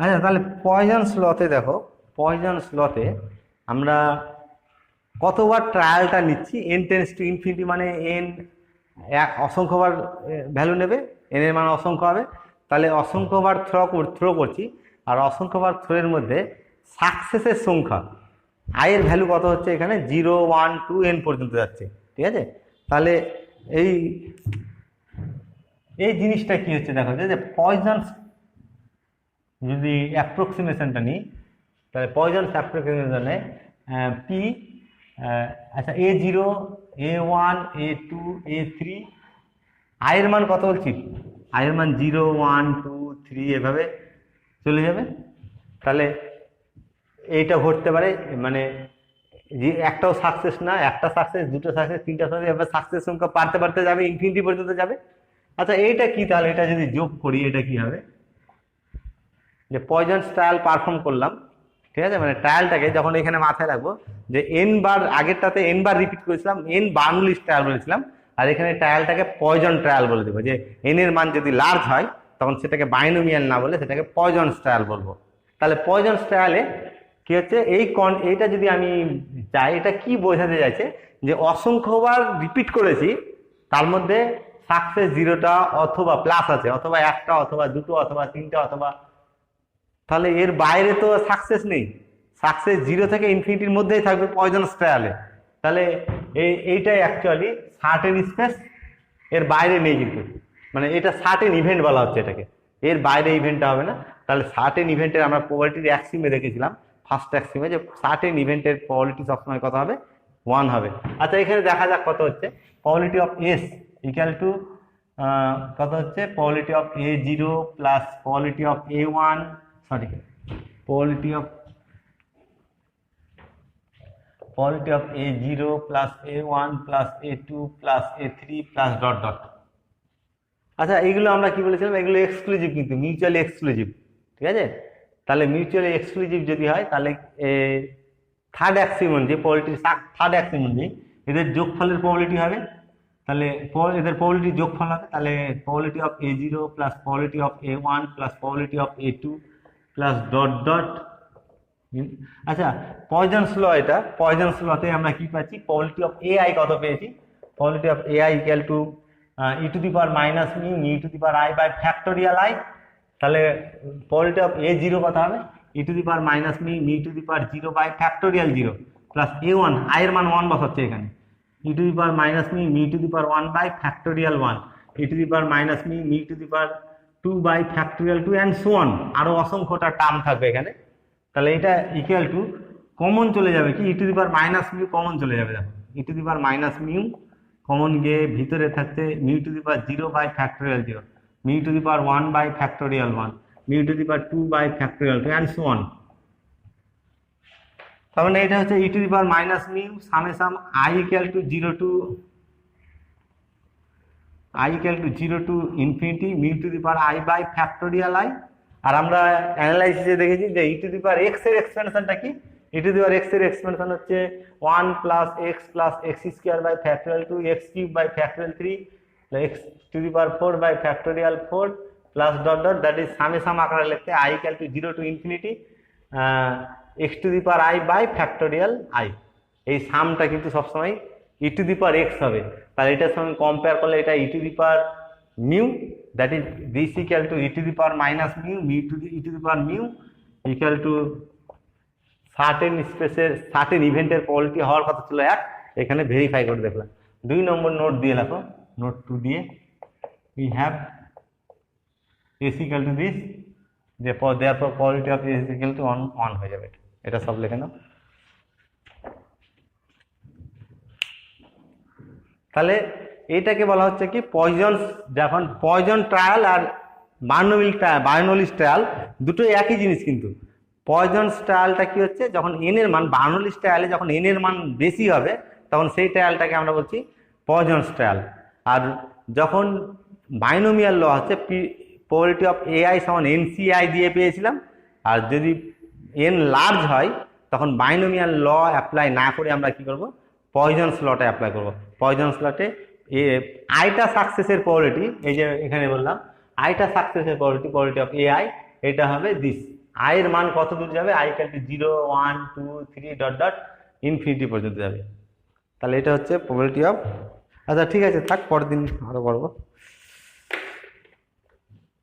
Speaker 1: আচ্ছা, তাহলে পয়জনস লতে দেখো, পয়জনস লতে আমরা কতবার ট্রায়ালটা নিচ্ছি, এন টেন্ডস টু ইনফিনিটি মানে এন অসংখ্যবার ভ্যালু নেবে, এন এর মান অসংখ্য হবে। তাহলে অসংখ্যবার থ্রো করছি, আর অসংখ্যবার থ্রোয়ের মধ্যে সাকসেসের সংখ্যা আয়ের ভ্যালু কত হচ্ছে, এখানে 0, 1, 2 এন পর্যন্ত যাচ্ছে, ঠিক আছে। তাহলে এই জিনিসটা কি হচ্ছে দেখো, যে পয়জনস যদি অ্যাপ্রক্সিমেশনটা নিই, তাহলে পয়জনস অ্যাপ্রক্সিমেশনে পি, আচ্ছা A0, A1, A2, A3, আয়ের মান কত বলছি, আয়ের মান 0, 1, 2, 3 এভাবে চলে যাবে। তাহলে এইটা ঘটতে পারে, মানে যে একটাও সাকসেস না, একটা সাকসেস, দুটো সাকসেস, তিনটা সাকসেস, এবার সাকসেস সংখ্যা বাড়তে যাবে, ইনফিনিটি পর্যন্ত যাবে। আচ্ছা, এইটা কি, তাহলে এটা যদি যোগ করি এটা কি হবে, যে পয়জনস ট্রায়াল পারফর্ম করলাম, ঠিক আছে, মানে ট্রায়ালটাকে যখন এখানে মাথায় রাখবো যে এন বার, আগেরটাতে এন বার রিপিট করেছিলাম, এন বার্নলিস ট্রায়াল বলেছিলাম, আর এখানে ট্রায়ালটাকে পয়জন ট্রায়াল বলে দেবো। যে এন এর মান যদি লার্জ হয় তখন সেটাকে বাইনোমিয়াল না বলে সেটাকে পয়জনস ট্রায়াল বলবো। তাহলে পয়জনস ট্রায়ালে কি হচ্ছে, এইটা যদি আমি চাই, এটা কি বোঝাতে চাইছে যে অসংখ্যবার রিপিট করেছি, তার মধ্যে সাকসেস 0টা অথবা প্লাস আছে, অথবা 1টা অথবা 2টো অথবা 3টা অথবা, তাহলে এর বাইরে তো সাকসেস নেই। সাকসেস 0 থেকে ইনফিনিটির মধ্যেই থাকবে পয়জনস ট্রায়ালে। তাহলে এইটাই অ্যাকচুয়ালি সার্টেন স্পেস, এর বাইরে নেই কিন্তু, মানে এটা সার্টেন ইভেন্ট বলা হচ্ছে এটাকে, এর বাইরে ইভেন্টটা হবে না। তাহলে সার্টেন ইভেন্টের আমরা প্রবাবিলিটির অ্যাক্সিমে দেখেছিলাম, ফার্স্ট অ্যাক্সিমে, যে সার্টেন ইভেন্টের প্রবাবিলিটি সবসময় কত হবে, 1 হবে। আচ্ছা এখানে দেখা যাক কত হচ্ছে, probability of S equal to কত হচ্ছে, probability of A0 plus probability of A1, sorry probability of A0 plus A1 plus A2 plus A3 plus dot dot. আচ্ছা এইগুলো আমরা কি বলেছিলাম, এগুলো এক্সক্লুসিভ, কিন্তু মিউচুয়ালি এক্সক্লুসিভ, ঠিক আছে। তাহলে মিউচুয়ালি এক্সক্লুসিভ যদি হয়, তাহলে থার্ড অ্যাক্সিম অনুযায়ী, প্রবাবিলিটি থার্ড অ্যাক্সিম অনুযায়ী এদের যোগফলের প্রবাবিলিটি হবে, তাহলে এদের প্রবাবিলিটি যোগফল হবে, তাহলে probability of A0 plus probability of A1 plus probability of A2 plus dot dot. আচ্ছা পয়জনস ল, এটা পয়জনস লতে আমরা কি পাচ্ছি, প্রবাবিলিটি অফ AI কত পেয়েছি, probability of AI equal to e to the power minus mu e to the power I by factorial I। তাহলে probability of A0 কত হবে, e to the power minus mu e to the power 0 by factorial 0 plus A1, I এর মান 1 বসাচ্ছে এখানে, e to the power minus mu e to the power 1 by factorial 1, e to the power minus mu e to the power 2 by factorial 2 and so on, আরো অসংখ্যটা term থাকবে এখানে। তাহলে এটা ইকুয়াল টু কমন চলে যাবে কি, ই to the power minus mu common চলে যাবে, দেখো E to the power minus mu common গিয়ে ভিতরে থাকছে mu to the power 0 by factorial 0, mu to the power 1 by factorial 1, mu to the power 2 by factorial 2 and so on. তার মানে এটা হচ্ছে E to the power minus mu summation I equal to 0 to infinity mu to the power I by factorial I। আর আমরা অ্যানালাইসিসে দেখেছি যে ই to the power x এর এক্সপেনশনটা কি, ই টু দি পাওয়ার x এর এক্সপেনশন হচ্ছে 1 plus x square by factorial 2 x cube by factorial 3 x to the power 4 by factorial 4 plus dot dot, that is summation আকারে লিখতে I equal to 0 to infinity x to the power I by factorial I। এই সামটা কিন্তু সবসময় ই to the power x হবে, তাহলে এটার সঙ্গে compare করলে এটা E to the power mu, that is this equal to e to the power minus mu to the e to the power mu equal to certain স্পেসের certain ইভেন্টের probability হওয়ার কথা ছিল 1, এখানে ভেরিফাই করে দেখলাম। 2 নম্বর নোট দিয়ে রাখো, নোট 2 দিয়ে we have s equal to this, যে therefore probability of s equal to 1 হয়ে যাবে, এটা সব লিখে নাও। তাহলে এইটাকে বলা হচ্ছে কি পয়জনস, যখন পয়জন ট্রায়াল আর বার্নৌলিস ট্রায়াল দুটোই একই জিনিস, কিন্তু পয়জনস ট্রায়ালটা কি হচ্ছে, যখন এন এর মান, বার্নৌলিস ট্রায়ালে যখন এন এর মান বেশি হবে তখন সেই ট্রায়ালটাকে আমরা বলছি পয়জনস ট্রায়াল। আর যখন বাইনোমিয়াল ল হচ্ছে প্রবাবিলিটি অফ AI সমান NCI দিয়ে পেয়েছিলাম, আর যদি এন লার্জ হয় তখন বাইনোমিয়াল ল অ্যাপ্লাই না করে আমরা কি করব, পয়জনস লটা অ্যাপ্লাই করব। পয়জনস লটে আইটা সাকসেসের প্রবাবিলিটি, এই যে এখানে বললাম আইটা সাকসেসের প্রবাবিলিটি অফ AI, এটা হবে দিস, আই এর মান কত দূর যাবে, I equal to 0 1 2 3 dot dot infinity পর্যন্ত যাবে। তাহলে এটা হচ্ছে প্রবাবিলিটি অফ। আচ্ছা ঠিক আছে, থাক, পরের দিন আরো বলবো।